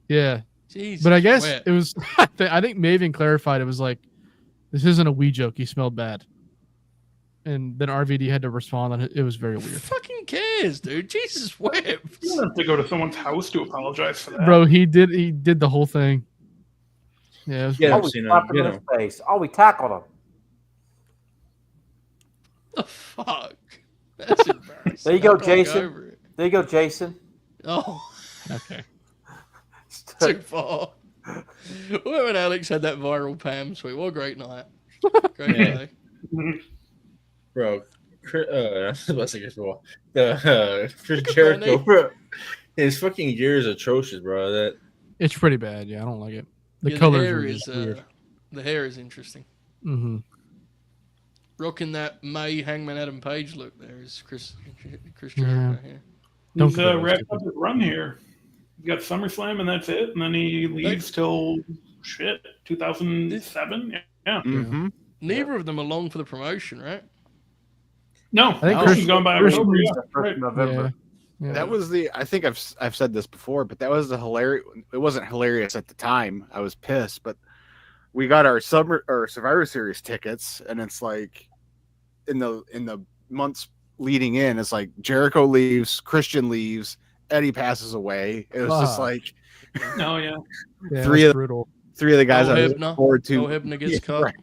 yeah, Jesus, but I guess wet. it was. I think Maven clarified it was like, "This isn't a wee joke. He smelled bad," and then RVD had to respond that it was very Who weird. fucking cares, dude? Jesus wept. You don't have to go to someone's house to apologize for that. Bro, he did the whole thing. Yeah, it was Yeah. Oh, we Cena, slapped him you in his know. face. Oh, we tackled him. The fuck? That's embarrassing. There you go, I can't get Jason. over it. There you go, Jason. Oh, okay. too far. When Alex had that viral Pam tweet, what a great night. Great Yeah. day. Bro, Chris Jericho, bro. His fucking gear is atrocious, bro. That It's pretty bad. Yeah, I don't like it. The Yeah, colors hair are is just weird. the hair is interesting. Mm-hmm. Rocking that May Hangman Adam Page look there is Chris Yeah. Jericho here. Don't He's compare those wrapped two. up his run here. He got SummerSlam and that's it, and then he leaves till 2007. Yeah. Mm-hmm. Neither of them are long for the promotion, right? No, I think Christian's gone by Christian- October. Yeah. The 1st Right. of November. Yeah. That was the. I think I've said this before, but that was the hilarious. It wasn't hilarious at the time. I was pissed, but we got our Survivor Series tickets, and it's like in the months leading in, it's like Jericho leaves, Christian leaves, Eddie passes away. It was just Wow. like No, yeah. Yeah, three that's of- brutal. three of the guys Earl I was Hebner. looking forward to. Earl Hebner gets Yeah, cut. right,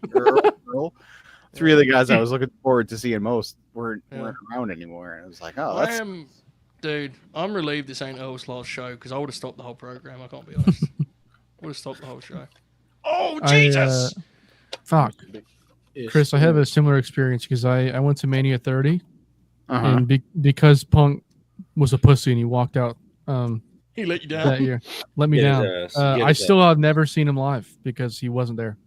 Earl. Three of the guys I was looking forward to seeing most weren't around anymore. And it was like, oh, that's I'm relieved this ain't Earl's last show because I would have stopped the whole program. I can't be honest. Would have stopped the whole show. Oh Jesus! Fuck. Chris, I have a similar experience because I went to Mania 30, and because Punk was a pussy and he walked out He let you down. that year, let me Get down. his ass. Get I his still have never seen him live because he wasn't there.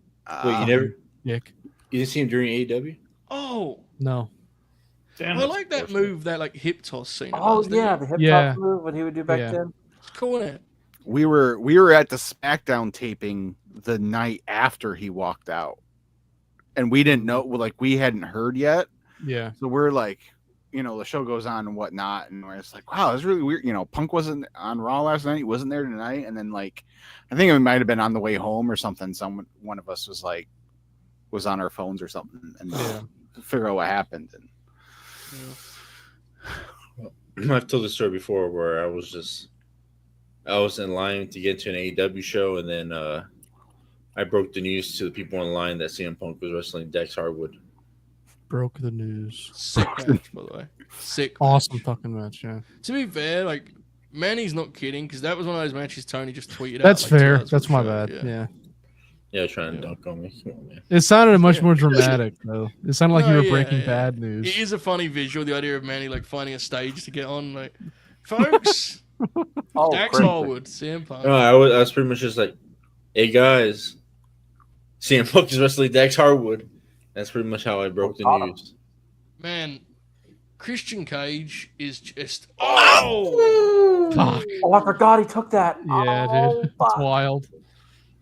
Wait, you never? Dick. You didn't see him during AEW? Oh, No. Damn. I like that move, that like hip toss scene. Oh, yeah, the hip Yeah. top move, what he would do back Yeah. then. It's cool, isn't it? we were at the SmackDown taping the night after he walked out, and we didn't know, like we hadn't heard yet. Yeah. So we're like, the show goes on and whatnot, and we're just like, wow, it's really weird. Punk wasn't on Raw last night; he wasn't there tonight. And then like, I think it might have been on the way home or something. One of us was on our phones or something, and figure out what happened. And I've told this story before where I was in line to get to an AEW show, and then I broke the news to the people in line that CM Punk was wrestling Dex Harwood. Broke the news. Sick match, by the way. Sick. Awesome match. fucking match, yeah. To be fair, like Manny's not kidding because that was one of those matches Tony just tweeted That's out. like, 2 fair. hours That's before my the show. bad. Yeah. Yeah, trying to dunk on me. Come on, man. It sounded much Yeah. more dramatic, though. It sounded like No, you were yeah, breaking yeah. bad It news. is a funny visual, the idea of Manny like finding a stage to get on. Like, folks, Oh, Dax crazy. Harwood, CM Punk. No, I was pretty much just like, hey guys, CM Punk is wrestling Dex Harwood. That's pretty much how I broke the news. Man, Christian Cage is just oh Fuck. Oh, I forgot he took that. Yeah, Oh, dude. It's fuck. wild.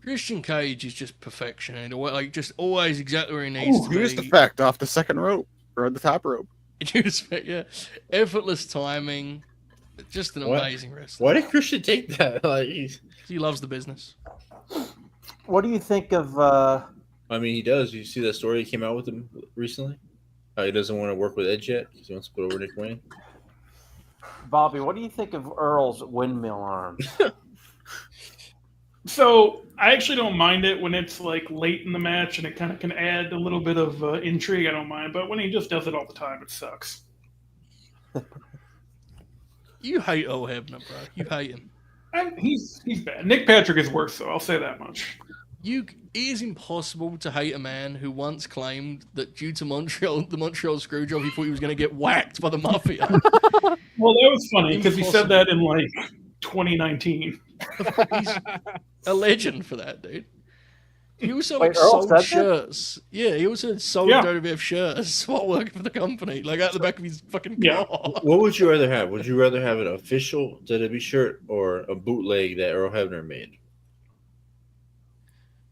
Christian Cage is just perfection and like just always exactly where he needs to he was be. effect off the second rope or the top rope. Yeah, effortless timing, just an What? amazing wrestler. Why did Christian take that? Like, He loves the business. What do you think of I mean, he does. You see that story he came out with him recently? How he doesn't want to work with Edge yet because he wants to put over Nick Wayne. Bobby? What do you think of Earl's windmill arms? So I actually don't mind it when it's like late in the match and it kind of can add a little bit of intrigue. I don't mind, but when he just does it all the time, it sucks. You hate Earl Hebner, bro. You hate him. He's bad. Nick Patrick is worse, though. I'll say that much. It is impossible to hate a man who once claimed that due to the Montreal Screwjob, he thought he was going to get whacked by the Mafia. Well, that was funny because he said Impossible. that in like 2019. He's a legend for that, dude. He also Wait, Earl sold said that? shirts. Yeah, he also sold Yeah. WWF shirts while working for the company, like out the back of his fucking Yeah. car. What would you rather have? Would you rather have an official WWE shirt or a bootleg that Earl Hebner made?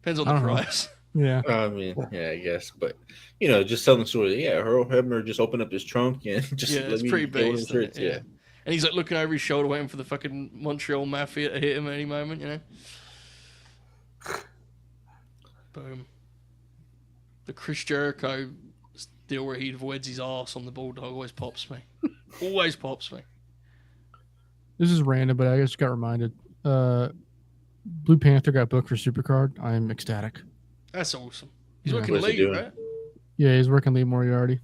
Depends on I the don't know. price. Yeah. I mean, yeah, I guess, but just tell them story. Yeah, Earl Hebner just opened up his trunk and just Yeah, let it's me pretty go in based, the isn't it? shirts. Yeah. And he's like looking over his shoulder, waiting for the fucking Montreal Mafia to hit him at any moment, Boom. The Chris Jericho deal where he avoids his ass on the bulldog always pops me. Always pops me. This is random, but I just got reminded. Blue Panther got booked for Supercard. I'm ecstatic. That's awesome. He's Yeah. working What's he Lee, doing? right? Yeah, he's working Lee Moriarty.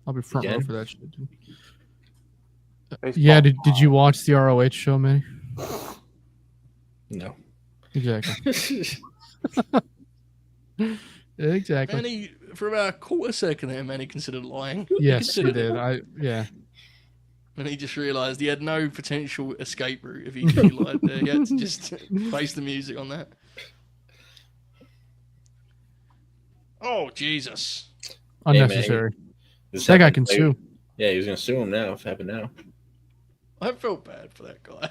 I'll be front row Again? for that shit. Dude. Baseball. Yeah, did you watch the ROH show, man? No. Exactly. Exactly. Manny, for about a quarter second there, Manny considered lying. Yes, he did. Yeah. And he just realised he had no potential escape route if he lied there. He had to just face the music on that. Oh, Jesus. Unnecessary. This That guy happened can later. sue. Yeah, he was gonna sue him now. If it happened now. I felt bad for that guy.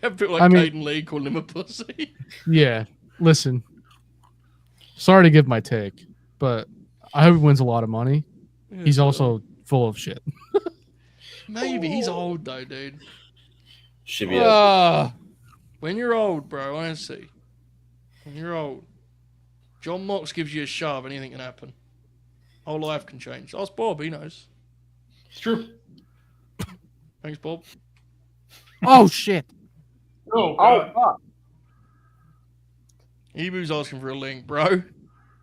I feel like I mean- Caden Lee calling him a pussy. Yeah. Listen. Sorry to give my take, but I hope he wins a lot of money. He's also full of shit. Maybe. He's old, though, dude. Should be. Out. When you're old, bro, honestly. When you're old. John Mox gives you a shove, anything can happen. Whole life can change. Ask Bob, he knows. It's true. Thanks, Bob. Oh shit. Oh, Oh, God. fuck. Ebu's asking for a link, bro.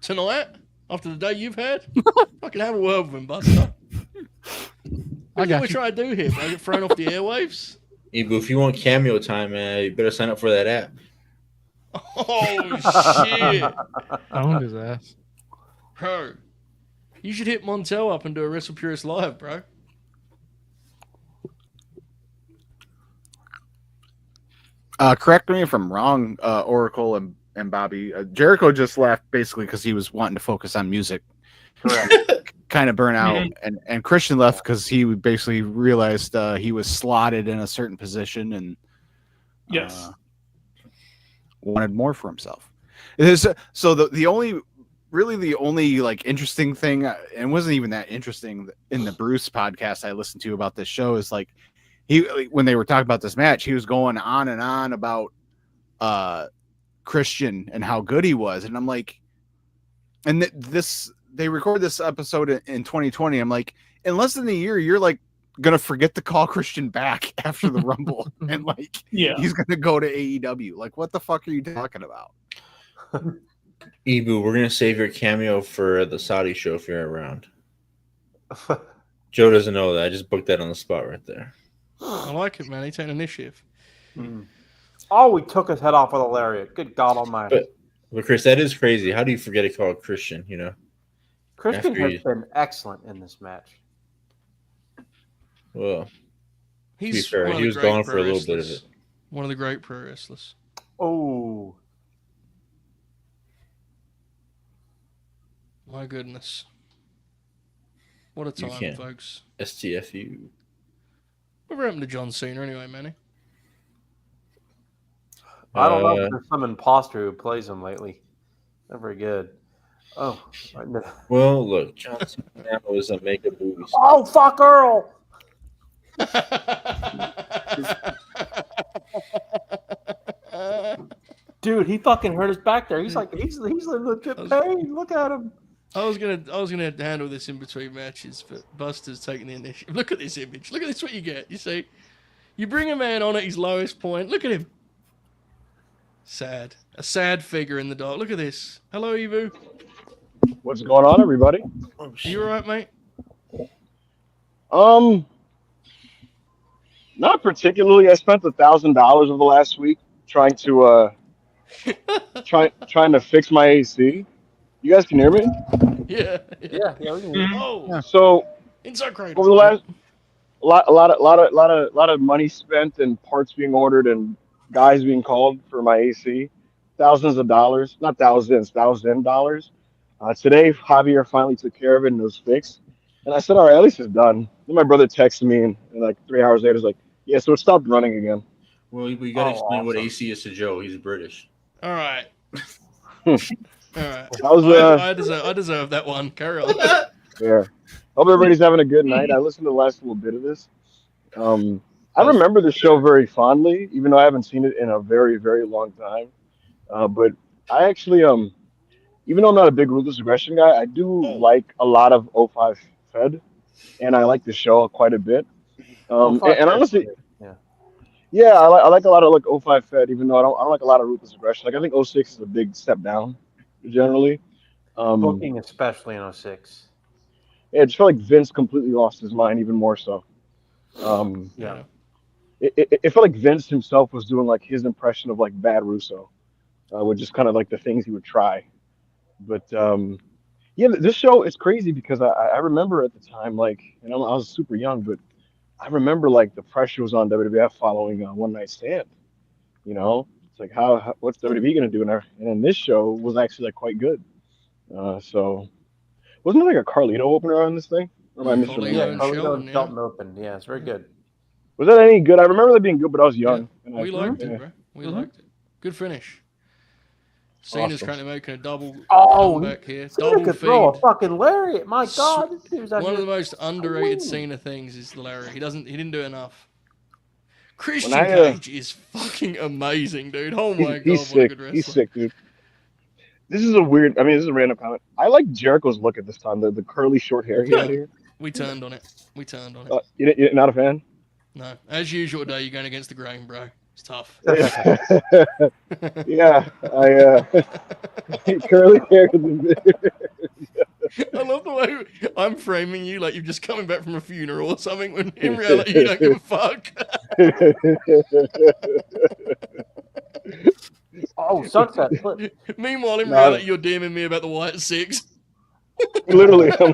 Tonight? After the day you've had? Fucking have a word with him, Buster. I What got we you. trying to do here, bro? Get thrown off the airwaves? Ebu, if you want cameo time, man, you better sign up for that app. Oh, shit. Owned his ass. Bro. You should hit Montel up and do a Wrestle Purist live, bro. Correct me if I'm wrong, Oracle and Bobby. Jericho just left basically because he was wanting to focus on music. Correct. Kind of burn out, Mhm. and Christian left because he basically realized he was slotted in a certain position and Yes. wanted more for himself. So the only like interesting thing, and it wasn't even that interesting in the Bruce podcast I listened to about this show, is like when they were talking about this match, he was going on and on about Christian and how good he was, and I'm like, and they recorded this episode in 2020. I'm like, in less than a year, you're like gonna forget to call Christian back after the Rumble, and like Yeah. he's gonna go to AEW. Like, what the fuck are you talking about? Ebu, we're gonna save your cameo for the Saudi show if you're around. Joe doesn't know that. I just booked that on the spot right there. I like it, man. He took initiative. Oh, we took his head off with a lariat. Good God Almighty. But Chris, that is crazy. How do you forget to call Christian? Christian after has you- been excellent in this match. Well, He's fair, one of he the was great gone for pro a little bit of wrestlers. it. One of the great pro wrestlers. Oh, My goodness. What a You time, can't. folks. STFU. Whatever happened to John Cena anyway, Manny? I don't know. If there's some imposter who plays him lately. Not very good. Oh, Well, look, Johnson now is a mega movie. oh, fuck Earl. Dude, he fucking hurt his back there. He's like, he's in legit pain. Look at him. I was gonna handle this in between matches, but Buster's taking the initiative. Look at this image. Look at this. What you get? You see, you bring a man on at his lowest point. Look at him. Sad. A sad figure in the dark. Look at this. Hello, Evu. What's going on, everybody? Are you alright, mate? Not particularly. I spent $1,000 over the last week trying to trying to fix my AC. You guys can hear me? Yeah. Yeah, we can. Oh, So inside cradle. over the last a lot of money spent and parts being ordered and guys being called for my AC. Thousands of dollars, not thousands, $1,000. Today, Javier finally took care of it and it was fixed. And I said, all right, at least it's done. Then my brother texted me and like 3 hours later, he's like, yeah, so it stopped running again. Well, we got to Oh, explain what awesome. AC is to Joe. He's British. All right. All right. That was I deserve that one. Carry on. yeah. Hope everybody's having a good night. I listened to the last little bit of this. I remember the show very fondly, even though I haven't seen it in a very, very long time. But I actually, even though I'm not a big ruthless aggression guy, I do like a lot of '05 Fed, and I like the show quite a bit. And honestly, yeah, I like a lot of like '05 Fed, even though I don't like a lot of ruthless aggression. Like I think '06 is a big step down, generally. Booking, especially in '06. Yeah, I just feel like Vince completely lost his mind, even more so. Yeah. It felt like Vince himself was doing like his impression of like bad Russo, with just kind of like the things he would try. But yeah, this show is crazy because I remember at the time, like, I was super young, but I remember like the pressure was on WWF following One Night Stand. You know, it's like what's WWE gonna do? And then this show was actually like quite good. So wasn't there like a Carlito opener on this thing? Or am I missing Carlito Yeah, and Carlito Shelton, and yeah. Shelton opened. Yeah, it's very good. Was that any good? I remember that being good, but I was young. And We liked yeah. it, bro. We liked it. Good finish. Cena's Awesome. currently making a double Oh, comeback here. Cena Double could throw a feed. fucking lariat. My God, this dude's out One of here the most underrated swinging. Cena things is Larry. He didn't do enough. Christian I, Cage is fucking amazing, dude. Oh my god, He's what a sick. good wrestler. He's sick, dude. This is a random comment. I like Jericho's look at this time, the curly short hair he had here. We turned on it. You're not a fan? No. As usual today, you're going against the grain, bro. It's tough. Yeah, curly hair. I love the way I'm framing you like you're just coming back from a funeral or something when in reality you don't give a fuck. Oh, sunset. Meanwhile, in reality, you're DMing me about the White Six. Literally, I'm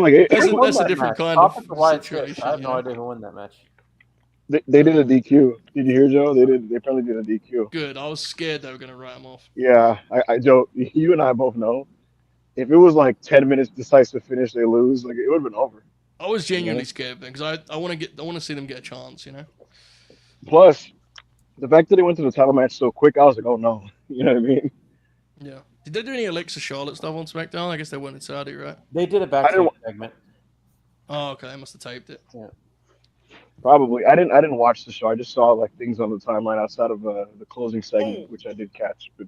like, hey, That's a different kind of situation. I have no idea who won that match. they did a DQ. Did you hear, Joe? They apparently did a DQ. Good. I was scared they were going to write him off. Yeah, I Joe, you and I both know. If it was like 10 minutes decisive finish, they lose, like it would have been over. I was genuinely scared because I want to see them get a chance, you know. Plus, the fact that they went to the title match so quick, I was like, oh no, you know what I mean? Yeah. Did they do any Alexa Charlotte stuff on SmackDown? I guess they weren't in Saudi, right? They did a backstage segment. Oh, okay. They must have taped it. Yeah. Probably. I didn't watch the show. I just saw like things on the timeline outside of the closing segment, which I did catch. But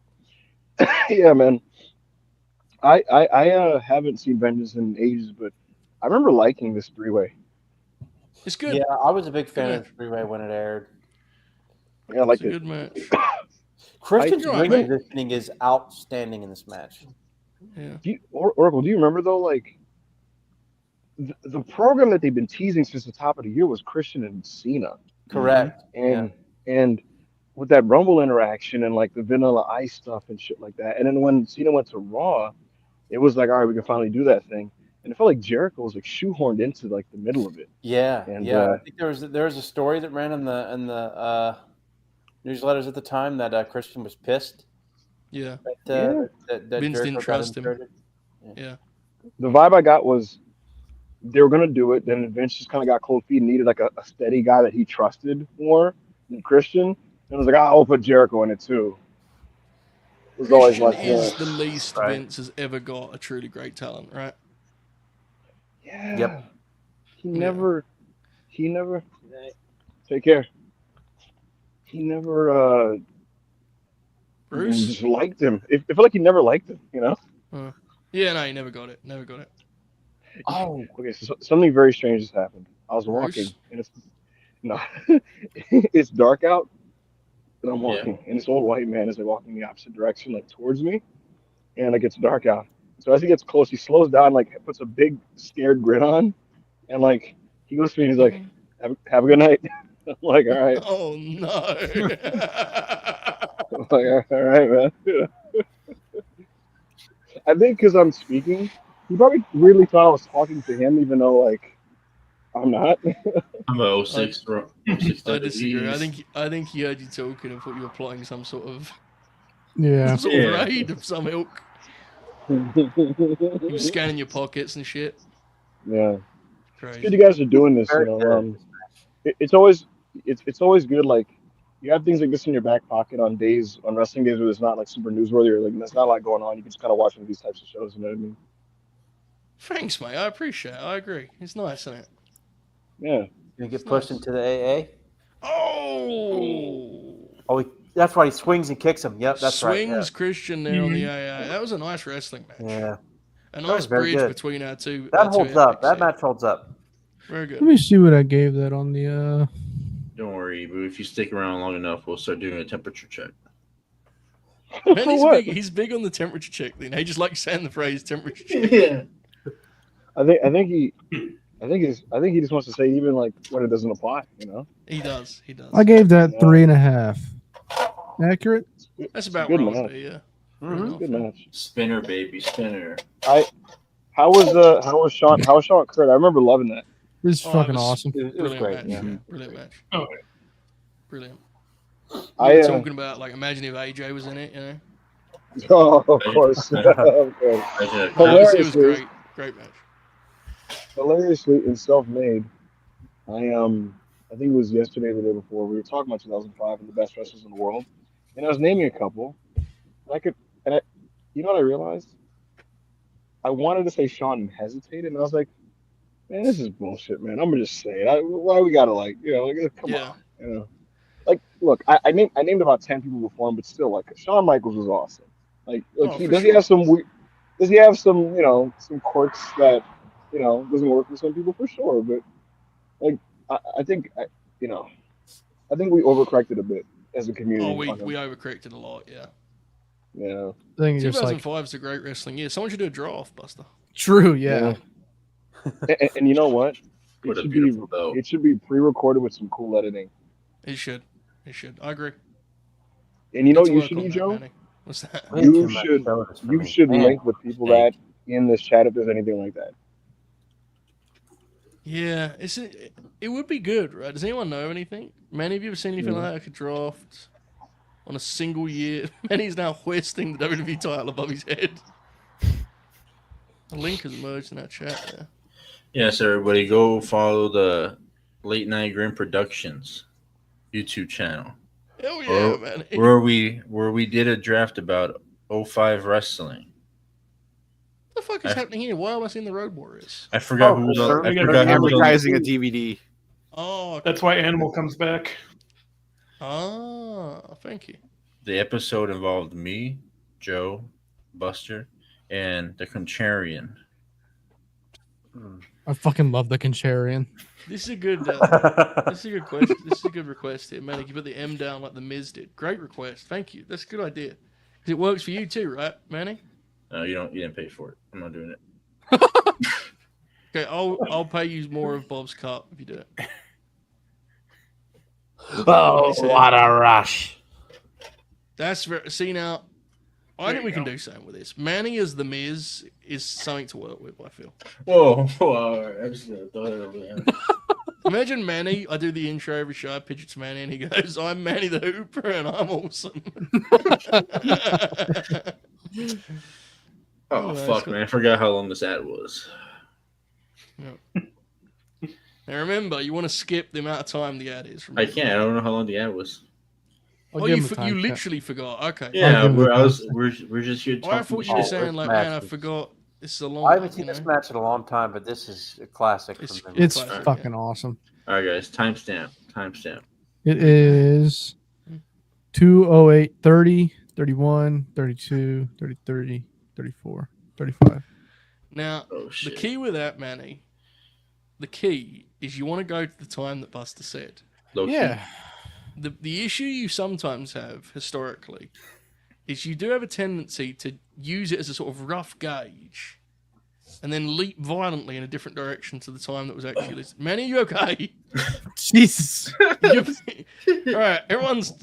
yeah, man. I haven't seen Vengeance in ages, but I remember liking this three-way. It's good. Yeah, I was a big fan of the three-way when it aired. Yeah, I liked it. Good match. Christian's ring right, positioning is outstanding in this match. Yeah. Oracle, do you remember though, like the program that they've been teasing since the top of the year was Christian and Cena. Correct. And with that Rumble interaction and like the Vanilla Ice stuff and shit like that. And then when Cena went to Raw, it was like, all right, we can finally do that thing. And it felt like Jericho was like shoehorned into like the middle of it. Yeah, and, I think there was a story that ran in the newsletters at the time that Christian was pissed. Yeah. That Vince Jericho didn't got trust him. inserted. Yeah. The vibe I got was they were gonna do it. Then Vince just kind of got cold feet and needed like a steady guy that he trusted more than Christian. And was like, I'll put Jericho in it too. It was always like is the least Vince has ever got a truly great talent, right? Yeah. Yep. He never take care. He never Bruce? just liked him. It felt like he never liked him, you know? Yeah, no, he never got it. Oh, okay. So something very strange has happened. I was walking, and it's dark out, and I'm walking, and this old white man is like walking the opposite direction, like towards me, and it gets dark out. So as he gets close, he slows down, like puts a big scared grin on, and like he goes to me, and he's like, "Have a good night." I'm like, "All right." Oh no. I'm like, all right, man. I think because I'm speaking, he probably really thought I was talking to him, even though like I'm not. I'm a 06. I disagree. I think he heard you talking and thought you were plotting some sort of raid of some ilk. He was scanning your pockets and shit. Yeah, crazy. it's good you guys are doing this. You know, it's always good. Like you have things like this in your back pocket on wrestling days where there's not like super newsworthy or like there's not a lot going on. You can just kind of watch one of these types of shows. You know what I mean? Thanks, mate. I appreciate it. I agree. It's nice, isn't it? Yeah. You get pushed into the AA. Oh, That's why he swings and kicks him. Yep, that's swings right. Christian there on the AA. That was a nice wrestling match. Yeah. A was nice very bridge good. between our two. That holds up. That match holds up. Very good. Let me see what I gave that on the. Don't worry, but if you stick around long enough, we'll start doing a temperature check. Man, he's big on the temperature check thing. He just likes saying the phrase temperature check. Yeah. I think he just wants to say even like when it doesn't apply. You know? He does. I gave that 3.5. Accurate? That's about good right. match. Yeah. Mhm. Good match. Spinner, baby, spinner. How was Shawn Kurt? I remember loving that. It was Oh, fucking it was- awesome. It was Brilliant great. match. Yeah. Brilliant match. Oh, Brilliant. I We were talking about like imagine if AJ was in it, you know. oh, of course. Of course. It was Hilariously, great. Great match. hilariously and self-made. I think it was yesterday or the day before. We were talking about 2005 and the best wrestlers in the world, and I was naming a couple. You know what I realized? I wanted to say Shawn and hesitated, and I was like, man, this is bullshit, man. I'm gonna just say it. Why we gotta come Yeah. on, Like, look, I named about 10 people before him, but still, like, Shawn Michaels was awesome. Like Oh, he for does he sure. have some does he have some some quirks that doesn't work for some people for sure, but like I think I think we overcorrected a bit as a community. Oh, we on him. overcorrected a lot. Yeah. Yeah. I think it's just like 2005 is a great wrestling year. Someone should do a draft, Buster. true. Yeah. And you know what? What a should beautiful belt. It should be pre-recorded with some cool editing. It should. It should. I agree. And you know Need what to you work should on do, that, Joe? Manny. What's that? Way too You much should sodas for you me. should Man. link with people that in this chat if there's anything like that. Yeah, it would be good, right? Does anyone know anything? Manny, have you ever seen anything like that? I could draft on a single year. Manny's now hoisting the WWE title above his head. A link has emerged in that chat there. Yes, everybody, go follow the Late Night Grin Productions YouTube channel. Hell yeah, man. Where we did a draft about 05 wrestling. What the fuck is happening here? Why am I seeing the Road Warriors? I forgot who was sure. on. I They're forgot who was on. advertising a DVD. Oh, that's why Animal comes back. Thank you. The episode involved me, Joe, Buster, and the Contrarian. I fucking love the Contrarian. This is a good. This is a good question. This is a good request here, Manny. You put the M down like the Miz did. Great request. Thank you. That's a good idea. Because it works for you too, right, Manny? No, you didn't pay for it. I'm not doing it. Okay, I'll pay you more of Bob's cut if you do it. Oh, what a rush! That's very. See now, I think we can do something with this. Manny as the Miz is something to work with. I feel. Whoa! I'm just gonna throw it over there. Imagine Manny. I do the intro every show. I pitch it to Manny, and he goes, "I'm Manny the Hooper, and I'm awesome." Oh fuck, man! I forgot how long this ad was. Now remember, you want to skip the amount of time the ad is. I can't. I don't know how long the ad was. I'll Oh, give you, him a time you check. literally forgot. Okay. Yeah, give him we're just here Oh, I talking. thought you were shit. saying like, match man, I is- forgot. This is a long. I haven't one, seen you this know? match in a long time, but this is a classic. It's- from the It's Classic, fucking awesome. All right, guys. Timestamp. It is 2:08, 30, 31, 32, 33, 34, 35. Now, Oh the shit. key with that, Manny, the key is you want to go to the time that Buster said. Low-key. Yeah. The issue you sometimes have historically is you do have a tendency to use it as a sort of rough gauge and then leap violently in a different direction to the time that was actually listed. Manny, you okay? Jesus. All right, everyone's.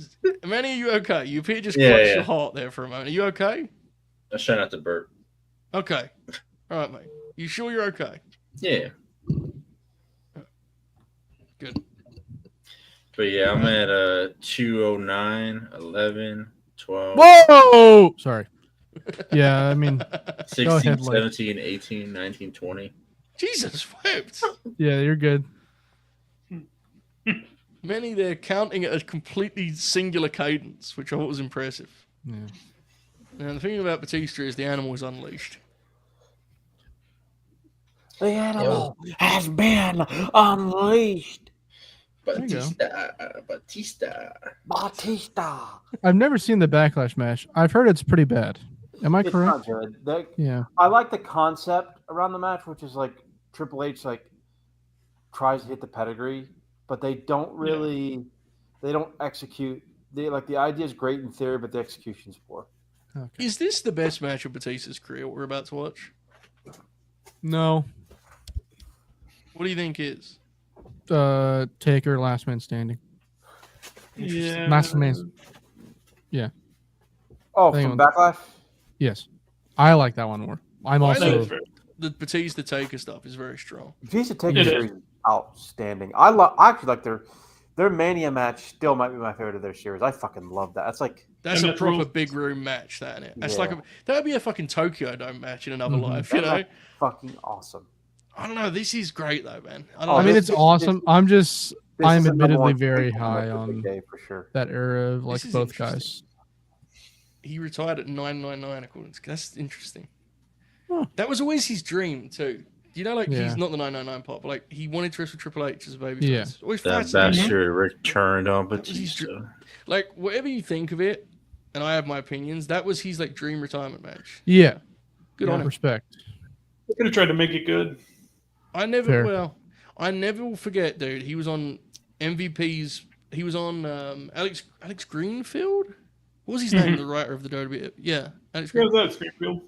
Manny, are you okay? You've here just Yeah, clutched yeah. your heart there for a moment. Are you okay? I try not to burp. Okay. All right, mate. You sure you're okay? Yeah. Good. But yeah, I'm at 209, 11, 12, Whoa! Sorry. Yeah, I mean, 16, Go ahead, Blake. 17, 18, 19, 20. Jesus whipped. yeah, you're good. Manny, they're counting at a completely singular cadence, which I thought was impressive. Yeah. Now, the thing about Batista is the animal is unleashed. The animal has been unleashed. There you go. Batista. I've never seen the Backlash match. I've heard it's pretty bad. Am I It's correct? not good. Yeah. I like the concept around the match, which is like Triple H like tries to hit the pedigree, but they don't really, they don't execute. They like the idea is great in theory, but the execution's poor. Okay. Is this the best match of Batista's career, what we're about to watch? No. What do you think is? Taker, Last Man Standing. Yeah. Last Man. Yeah. Oh, Hang from on. Backlash? Yes. I like that one more. I'm I also. know the Batista Taker stuff is very strong. Batista Taker It series is outstanding. I actually like their Mania match. Still might be my favorite of their series. I fucking love that. That's like That's And a that proper rules. big room match, that isn't it? That's Yeah. like that'd be a fucking Tokyo Dome match in another Mhm. life, you that know? match is fucking awesome. I don't know. This is great though, man. I Oh, don't I know. mean, this- it's awesome. I'm just. This I'm is a number admittedly one very staple high match of the on day for sure. that era of like This is both interesting. guys. He retired at 999 according to that's interesting. Huh. That was always his dream too. You know, like Yeah. he's not the 999 part, but like he wanted to wrestle Triple H as a baby. Yeah. Always That fascinating. bastard returned on That was his Batista. Like whatever you think of it, and I have my opinions. That was his like dream retirement match. Yeah. Good on him. Respect. They could have tried to make it good. I never Fair. I never will forget, dude. He was on MVP's. He was on Alex Greenfield. What was his name? The writer of the WWE. Yeah, Alex Where's Greenfield. that, Springfield?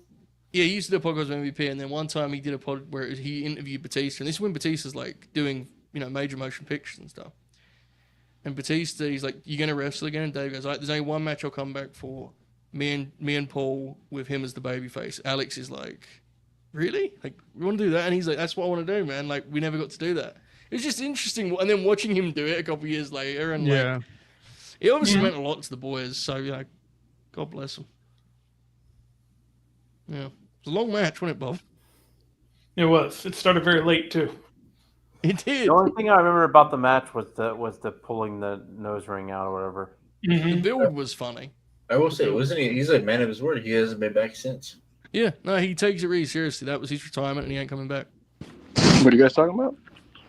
Yeah, he used to do a podcast with MVP, and then one time he did a pod where he interviewed Batista, and this is when Batista's like doing major motion pictures and stuff. And Batista, he's like, "You gonna wrestle again?" And Dave goes, "Like, there's only one match I'll come back for. Me and Paul with him as the babyface." Alex is like, "Really? Like, we want to do that?" And he's like, "That's what I want to do, man. Like, we never got to do that." It's just interesting, and then watching him do it a couple years later, and like, Yeah. it obviously meant a lot to the boys. So God bless them. Yeah, it's a long match, wasn't it, Bob? It was. It started very late too. It did. The only thing I remember about the match was the pulling the nose ring out or whatever. The build was funny. I will say, wasn't he? He's a man of his word. He hasn't been back since. Yeah, no, he takes it really seriously. That was his retirement, and he ain't coming back. What are you guys talking about?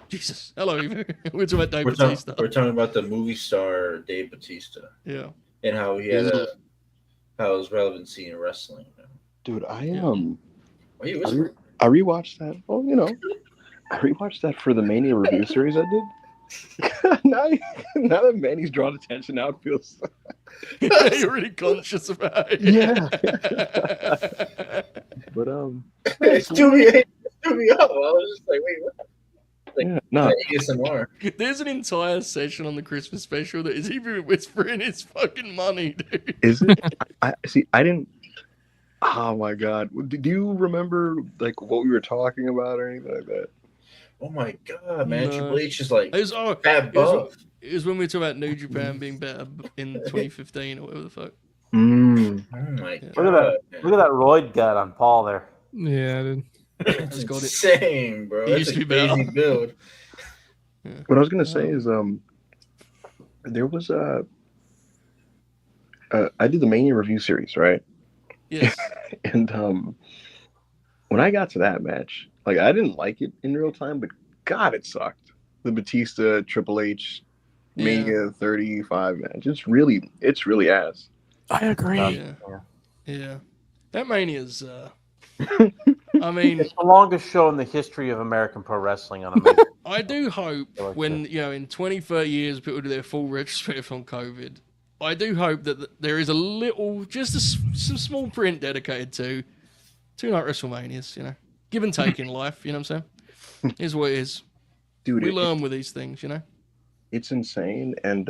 Jesus, hello, we're talking about Dave We're, Batista. we're talking about the movie star Dave Batista Yeah, and how he had how his relevancy in wrestling. Dude, I Why you whispering? I rewatched that. Well, I rewatched that for the Mania review series I did. now that Manny's drawn attention, now it feels. you're really conscious about it. Yeah. But It threw me up. I was just like, wait, what? Like, yeah, no, ASMR. There's an entire session on the Christmas special that is even whispering his fucking money, dude. is it? I see. I didn't. Oh my god! Do you remember like what we were talking about or anything like that? Oh my god, man! No. Triple H is like It was, fat buff. it was when we were talking about New Japan being better in 2015 or whatever the fuck. Mm. Oh my Yeah. god! Look at that roid gut on Paul there. Yeah. Dude. It's got it. insane, bro. He That's used a to be better. crazy build. What I was gonna say is there was I did the Mania review series, right? Yes. And when I got to that match, like I didn't like it in real time, but God, it sucked. The Batista Triple H Mania 35 match. It's really ass. I agree. Yeah. That Mania's. I mean, It's the longest show in the history of American pro wrestling on a major. I do hope I like when, in 20, 30 years, people do their full retrospective on COVID, I do hope that there is a little, some small print dedicated to two-night WrestleManias, give and take in life, you know what I'm saying? Here's what it is. Dude, We learn with these things, it's insane and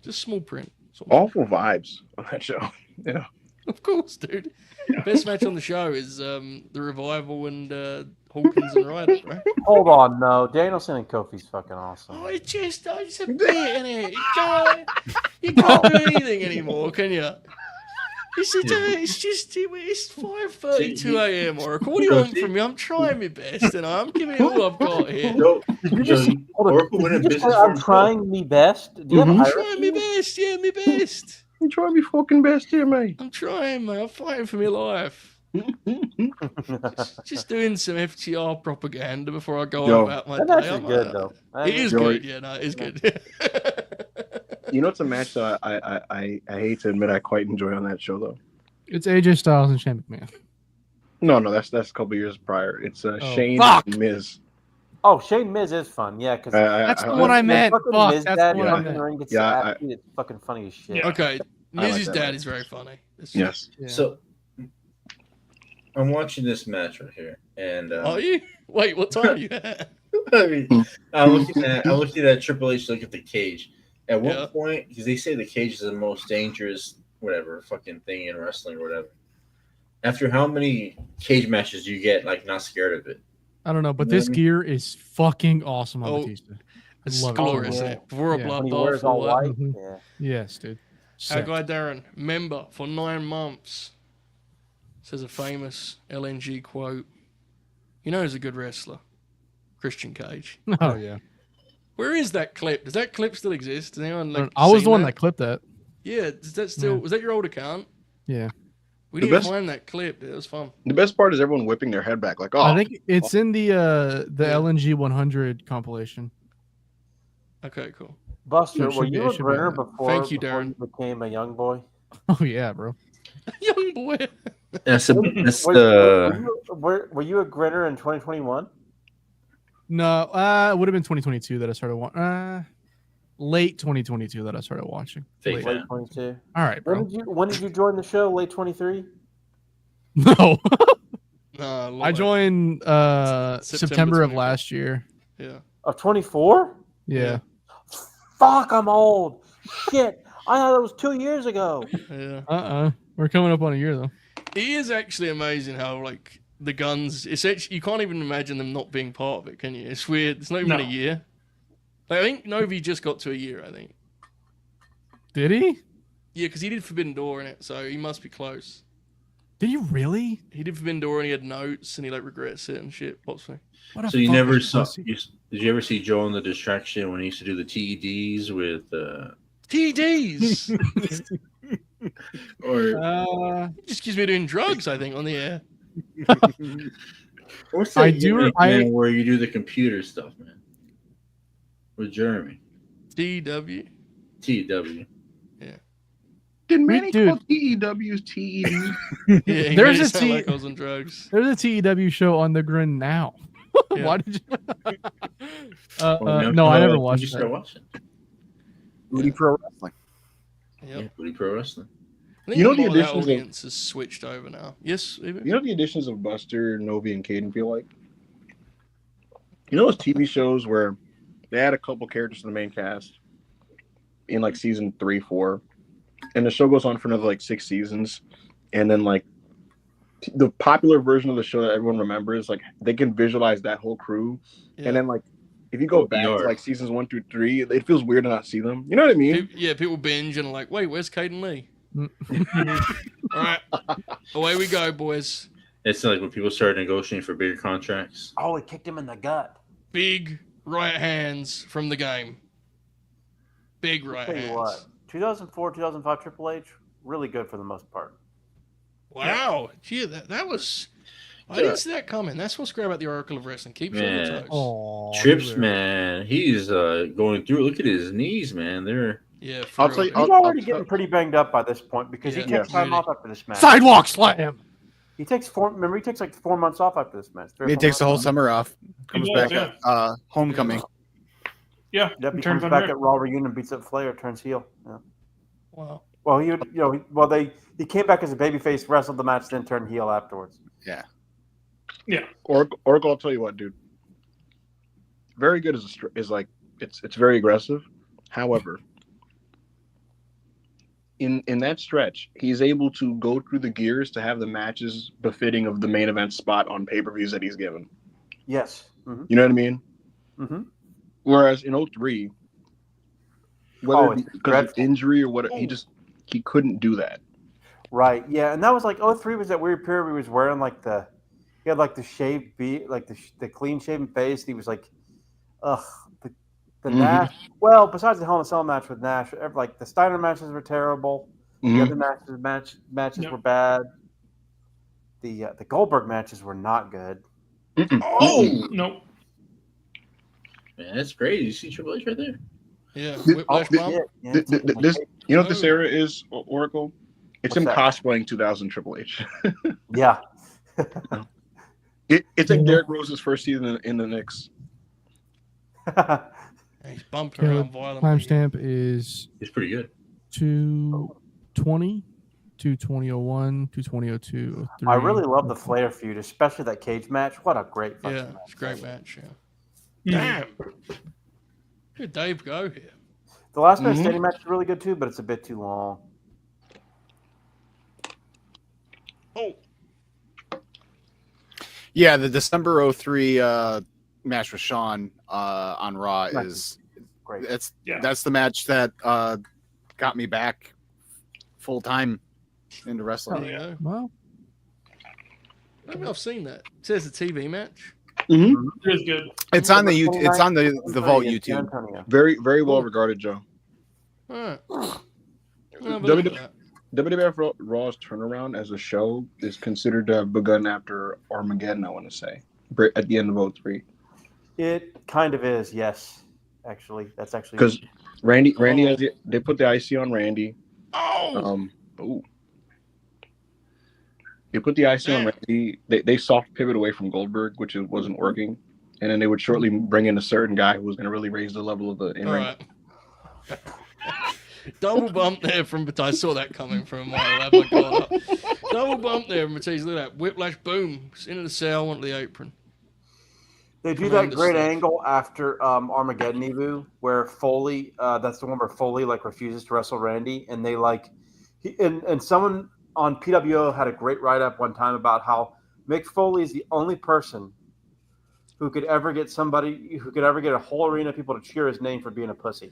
Just small print. awful vibes on that show. Yeah. Of course, dude. Best match on the show is the Revival and Hawkins and Ryder, right? Hold on, no. Danielson and Kofi's fucking awesome. Oh, it's a bit in it. You can't do anything anymore, can you? It's 5:32 a.m. Oracle. What do you want from me? I'm trying my best, and I'm giving it all I've got here. Oracle went in business for I'm himself. trying me best. Do you have a I'm hierarchy? trying my best. Yeah, my best. I'm trying my fucking best here, mate. I'm trying, mate. I'm fighting for my life. Just doing some FTR propaganda before I go on about my That's day. actually good, though. It is good. Yeah, no, it is good. You know, it's a match that I hate to admit I quite enjoy on that show, though. It's AJ Styles and Shane McMahon. No, that's a couple years prior. It's Shane fuck. and Miz. Oh, Shane Miz is fun. Yeah, because That's the one I meant. fucking Fuck, Miz that's dad the one I fucking meant. ring gets Yeah, it's fucking funny as shit. Yeah. Okay, Miz's that dad one. is very funny. Yes. Yeah. So I'm watching this match right here, and Are you? Wait, what time are you at? I mean, I'm looking at Triple H look at the cage. At one Yeah. point, because they say the cage is the most dangerous, whatever fucking thing in wrestling or whatever. After how many cage matches do you get like not scared of it? I don't know, but this gear is fucking awesome on Oh, Batista. It's love it. glorious, Oh, isn't it? Before a Yeah. When he bloodbath wears or all what? white. Mhm. Yeah. Yes, dude. Our Sick. guy Darren, member for 9 months, says a famous LNG quote. You know who's a good wrestler? Christian Cage. Oh yeah. Where is that clip? Does that clip still exist? Does anyone like? I was seen the one that clipped that. Yeah. Does that still? Yeah. Was that your old account? Yeah. We The need to best- find that clip. It was fun. The best part is everyone whipping their head back, like, oh, I think it's in the Yeah. LNG 100 compilation. Okay, cool. Buster, It should were be- you it a should be grinner on there. before, Thank you, before Darren. you became a young boy? Oh yeah, bro. Young boy. That's Were you a grinner in 2021? No, it would have been 2022 that I started watching. Late 2022 that I started watching. fake Late fan. 22. All right, bro. When did you join the show? Late 23? No, No, I joined September September of 24. last year. Yeah. Of 24? Yeah. Fuck, I'm old. Shit. I thought it was 2 years ago. Yeah. We're coming up on a year though. It is actually amazing how like the guns. It's actually, you can't even imagine them not being part of it, can you? It's weird. It's not even No. a year. Like, I think Novi just got to a year. I think. Did he? Yeah, because he did Forbidden Door in it, so he must be close. Did you really? He did Forbidden Door and he had notes and he like regrets it and shit. Possibly. What a So you fucking never saw? pussy. Did you ever see Joe in the Distraction when he used to do the TEDs with? TDs. Or He just gives me doing drugs. I think on the air. what's I that do- gimmick, I- man, where you do the computer stuff, man? With Jeremy. DW. TW. did Manny dude. call TEWs TED? Yeah, he There's made it a sound T- like I was on drugs. There's a TEW show on the Grin now. Yeah. Why did you? Well, no, I never you watched start that. watching. Booty Pro Wrestling. Yep. Yeah, Booty Pro Wrestling. I think You know a the lot of that additions of- audience has switched over now. Yes, Eben? You know what the additions of Buster, Novi, and Caden feel like? You know those TV shows where they add a couple characters to the main cast in like season 3, 4, and the show goes on for another like 6 seasons, and then like the popular version of the show that everyone remembers, like they can visualize that whole crew, Yeah. and then like if you go back to VR. like seasons 1 through 3, it feels weird to not see them. You know what I mean? People binge and are like, wait, where's Caden Lee? All right, away we go, boys. It's like when people start negotiating for bigger contracts. Oh, he kicked him in the gut. Big right hands from the game. Big right Tell you hands. what, 2004, 2005 Triple H, really good for the most part. Wow, gee, that was. I didn't see that coming. That's what's great about the Oracle of Wrestling. Keeps you on your Man. toes. Oh, Trips, man, he's going through. Look at his knees, man. They're Yeah, for I'll real, tell you- dude. He's already getting pretty banged up by this point because Yeah. he takes time Really. off after this match. Sidewalk slam. He takes he takes like 4 months off after this match. 3 or He 4 takes the whole months. summer off. Comes He back does, at homecoming. Yeah, Yep, he he turns comes on back here. at Raw Reunion, beats up Flair, turns heel. Yeah. Wow. Well, he came back as a babyface, wrestled the match, then turned heel afterwards. Yeah. Oracle, I'll tell you what, dude. Very good is like it's very aggressive. However, in that stretch, he's able to go through the gears to have the matches befitting of the main event spot on pay-per-views that he's given. Yes. Mm-hmm. You know what I mean? Mm-hmm. Whereas in 03, whether Oh, it be it's because of dreadful. injury or what, he couldn't do that. Right. Yeah, and that was like '03 was that weird period where he was wearing like he had like the shaved like the clean shaven face. He was like, ugh, the Nash. Well, besides the Hell in a Cell match with Nash, like the Steiner matches were terrible. The other matches were bad. The Goldberg matches were not good. Oh Nope. Man, that's crazy. You see Triple H right there? yeah, Whiplash bump. Yeah, This, you know what this era is, Oracle? It's What's him that? cosplaying 2000 Triple H. Yeah. It's like Derrick Rose's first season in the Knicks. He's bumping Yeah, around the violently. timestamp is He's pretty good. 220, 22001, 22002. I really love the Flair feud, especially that cage match. What a great fucking Yeah, match. it's a great match. Yeah. Mhm. Damn. Good Dave go here. The last man standing match is really good too, but it's a bit too long. Oh, Yeah, the December 03 match with Shawn on Raw is Great. that's the match that got me back full time into wrestling. there you go. Well, I don't know if I've seen that. It says a TV match. It is good. It's on the it's on the Vault San YouTube. Antonio. Very, very well regarded, Joe. All right. I'll have a look at that. WWF Raw's turnaround as a show is considered to have begun after Armageddon, I want to say, at the end of 03. It kind of is, yes. Actually, that's actually Because Randy has they put the IC on Randy. Oh, They put the IC on Randy. They soft pivot away from Goldberg, which wasn't working, and then they would shortly bring in a certain guy who was going to really raise the level of the in all ring. right. Double bump there from Batista. I saw that coming from my lab. Double bump there from Batista. Look at that. Whiplash, boom. Into the cell, onto the apron. They do that great angle after Armageddon Evu, where Foley, that's the one where Foley like refuses to wrestle Randy, and they like, and someone on PWO had a great write up one time about how Mick Foley is the only person who could ever get a whole arena of people to cheer his name for being a pussy.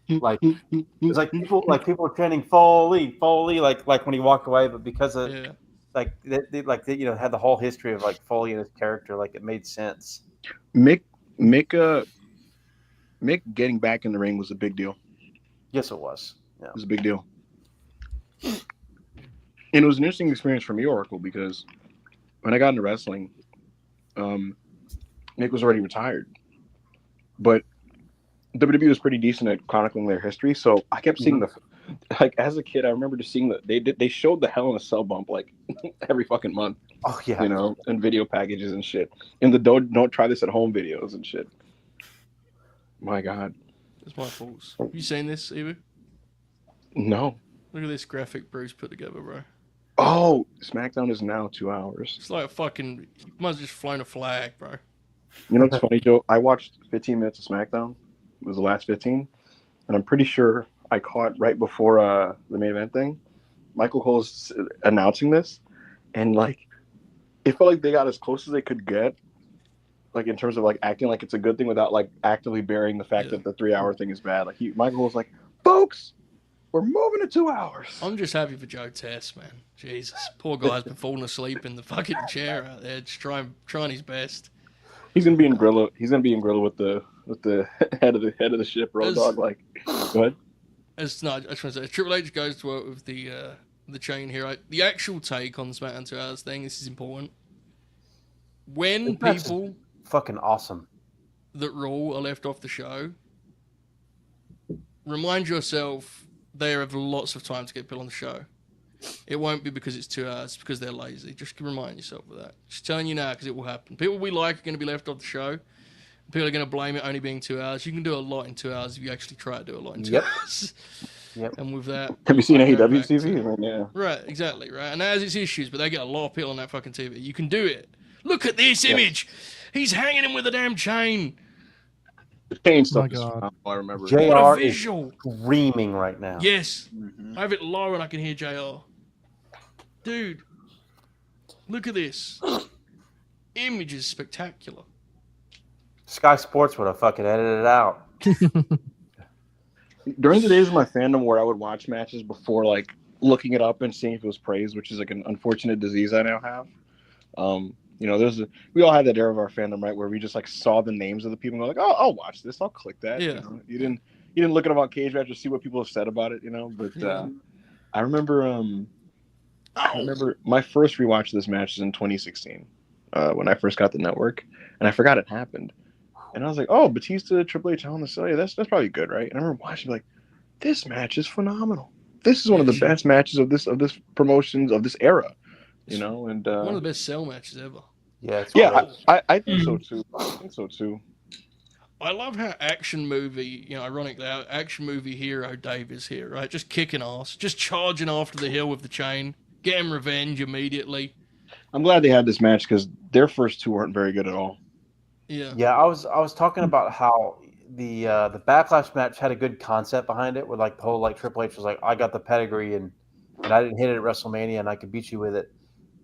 Like it's like people were chanting Foley, like when he walked away, but because of they had the whole history of like Foley and his character, like it made sense. Mick getting back in the ring was a big deal. Yes, it was. Yeah. It was a big deal. And it was an interesting experience for me, Oracle, because when I got into wrestling, Mick was already retired. But WWE was pretty decent at chronicling their history, so I kept seeing as a kid, I remember just seeing they showed the Hell in a Cell bump like every fucking month. Oh yeah, and video packages and shit, and the don't try this at home videos and shit. My God, That's my fault. Have you seen this, Evu? no. Look at this graphic Bruce put together, bro. Oh, SmackDown is now 2 hours. It's like a fucking. You must have just flown a flag, bro. You know what's funny, Joe? I watched 15 minutes of SmackDown. It was the last 15, and I'm pretty sure I caught right before the main event thing. Michael Cole's announcing this, and like it felt like they got as close as they could get, like in terms of like acting like it's a good thing without like actively burying the fact that the 3 hour thing is bad. Like Michael was like, "Folks, we're moving to 2 hours." I'm just happy for Joe Tess, man. Jesus, poor guy's been falling asleep in the fucking chair out there, just trying his best. He's gonna be in Gorilla. He's gonna be in Gorilla with the head of the ship, Road Dogg. Like, go ahead. I just want to say, Triple H goes to work with the chain here. The actual take on the SmackDown 2 hours thing. This is important. When people fucking awesome that Raw are left off the show, remind yourself they have lots of time to get people on the show. It won't be because it's 2 hours, it's because they're lazy. Just remind yourself of that. Just telling you now because it will happen. People we like are going to be left off the show. People are going to blame it only being 2 hours. You can do a lot in 2 hours if you actually try to do a lot in 2 hours. Yep. And with that, have you seen AEW TV? Yeah. Right, exactly, right. And that has its issues, but they get a lot of people on that fucking TV. You can do it. Look at this image. He's hanging him with a damn chain. The chain stuff. I remember. JR is screaming right now. Yes. I have it low and I can hear JR. Dude, look at this. Image is spectacular. Sky Sports would have fucking edited it out. During the days of my fandom where I would watch matches before like looking it up and seeing if it was praised, which is like an unfortunate disease I now have. You know, we all had that era of our fandom, right, where we just like saw the names of the people and go like, oh, I'll watch this, I'll click that. Yeah. You know? You didn't look at about Cage Match or see what people have said about it, you know. But I remember my first rewatch of this match was in 2016 when I first got the network, and I forgot it happened. And I was like, oh, Batista, Triple H, Hell in a Cell, yeah, that's probably good, right? And I remember watching like, this match is phenomenal. This is one of the best matches of this promotions of this era, you know. And one of the best cell matches ever. Yeah, I think so too. I think so too. I love how action movie, you know, ironically, our action movie hero Dave is here, right? Just kicking ass, just charging after the hill with the chain, getting revenge immediately. I'm glad they had this match because their first two weren't very good at all. Yeah. I was talking about how the Backlash match had a good concept behind it, where like the whole like Triple H was like, I got the pedigree and I didn't hit it at WrestleMania and I could beat you with it.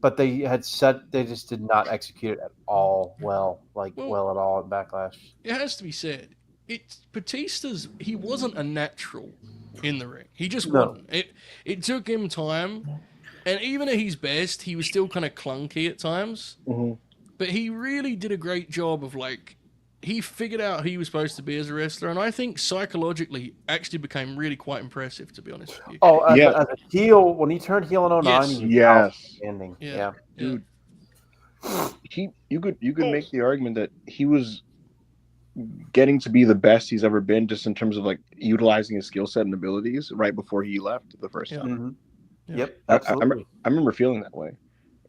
But they had said they just did not execute it at all well at all at Backlash. It has to be said, he wasn't a natural in the ring. He just wasn't. It took him time, and even at his best, he was still kind of clunky at times. Mm-hmm. But he really did a great job of like, he figured out who he was supposed to be as a wrestler, and I think psychologically actually became really quite impressive, to be honest with you. Oh, as a heel, when he turned heel in 09, he was outstanding. Yeah. Dude. You could make the argument that he was getting to be the best he's ever been, just in terms of like utilizing his skill set and abilities right before he left the first time. Mm-hmm. Yep, absolutely. I remember feeling that way.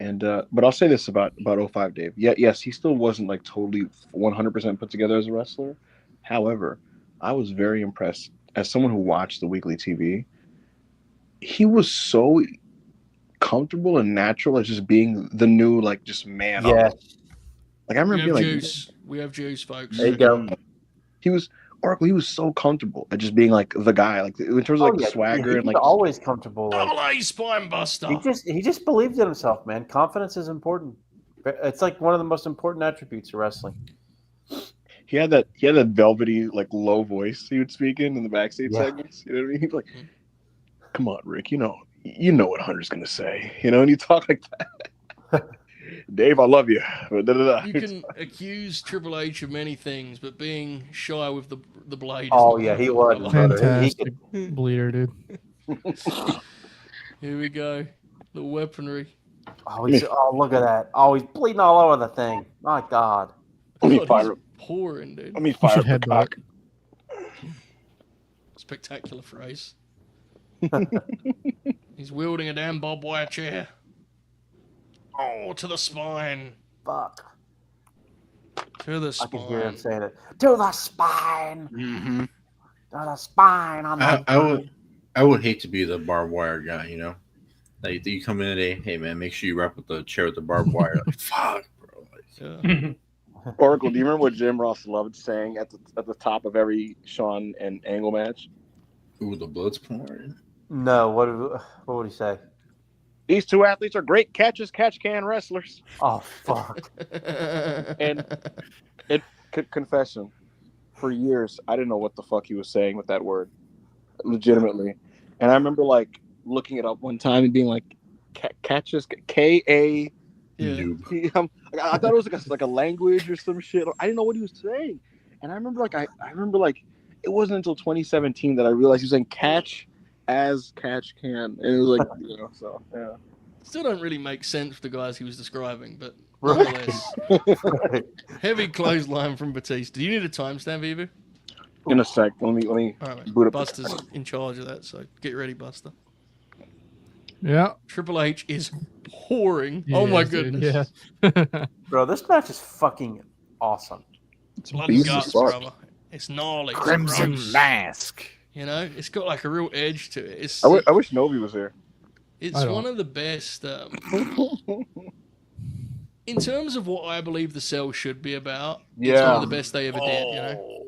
And but I'll say this about 05 Dave. Yes, he still wasn't like totally 100% put together as a wrestler. However, I was very impressed as someone who watched the weekly TV. He was so comfortable and natural as just being the new like just man. Yeah. Like I remember being like, juice. We have juice, folks. There you go. He was so comfortable at just being like the guy, like in terms of like the swagger and like always comfortable. Double spine buster. He just believed in himself, man. Confidence is important. It's like one of the most important attributes of wrestling. He had that velvety like low voice he would speak in the backstage segments. You know what I mean? He'd be like, "Come on, Rick. You know what Hunter's gonna say. You know," and you talk like that. Dave, I love you. You can accuse Triple H of many things, but being shy with the blade. He was fantastic bleeder, dude. Here we go, the weaponry. Oh, look at that! Oh, he's bleeding all over the thing. My God. He's pouring, dude. Let me fire the cock. Spectacular phrase. He's wielding a damn barbed wire chair. Oh, to the spine. Fuck. To the spine. I can hear him saying it. To the spine. Mm-hmm. To the spine. I would hate to be the barbed wire guy, you know? Like, you come in today, hey, man, make sure you wrap up the chair with the barbed wire. Like, fuck, bro. Like, Oracle, do you remember what Jim Ross loved saying at the top of every Shawn and Angle match? Ooh, the blood's pouring. No, what would he say? These two athletes are great catch can wrestlers. Oh, fuck. And confession, for years, I didn't know what the fuck he was saying with that word. Legitimately. And I remember, like, looking it up one time and being like, catches, K-A... Yeah. I thought it was like a language or some shit. I didn't know what he was saying. And I remember, like, it wasn't until 2017 that I realized he was saying catch as catch can. And it was like, you know, so, yeah. Still don't really make sense for the guys he was describing, but nonetheless. Heavy clothesline from Batista. Do you need a timestamp, Evu? In a sec. Let me right, boot up. Buster's in charge of that, so get ready, Buster. Yeah. Triple H is pouring. Oh my goodness. Yeah. Bro, this match is fucking awesome. It's blood and guts, brother. It's gnarly. Crimson Mask. You know, it's got like a real edge to it. It's, I wish Novi was there. It's one of the best. In terms of what I believe the cell should be about, it's one of the best they ever did, you know?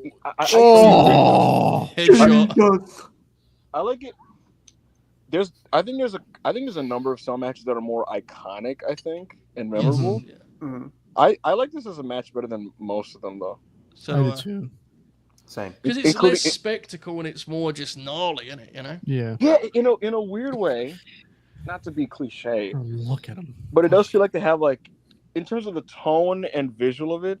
Headshot. I like it. I think there's a number of cell matches that are more iconic, I think, and memorable. Mm-hmm. I like this as a match better than most of them, though. So, I do too. Same. Because it's Including- less spectacle and it's more just gnarly, isn't it? You know. Yeah. Yeah, in a weird way, not to be cliche, Look at him. but it does feel like they have like, in terms of the tone and visual of it,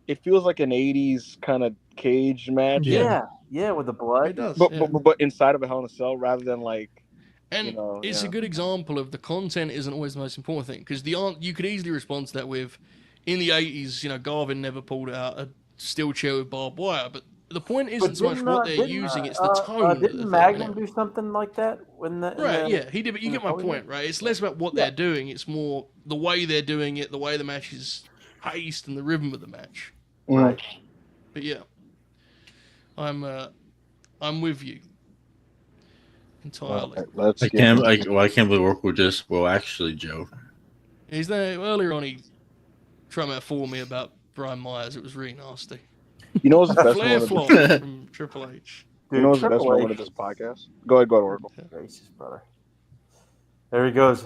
it feels like an '80s kind of cage match. Yeah. Yeah, with the blood. It does. But, yeah. but inside of a Hell in a Cell, rather than like, And you know, it's yeah. a good example of the content isn't always the most important thing, because you could easily respond to that with, in the 80s, you know, Garvin never pulled out a steel chair with barbed wire, but the point isn't so much what they're using, it's the tone. that Didn't they're Magnum thinking do something like that when the Right, yeah, he did, but you get my point, right? It's less about what they're doing, it's more the way they're doing it, the way the match is paced, and the rhythm of the match. Right. But yeah, I'm with you entirely. Let's I can't believe work with just. Well, actually, Joe. He's there earlier on. He tried to fool me about Brian Myers. It was really nasty. You know what's the best Flair moment? flop from Triple H. You know what's the best Triple H. moment of this podcast? Go ahead, Oracle. Gracious, brother. There he goes.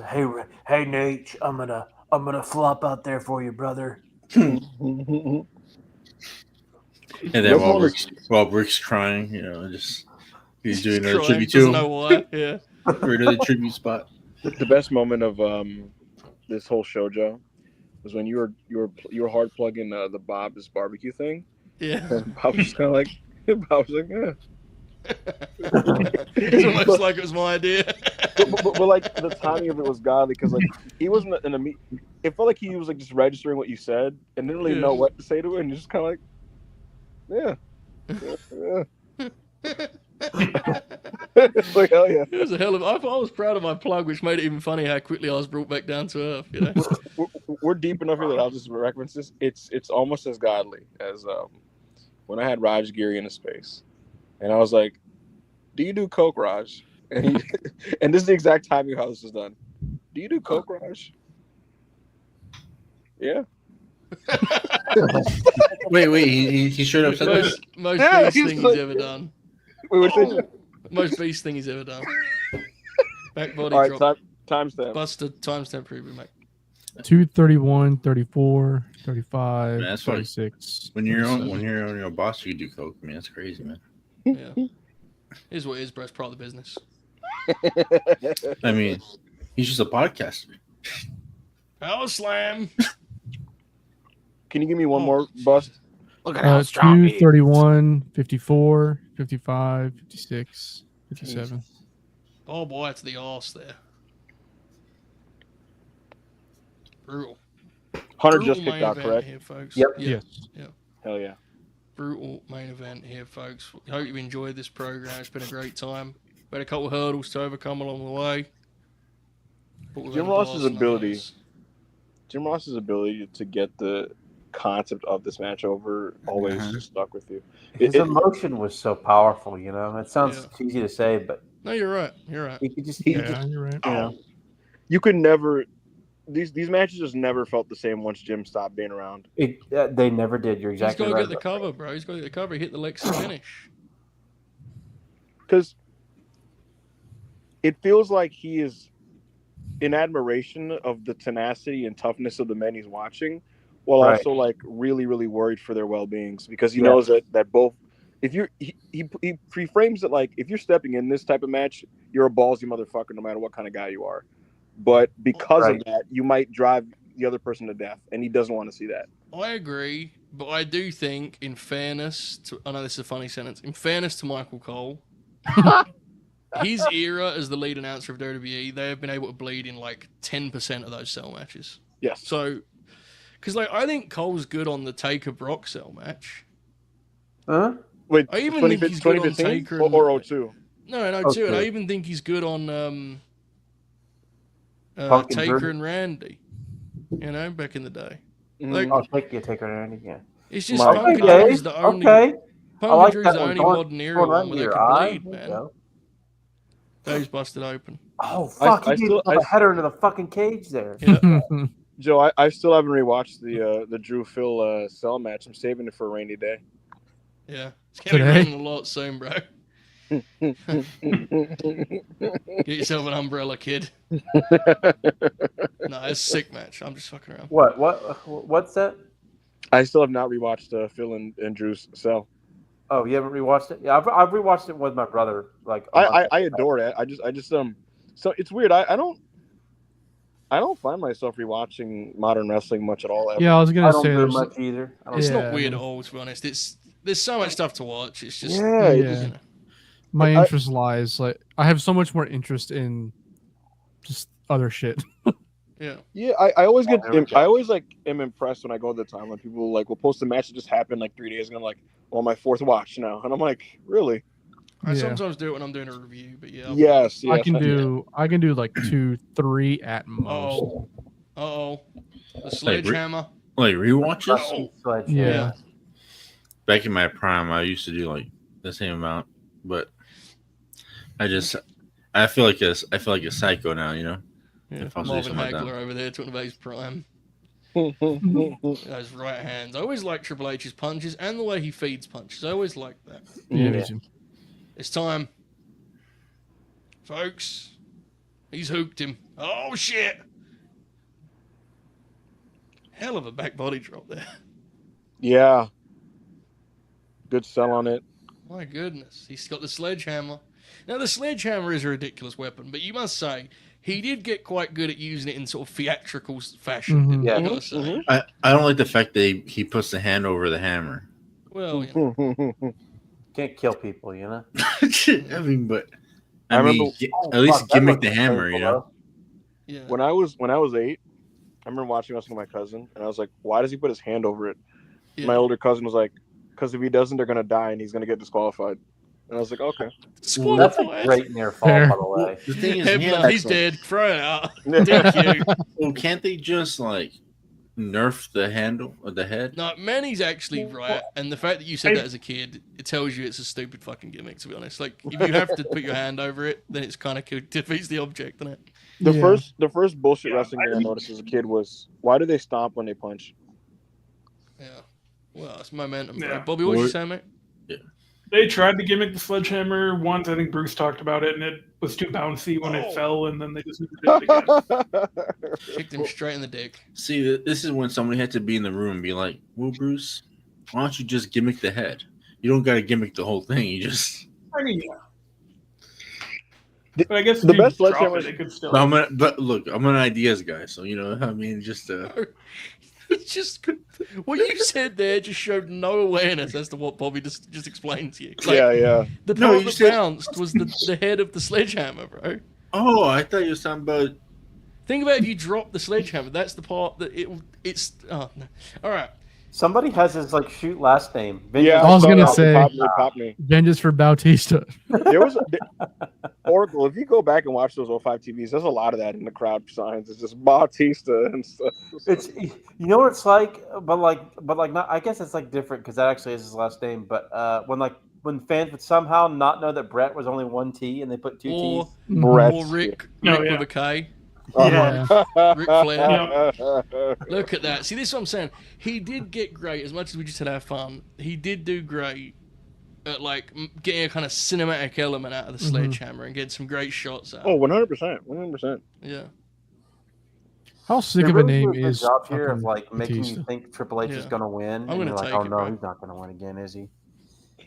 Hey, Nate. I'm gonna flop out there for you, brother. And then while Rick's crying, you know, he's doing a Crying, tribute to doesn't him. know why. Yeah. We're doing a tribute spot. The best moment of this whole show, Joe, was when you were hard plugging the Bob's barbecue thing. Yeah. And Bob was kind of like, yeah. It's almost like it was my idea. but like the timing of it was godly because like he wasn't in a it felt like he was like just registering what you said and didn't really know what to say to it and just kind of like, yeah. It's like, hell yeah. It was a hell of. I was proud of my plug, which made it even funny how quickly I was brought back down to earth. You know. We're deep enough here that I'll just reference this. It's almost as godly as when I had Raj Giri in a space, and I was like, "Do you do coke, Raj?" And and this is the exact timing how this is done. Do you do coke, Raj? Yeah. Wait, he showed up. Most Yeah, beast he's thing like- he's ever done. Wait, what's it? Most beast thing he's ever done. Back body All right, drop. timestamp. Buster timestamp preview, mate. 231, 34, 35, Man, that's funny. 36. When you're on 37. your boss, you do coke. Man, that's crazy, man. Yeah. Here's what it is, bro. It's part of the business. I mean, he's just a podcaster. Power slam. Can you give me one more bust? Look at how strong he is. 231, 54, 55, 56, 57. Oh boy, it's the arse there. Brutal. Hunter just Brutal kicked main out, event correct? here, folks. Yep. Yeah. Yes. Hell yeah. Brutal main event here, folks. Hope you enjoyed this program. It's been a great time. We had a couple of hurdles to overcome along the way. But we've Jim had a Ross's blast ability. nonetheless. Jim Ross's ability to get the concept of this match over always just stuck with you. His emotion was so powerful, you know. It sounds easy to say, but No, you're right. You're right. he could just, Yeah, you're right. you know. You could never. These matches just never felt the same once Jim stopped being around. They never did. You're exactly He's got to right. get the cover, bro. He's got to get the cover. He hit the Lexi finish. Because it feels like he is in admiration of the tenacity and toughness of the men he's watching, while Right. also like really, really worried for their well-beings because he knows that both. If you're, he frames it like if you're stepping in this type of match, you're a ballsy motherfucker no matter what kind of guy you are. But because of that, you might drive the other person to death, and he doesn't want to see that. I agree, but I do think, in fairness to, I know this is a funny sentence, in fairness to Michael Cole, his era as the lead announcer of WWE, they have been able to bleed in like 10% of those cell matches. Yes. So, because like I think Cole's good on the Taker Brock cell match. Huh? Wait, I even think he's good on 2015 Taker and, or 02? No, too. And I even think he's good on Punk and Taker Drew. and Randy. You know, back in the day. Mm-hmm. Like, I'll take you, take her in again. it's just My- Punk and Okay, Drew's the only. okay. Punk I like and Drew's that the one. only Going- modern era going one under where they your can eye. bleed, There you man. go. Dave's busted open. Oh fuck! I He still- gave a header into the fucking cage there. Yeah. Joe, I still haven't rewatched the Drew Phil cell match. I'm saving it for a rainy day. Yeah. It's gonna be Today? raining a lot soon, bro. Get yourself an umbrella, kid. No, it's a sick match. I'm just fucking around. What's that? I still have not rewatched Phil and Drew's cell. Oh, you haven't rewatched it? Yeah, I've rewatched it with my brother. Like I adore it. I just so it's weird. I don't find myself rewatching modern wrestling much at all. Ever. Yeah, I was I gonna don't say do it there's much either. I don't It's do not Yeah, weird I at all, to be honest. There's so much stuff to watch. It's just Yeah, Yeah. just- my I- interest lies like I have so much more interest in just other shit. yeah. yeah. I always get there we go. I always like am impressed when I go to the timeline. People like will post a match that just happened like 3 days ago. And I'm like, on my fourth watch now, and I'm like, really? I Yeah. sometimes do it when I'm doing a review, but yeah. Yes. I can do like 2, 3 at most. Oh, the sledgehammer. Like rewatches. Rusty Sledge, Yeah. Back in my prime, I used to do like the same amount, but I feel like a psycho now. You know. Yeah, If I was to do Marvin something like Hagler over there talking about his prime. that. Those right hands. I always like Triple H's punches and the way he feeds punches. I always like that. Yeah, me too. It's time. Folks, he's hooked him. Oh, shit. Hell of a back body drop there. Yeah. Good sell on it. My goodness. He's got the sledgehammer. Now, the sledgehammer is a ridiculous weapon, but you must say, he did get quite good at using it in sort of theatrical fashion. Mhm. didn't Yeah. I gotta say. I don't like the fact that he puts the hand over the hammer. Well, you know, Can't kill people, you know. I mean, but I remember- at least Fuck, that gimmick looked the hammer. You painful, know. yeah. When I was 8, I remember watching wrestling with my cousin, and I was like, "Why does he put his hand over it?" Yeah. My older cousin was like, "Because if he doesn't, they're gonna die, and he's gonna get disqualified." And I was like, "Okay." That's a Disqualified. great near fall, Fair. by the way. The thing is, Headbutt, yeah, he's dead. Throw it out. Thank you. well, can't they just like nerf the handle or the head? No, Manny's actually right, and the fact that you said that as a kid, it tells you it's a stupid fucking gimmick. To be honest, like if you have to put your hand over it, then it's kind of defeats the object, doesn't it? The first bullshit wrestling thing I noticed as a kid was, why do they stomp when they punch? Yeah. Well, it's momentum, bro. Yeah. Bobby, what you saying, mate? They tried to gimmick the sledgehammer once. I think Bruce talked about it, and it was too bouncy when it fell, and then they just never did it again. Kicked him straight in the dick. See, this is when somebody had to be in the room and be like, "Well, Bruce, why don't you just gimmick the head? You don't got to gimmick the whole thing. You just." I mean, yeah. But I guess the if you best drop sledgehammer- it, it could still. But look, I'm an ideas guy, so you know, I mean, just It's just what you said there just showed no awareness as to what Bobby just explained to you. Like, yeah. The No, part you that said- bounced was the head of the sledgehammer, bro. oh, I thought you were talking about. Think about if you drop the sledgehammer. That's the part that it's. Oh no! All right. Somebody has his like shoot last name. Yeah, I was saw gonna that. say- Pop me. Vengeance for Bautista. There was Oracle. If you go back and watch those 05 TVs, there's a lot of that in the crowd signs. It's just Batista and stuff. It's you know what it's like, but like not. I guess it's like different because that actually is his last name. But when fans would somehow not know that Brett was only one T and they put two Or T's. Brett. or Rick Oh, with yeah. a K. Yeah. Ric Flair. Yeah. Look at that. See, this is what I'm saying. He did get great as much as we just had our fun. He did do great at like getting a kind of cinematic element out of the sledgehammer and getting some great shots out. Oh, 100%. 100%. Yeah. How sick They of a really name do a good is job here of fucking like making Batista? you think Triple H is Yeah. going to win. I'm and gonna you're like, take oh it, no, bro. he's not going to win again, is he?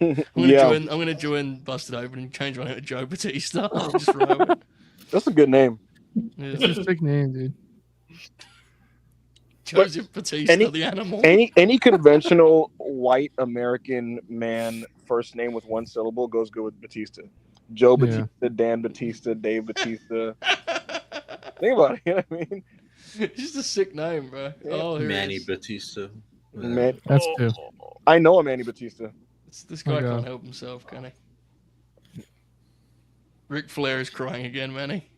I'm gonna join Busted Open and change my name to Joe Batista. I'll just ride with it. That's a good name. Yeah. It's a sick name, dude. Joseph Batista, any- the animal. Any conventional white American man first name with one syllable goes good with Batista. Joe Yeah. Batista, Dan Batista, Dave Batista. Think about it. You know what I mean? It's just a sick name, bro. Yeah. Oh, here Manny it is. Batista. Man, That's two. I know a Manny Batista. This guy Okay. can't help himself, can he? Ric Flair is crying again, Manny.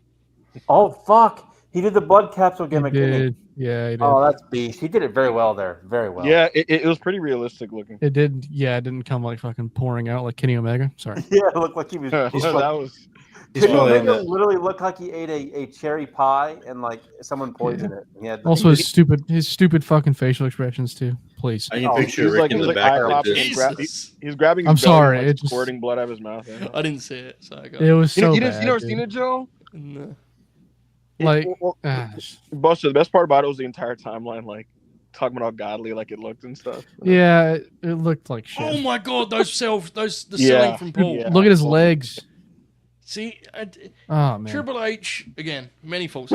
Oh fuck! He did the blood capsule He gimmick. Didn't he? did. Yeah, he did. Oh, that's beast. He did it very well there. Very well. Yeah, it was pretty realistic looking. It did. Yeah, it didn't come like fucking pouring out like Kenny Omega. Sorry. Yeah, it looked like he was. that was He's Kenny probably in Omega the, literally looked like he ate a cherry pie and like someone poisoned it. He had Also, his stupid fucking facial expressions too. Please. I can Oh, picture he's Rick like- in he's the like back eye like popping this. and grab- Jesus. he's grabbing. I'm his belly sorry, and, like, it just- squirting blood out of his mouth. Yeah. I didn't see it, so I got It was so You bad. never dude. seen it, Joe? No. Like, Well, ah, Buster, the best part about it was the entire timeline. Like, talking about how godly like it looked and stuff. Yeah, it looked like shit. Oh my god, the Yeah, selling from Paul. yeah. Look at his legs. See, Oh man. Triple H again, many faults.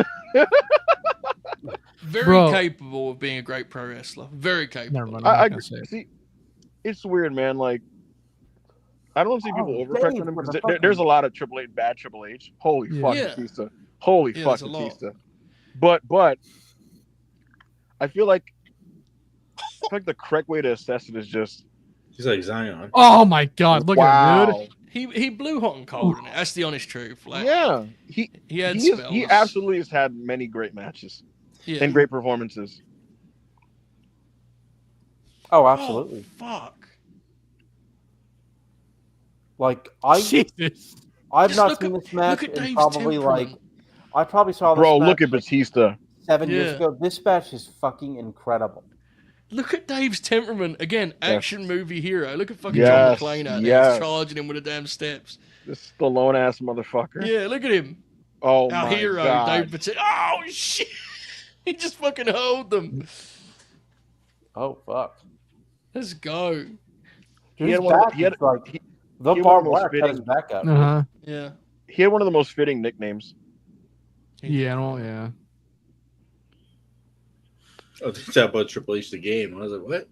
Very Bro. capable of being a great pro wrestler. Very capable. Never mind. I I'm not agree. gonna say it. See, it's weird, man. Like, I don't see people overcorrect Dave, on him what because the fuck? there's a lot of Triple H, bad Triple H. Holy Yeah. fuck, Yeah. Batista. Holy Yeah, fuck, there's a lot. Batista. But I feel like the correct way to assess it is just He's like Zion. Oh my god, look at him, dude. He blew hot and cold in it. That's the honest truth. Like, Yeah, he had he spells. absolutely has had many great matches Yeah. and great performances. Oh, absolutely. Oh, fuck. Like Jesus. I've Just not look seen at- this match look at in Dave's probably temperament. like I probably saw this Bro, match look at Batista. 7 years Yeah. ago. This match is fucking incredible. Look at Dave's temperament. Again, action movie hero. Look at fucking Yes, John McClane out there yes. charging him with the damn steps. This Stallone ass motherfucker. Yeah, look at him. Oh Our my hero, god. Dave Batista. Oh, shit. He just fucking hurled them. Oh fuck. Let's go. He had His one of the- back he had- is like he- the he had barbed one of wire the cut most his back up. Uh-huh. Yeah. He had one of the most fitting nicknames. Yeah, well, yeah. Oh, they talk about Triple H the game. I was like, what?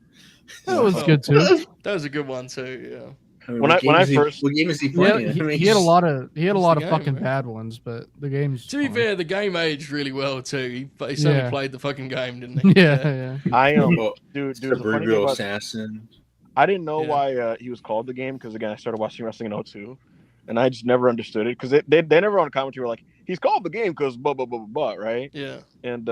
That was Well, good too. That was a good one too, yeah. I mean, When what I game is he- first- what game is he Yeah, playing? he, I mean, he had a he's- lot of the game, fucking man. bad ones, but the game's To be fine. fair, the game aged really well too. He certainly Yeah. played the fucking game, didn't he? Yeah, yeah. I am Well, dude. The funny thing Cerebral about, assassin. I didn't know Yeah. why he was called the game because again I started watching wrestling in 02, and I just never understood it because they never on commentary were like he's called the game because blah blah blah blah blah, right? Yeah. And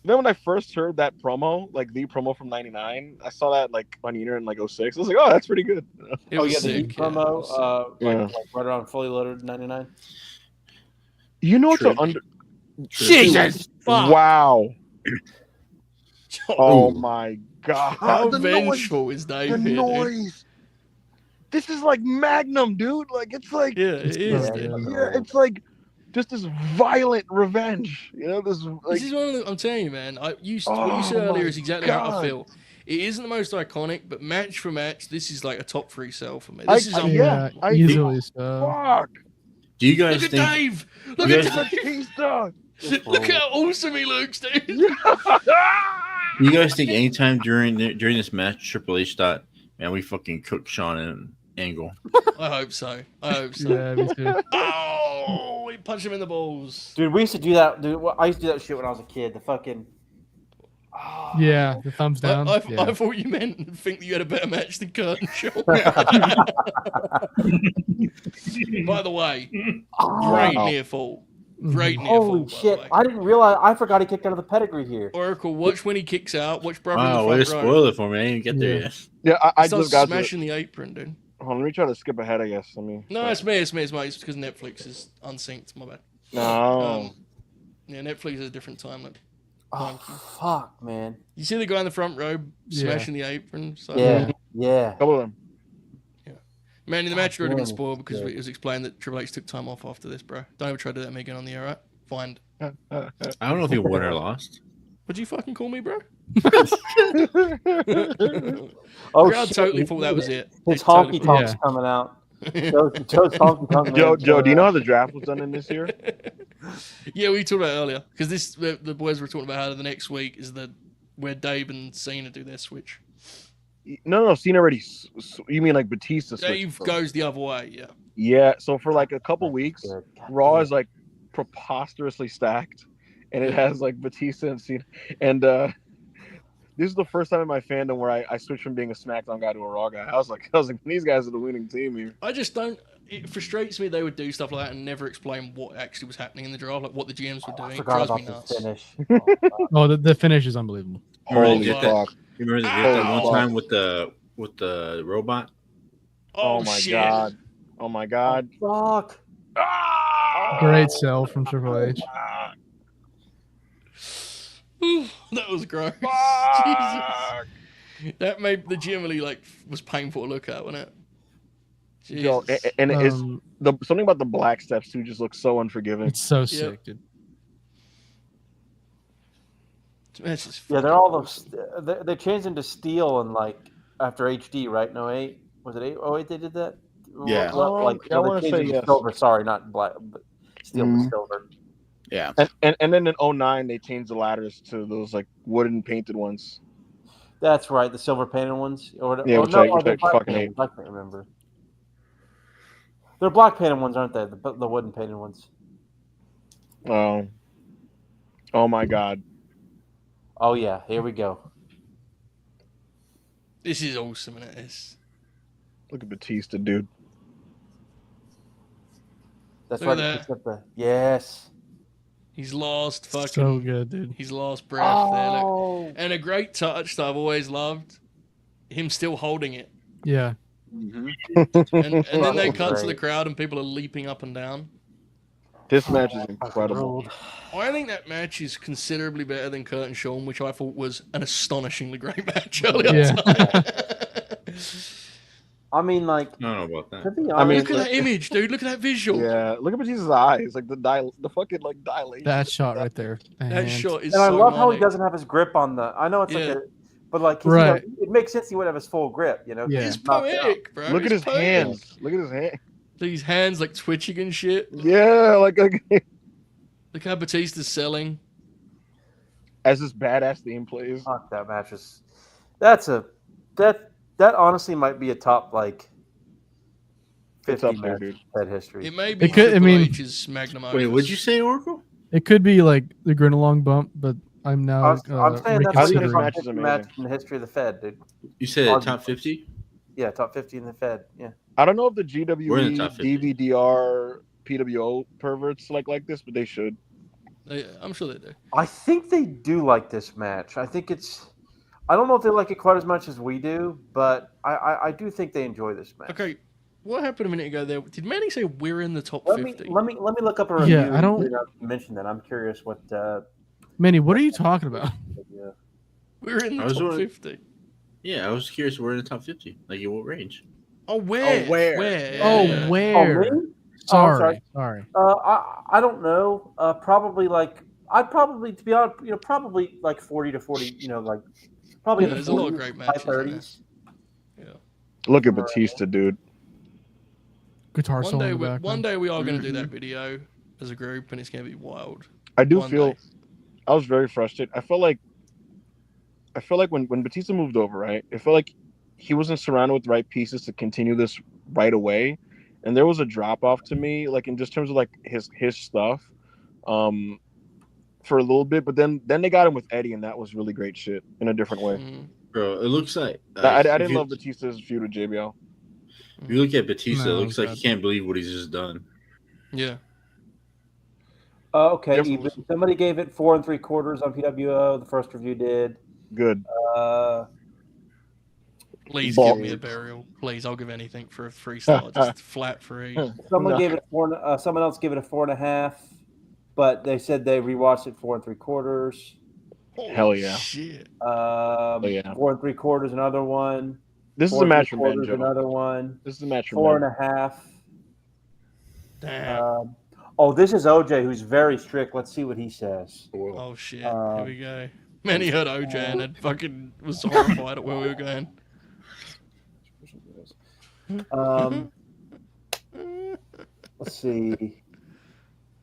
then when I first heard that promo, like the promo from '99, I saw that like on the internet in like 06. I was like, oh, that's pretty good. It Oh was yeah, the sick. heat Yeah, it promo, was sick. Yeah. like right around fully loaded 99. You know what's Trick. under? Jesus! Fuck. Wow! Oh Ooh. my god! How The noise! vengeful is Dave The here, dude? noise! This is like Magnum, dude. Like it's like Yeah, it is. Yeah, dude. yeah, it's like just this violent revenge. You know, this like This is one of the, I'm telling you, man. What you Oh said earlier my is exactly how I God. feel. It isn't the most iconic, but match for match, this is like a top 3 sell for me. I- This is I- unbelievable. yeah, Yeah, I easily so. fuck. Do you guys Look at think? Dave! Look you at guys- Dave! Batista. Look how awesome he looks, dude! Do you guys think anytime during this match, Triple H thought, "Man, we fucking cooked Shawn and Angle"? I hope so. I hope so. Yeah, me too. Oh, he punched him in the balls. Dude, we used to do that. Dude, I used to do that shit when I was a kid. The fucking. Oh, Yeah, the thumbs down. I yeah. thought you meant think that you had a better match than Kurt and Shawn. By the way, great near fall. Great near fall. Holy by the shit! way. I didn't realize. I forgot he kicked out of the pedigree here. Oracle, watch when he kicks out. Watch brother Wow, in way the to front row. spoil it for me. I didn't get there Yeah. yet. Yeah, I He starts just got to. smashing the apron, dude. Hold on, let me try to skip ahead. I guess. I mean, No, it's me. It's mate. It's because Netflix is unsynced. My bad. no. Yeah, Netflix has a different time limit. Oh Thank you. fuck, man. You see the guy in the front row Yeah. smashing the apron? So, Yeah, yeah. Couple of them. Man, the match had already been damn, spoiled because yeah. it was explained that Triple H took time off after this, bro. Don't ever try to do that to me again on the air, right? Find. I don't know if he won or lost. Would you fucking call me, bro? Oh Crowd shit! totally thought that was it. His They totally honky thought- tonk's coming out. Joe's honky tonk. Joe, do you know how the draft was done in this year? Yeah, we talked about it earlier because the boys were talking about how the next week is where Dave and Cena do their switch. No, Cena already. You mean like Batista? switched Dave from- goes the other way, yeah. Yeah, so for like a couple weeks, God Raw damn. is like preposterously stacked, and it has like Batista and Cena. And this is the first time in my fandom where I switched from being a SmackDown guy to a Raw guy. I was like, these guys are the winning team here. I just don't. It frustrates me they would do stuff like that and never explain what actually was happening in the draft, like what the GMs were I doing. It forgot drives me about nuts. the finish. Oh, God. Oh, the finish is unbelievable. Remember Holy they did that- fuck! You remember they did that one time with the robot? Oh, my shit. god! Oh my god! Fuck. Great sell from Triple H. That was gross. Fuck! Jesus. That made legitimately was painful to look at, wasn't it? Yo, Jesus. and it's Um, something about the black steps too just looks so unforgiving. It's so sick, dude. This is Yeah, they're fucking all awesome. those. They changed into steel and like after HD, right? No 08. Was it 8? Oh 08 they did that. Yeah. Like I want they to changed say it to yes. silver. Sorry, not black, but steel to Mhm. silver. Yeah. And then in 09, they changed the ladders to those like wooden painted ones. That's right, the silver painted ones. Yeah, which I they're black fucking painted hate. ones. I can't remember. They're black painted ones, aren't they? The wooden painted ones. Oh my God. Oh yeah, here we go. This is awesome, isn't it? Look at Batista, dude. That's Look right. at He picks up the yes. He's lost fucking. So good, dude. He's lost breath there. Look. Oh, And a great touch that I've always loved. Him still holding it. Yeah. Mhm. And then they That's cut to the great. crowd and people are leaping up and down. This match is incredible. ruled. I think that match is considerably better than Kurt and Shawn, which I thought was an astonishingly great match earlier. Yeah. I mean, like I don't know about to that. be honest, I mean, Look at that image, dude. Look at that visual. Yeah, look at Batista's eyes, like the fucking like dilation. That shot right there. That And shot is and I so love how he money. doesn't have his grip on the. I know it's like Yeah. but like he's, Right. it makes sense he would have his full grip. You know, 'cause Yeah. It's he's knocked out. poetic, bro. Look at It's his poetic. hands. Look at his hand. These hands like twitching and shit. Yeah, like Look how Batista's selling. as this badass theme plays. Fuck, that match is. That honestly might be a top like. It's 50 up there, match dude. Head history. It may be It could- I Triple mean- H's magnum opus. Wait, what'd you say, Oracle? it could be like the Grinalong bump, but I'm now I'm saying that's I think this the reconsidering. match top is 50 amazing. match in the history of the Fed, dude. You said Arguably. top 50? Yeah, top 50 in the Fed. Yeah. I don't know if the We're in GWE, the top 50. DVDR, PWO perverts like this, but they should. I'm sure they do. I think they do like this match. I think it's. I don't know if they like it quite as much as we do, but I do think they enjoy this match. Okay, what happened a minute ago there? Did Manny say we're in the top Let 50? me look up a review. Yeah, I don't- and mention that. I'm curious what. Manny, what are you talking about? Yeah. We're in the I was top wondering- 50. Yeah, I was curious. We're in the top 50. Like, in what range? Oh, where? Oh, where? Where? Oh, Yeah. where? Oh, me? Sorry, sorry. sorry. I don't know. Probably like I'd probably, to be honest, probably like 40 to 40. Like probably Yeah, in the there's a lot of 40s, great high matches in there. 30s. Look at Batista, dude. Guitar One solo day, in the background. one day we are going to do that video as a group, and it's going to be wild. I do One feel day. I was very frustrated. I feel like when Batista moved over, right? I feel like he wasn't surrounded with the right pieces to continue this right away, and there was a drop off to me, like in just terms of like his stuff, for a little bit. But then they got him with Eddie, and that was really great shit in a different way. Mhm. Bro, it looks like... I if didn't you- love Batista's feud with JBL. If you look at Batista, No, it looks like God. he can't believe what he's just done. Yeah. Okay, Yep. even. Somebody gave it 4 3/4 on PWO. The first review did. Good. Please Balls. give me a burial. Please, I'll give anything for a 3-star. Just flat 3. Someone No. gave it 4. Someone else gave it a 4.5, but they said they rewatched it 4 3/4. Hell yeah. Shit. Yeah. 4 3/4, another one. This is 4 a match for men, 3/4, Joe. another one. This is a match for 4.5. Damn. This is OJ, who's very strict. Let's see what he says. Oh shit. Here um, we go. Manny heard OJ and it fucking was horrified at where we were going. Let's see.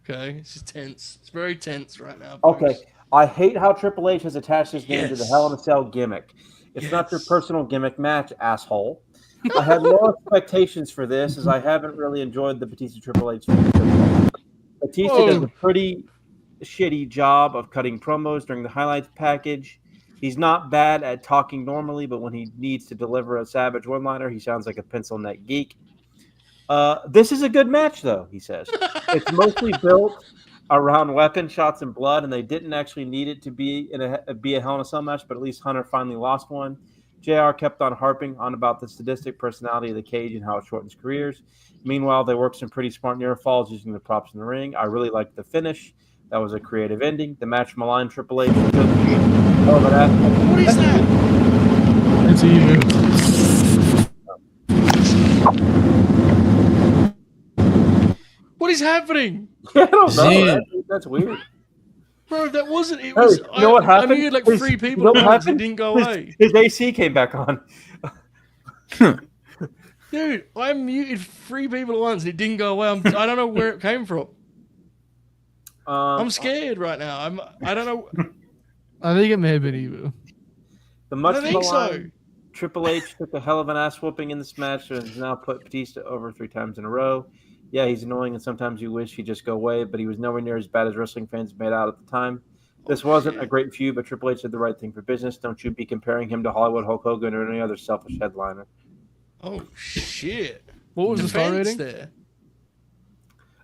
Okay, it's just tense. It's very tense right now. Okay, boys. I hate how Triple H has attached his name to the Yes. Hell in a Cell gimmick. It's not your Yes. personal gimmick match, asshole. I had no expectations for this, as I haven't really enjoyed the Batista Triple H feud. Batista does a pretty shitty job of cutting promos during the highlights package. He's not bad at talking normally, but when he needs to deliver a savage one-liner, he sounds like a pencil neck geek. This is a good match, though, he says. It's mostly built around weapon shots and blood, and they didn't actually need it to be a Hell in a Cell match, but at least Hunter finally lost one. JR kept on harping on about the sadistic personality of the cage and how it shortens careers. Meanwhile, they worked some pretty smart near falls using the props in the ring. I really liked the finish. That was a creative ending. The match maligned Triple H. What is that? It's even. What is happening? I don't know. Man. That's weird. Bro, that wasn't. It Hey, was. you know what happened? I muted like His- 3 you people know at what once. It happened? didn't go away. His AC came back on. Dude, I muted 3 people at once and it didn't go away. I don't know where it came from. I'm scared right now. I don't know. I think it may have been Ebu. The I much don't think so. maligned Triple H took a hell of an ass whooping in this match and has now put Batista over 3 times in a row. Yeah, he's annoying and sometimes you wish he'd just go away, but he was nowhere near as bad as wrestling fans made out at the time. This wasn't a great feud, but Triple H did the right thing for business. Don't you be comparing him to Hollywood Hulk Hogan or any other selfish headliner. Oh shit! What was the star Defense rating? there?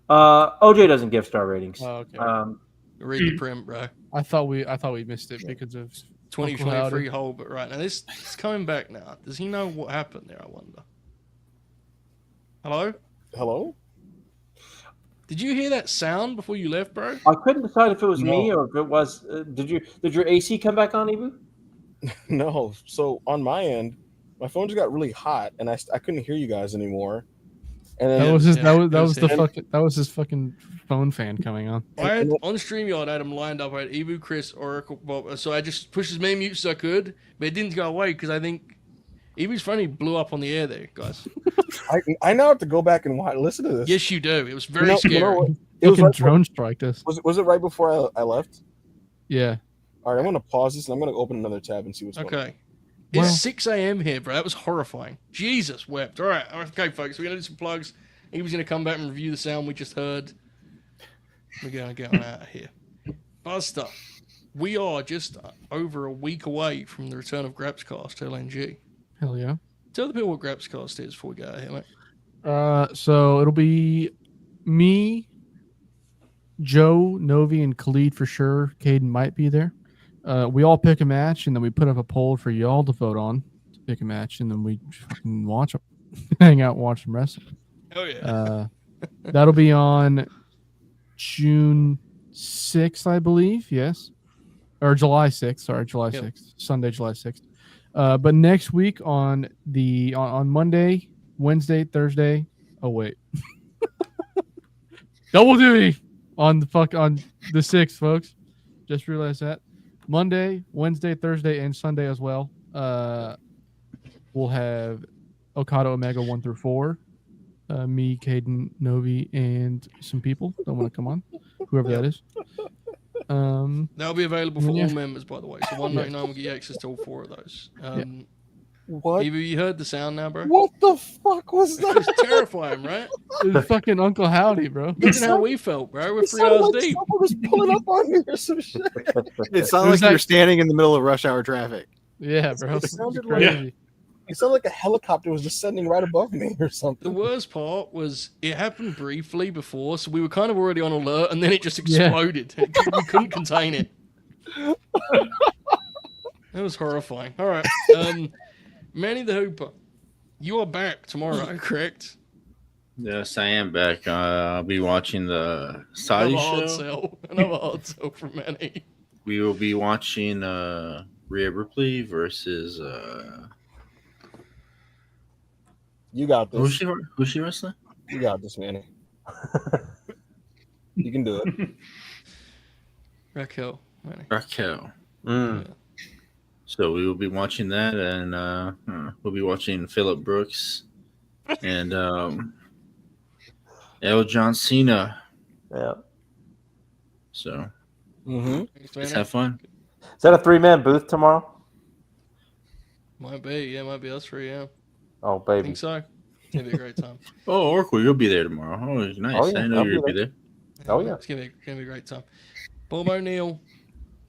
OJ doesn't give star ratings. Oh, okay. Read the print, bro. I thought we missed it because of 2023 hole, but right now this is coming back now. Does he know what happened there? I wonder. Hello? Hello? Did you hear that sound before you left, bro? I couldn't decide if it was me or if it was. Did your AC come back on, Ebu? No. So on my end, my phone just got really hot, and I couldn't hear you guys anymore. And then, that was his fucking phone fan coming on. I had, on StreamYard, I had him lined up. I had Ebu, Kris, Oracle, Bob. So I just pushed as many mutes as I could, but it didn't go away because I think Ebu's funny blew up on the air there, guys. I now have to go back and listen to this. Yes, you do. It was very scary. It was Fucking right drone strike us. Was it right before I left? Yeah. All right, I'm gonna pause this and I'm gonna open another tab and see what's going on. Okay. It's 6 a.m. here, bro. That was horrifying. Jesus wept. All right. Okay, folks. We're going to do some plugs. He was going to come back and review the sound we just heard. We're going to get on out of here. Buster, we are just over a week away from the return of Grapscast LNG. Hell yeah. Tell the people what Grapscast is before we go out of here, mate. So it'll be me, Joe, Novi, and Khalid for sure. Caden might be there. We all pick a match, and then we put up a poll for y'all to vote on to pick a match, and then we fucking watch them, hang out, and watch them wrestle. Oh yeah. That'll be on June 6th, I believe. Yes, or July 6th. Sorry, July 6th. Sunday, July 6th. But next week on Monday, Wednesday, Thursday. Oh wait, double duty on the 6th, folks. Just realized that. Monday, Wednesday, Thursday, and Sunday as well. We'll have Okada Omega 1 through 4. Me, Caden, Novi, and some people that want to come on, whoever that is. That'll be available for all members, by the way. So $1.99 will get you access to all 4 of those. What? Maybe you heard the sound now, bro? What the fuck was that? It was terrifying, right? It was fucking Uncle Howdy, bro. Look at how we felt, bro. We're 3 hours deep. Someone was pulling up on me or some shit. It sounded like you were standing in the middle of rush hour traffic. Yeah, bro. It sounded Crazy. It sounded like a helicopter was descending right above me or something. The worst part was it happened briefly before, so we were kind of already on alert, and then it just exploded. We couldn't contain it. It was horrifying. All right. Manny the Hooper, you are back tomorrow, correct? Yes, I am back. I'll be watching the Saudi show. Another hard sell from Manny. We will be watching Rhea Ripley versus You got this. Who's she wrestling? You got this, Manny. You can do it. Raquel. Manny. Raquel. Yeah. So we will be watching that, and we'll be watching Phillip Brooks and John Cena. Yeah. So Let's have fun. Is that a 3-man booth tomorrow? Might be. Yeah, might be us 3, yeah. Oh, I baby. think so. It's going to be a great time. Oh, Oracle, you'll be there tomorrow. Oh, nice. Oh, yeah, I know I'll you'll be be there. Oh, yeah. It's going to be a great time. Bob O'Neill,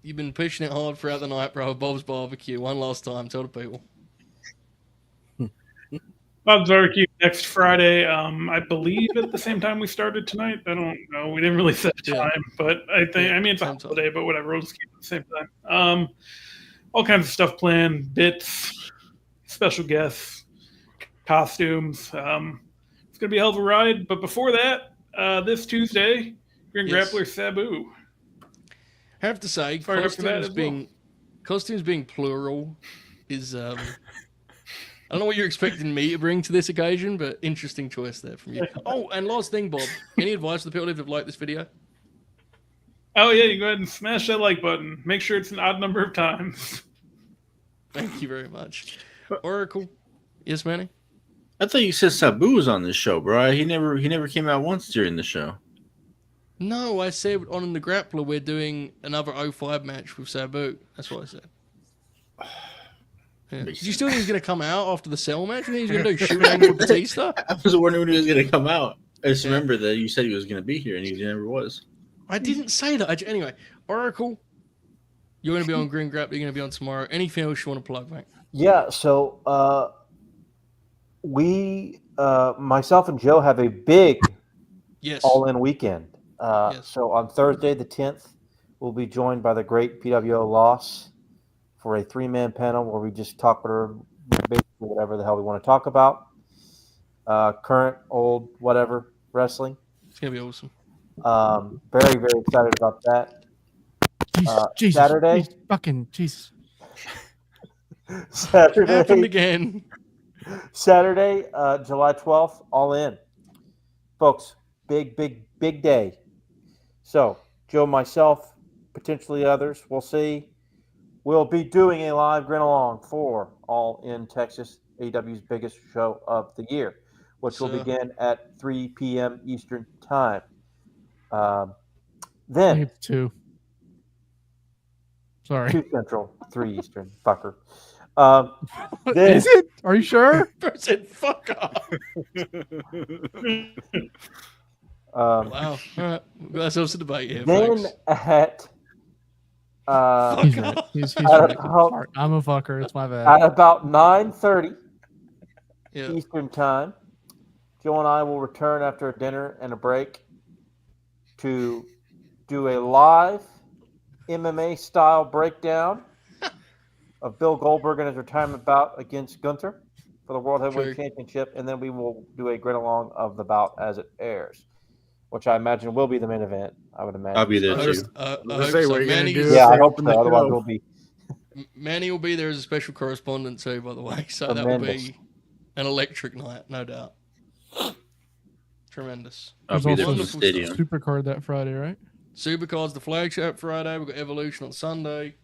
you've been pushing it hard throughout the night, bro. Bob's Barbecue. One last time. Tell the people. Bob's Barbecue next Friday. I believe at the same time we started tonight. I don't know. We didn't really set a time, but it's a holiday, but whatever. We'll just keep it at the same time. All kinds of stuff planned, bits, special guests, costumes. It's going to be a hell of a ride. But before that, this Tuesday, Grin Grappler Sabu. I have to say, costumes being plural is I don't know what you're expecting me to bring to this occasion, but interesting choice there from you. Oh, and last thing, Bob. Any advice for the people who have liked this video? Oh yeah, you go ahead and smash that like button. Make sure it's an odd number of times. Thank you very much. Oracle. Yes, Manny? I thought you said Sabu was on this show, bro. He never came out once during the show. No, I said on the Grappler we're doing another 05 match with Sabu. That's what I said. Yeah. Did you still think he's going to come out after the Cell match? You think he's going to do shoot angle with Batista? I was wondering when he was going to come out. I just remember that you said he was going to be here, and he never was. I didn't say that. Anyway, Oracle, you're going to be on Grin Grappler. You're going to be on tomorrow. Anything else you want to plug, mate? Yeah, so we, myself and Joe, have a big all-in weekend. So on Thursday, the 10th, we'll be joined by the great PWO Loss for a 3-man panel where we just talk basically whatever the hell we want to talk about. Current, old, whatever, wrestling. It's going to be awesome. Very, very excited about that. Jesus, Saturday. Fucking Jesus. Saturday. Happened again. Saturday, July 12th, all in. Folks, big day. So, Joe, myself, potentially others, we'll see. We'll be doing a live Grinalong for All In Texas, AEW's biggest show of the year, which will begin at 3 p.m. Eastern Time. Then 2. Sorry. 2 Central, 3 Eastern, fucker. Then, is it? Are you sure? I said, fuck off. Wow. All right. We've got ourselves a debate here, then folks. At he's right. He's right. I'm a fucker. It's my bad. At about 9:30 Eastern Time, Joe and I will return after a dinner and a break to do a live MMA-style breakdown of Bill Goldberg and his retirement bout against Gunther for the World Heavyweight Championship, and then we will do a grin-along of the bout as it airs, which I imagine will be the main event. I would imagine. I'll be there too. I hope so. Otherwise, we'll be. Manny will be there as a special correspondent too, by the way. So that will be an electric night, no doubt. Tremendous. I'll be there from the stadium. Supercard that Friday, right? Supercard's the flagship Friday. We've got Evolution on Sunday.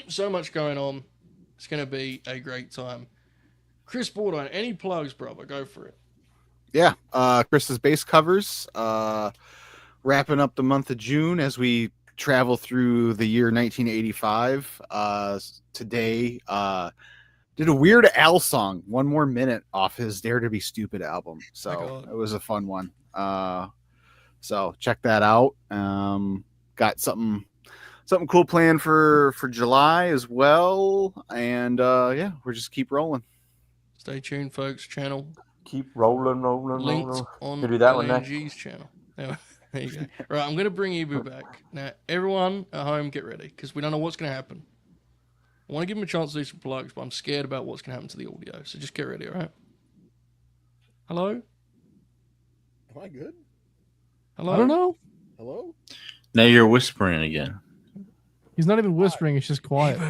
So much going on. It's going to be a great time. Kris Bordine, any plugs, brother? Go for it. Yeah, Chris's base covers. Wrapping up the month of June as we travel through the year 1985. Today, did a Weird Al song, One More Minute, off his Dare to Be Stupid album. So it was a fun one. So check that out. Got something cool planned for July as well. And yeah, we're just keep rolling. Stay tuned, folks. Channel. Keep rolling. Linked on do that LNG's channel. There you go. Right, I'm going to bring Ebu back. Now, everyone at home, get ready, because we don't know what's going to happen. I want to give him a chance to do some plugs, but I'm scared about what's going to happen to the audio. So just get ready, all right? Hello? Am I good? Hello? I don't know. Hello? Now you're whispering again. He's not even whispering. It's just quiet.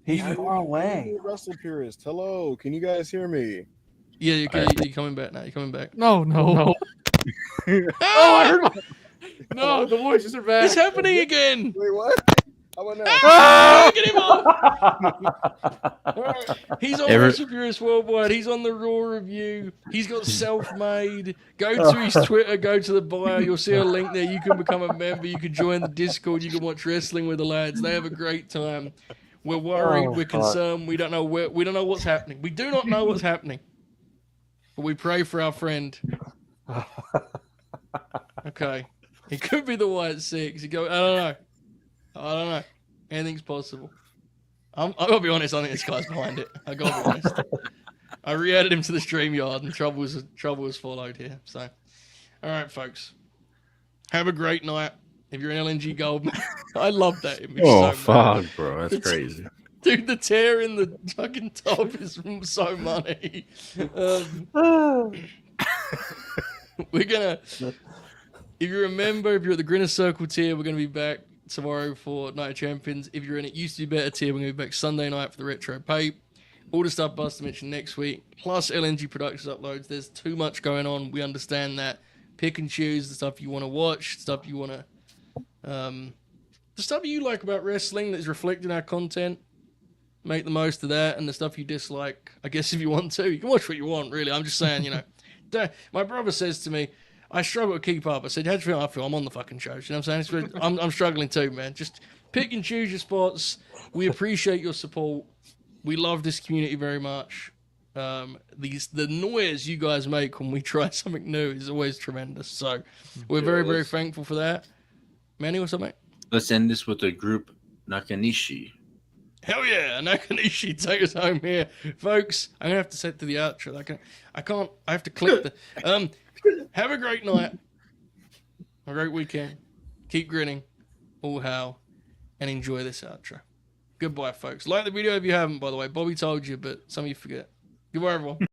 He's far away. Wrestle purist. Hello. Can you guys hear me? Yeah, you're coming back now. You're coming back. No. Oh, I heard my... No, the voices are back. It's happening again. Wait, what? How about now? Ah! Get him off! Right. He's on Wrestle Purist Worldwide. He's on the Raw Review. He's got Self-Made. Go to his Twitter. Go to the bio. You'll see a link there. You can become a member. You can join the Discord. You can watch wrestling with the lads. They have a great time. We're worried. We're concerned. We don't know what's happening. We do not know what's happening. But we pray for our friend. Okay. It could be the White Six. I don't know. Anything's possible. I gotta be honest. I think this guy's behind it. I gotta be honest. I re-added him to the StreamYard, and trouble was followed here. So, all right, folks. Have a great night. If you're an LNG Gold, I love that image. Oh, fuck, bro. That's crazy. Dude, the tear in the fucking top is so money. We're gonna. If you're a member, if you're at the Grinner Circle tier, we're gonna be back tomorrow for Night of Champions. If you're in It Used to Be Better tier, we're gonna be back Sunday night for the Retro Pape. All the stuff Buster mentioned next week, plus LNG Productions uploads. There's too much going on. We understand that. Pick and choose the stuff you want to watch, stuff you want to The stuff you like about wrestling that is reflected in our content, make the most of that, and the stuff you dislike, I guess if you want to, you can watch what you want, really. I'm just saying, my brother says to me, I struggle to keep up. I said, how do you feel? I feel I'm on the fucking show. You know what I'm saying? I'm struggling too, man. Just pick and choose your spots. We appreciate your support. We love this community very much. The noise you guys make when we try something new is always tremendous. So we're very, very thankful for that. Manny, what's up, mate? Let's end this with the group Nakanishi. Hell yeah, Nakanishi, take us home here. Folks, I'm going to have to set to the outro. I have to click the... have a great night. A great weekend. Keep grinning. All hail. And enjoy this outro. Goodbye, folks. Like the video if you haven't, by the way. Bobby told you, but some of you forget. Goodbye, everyone.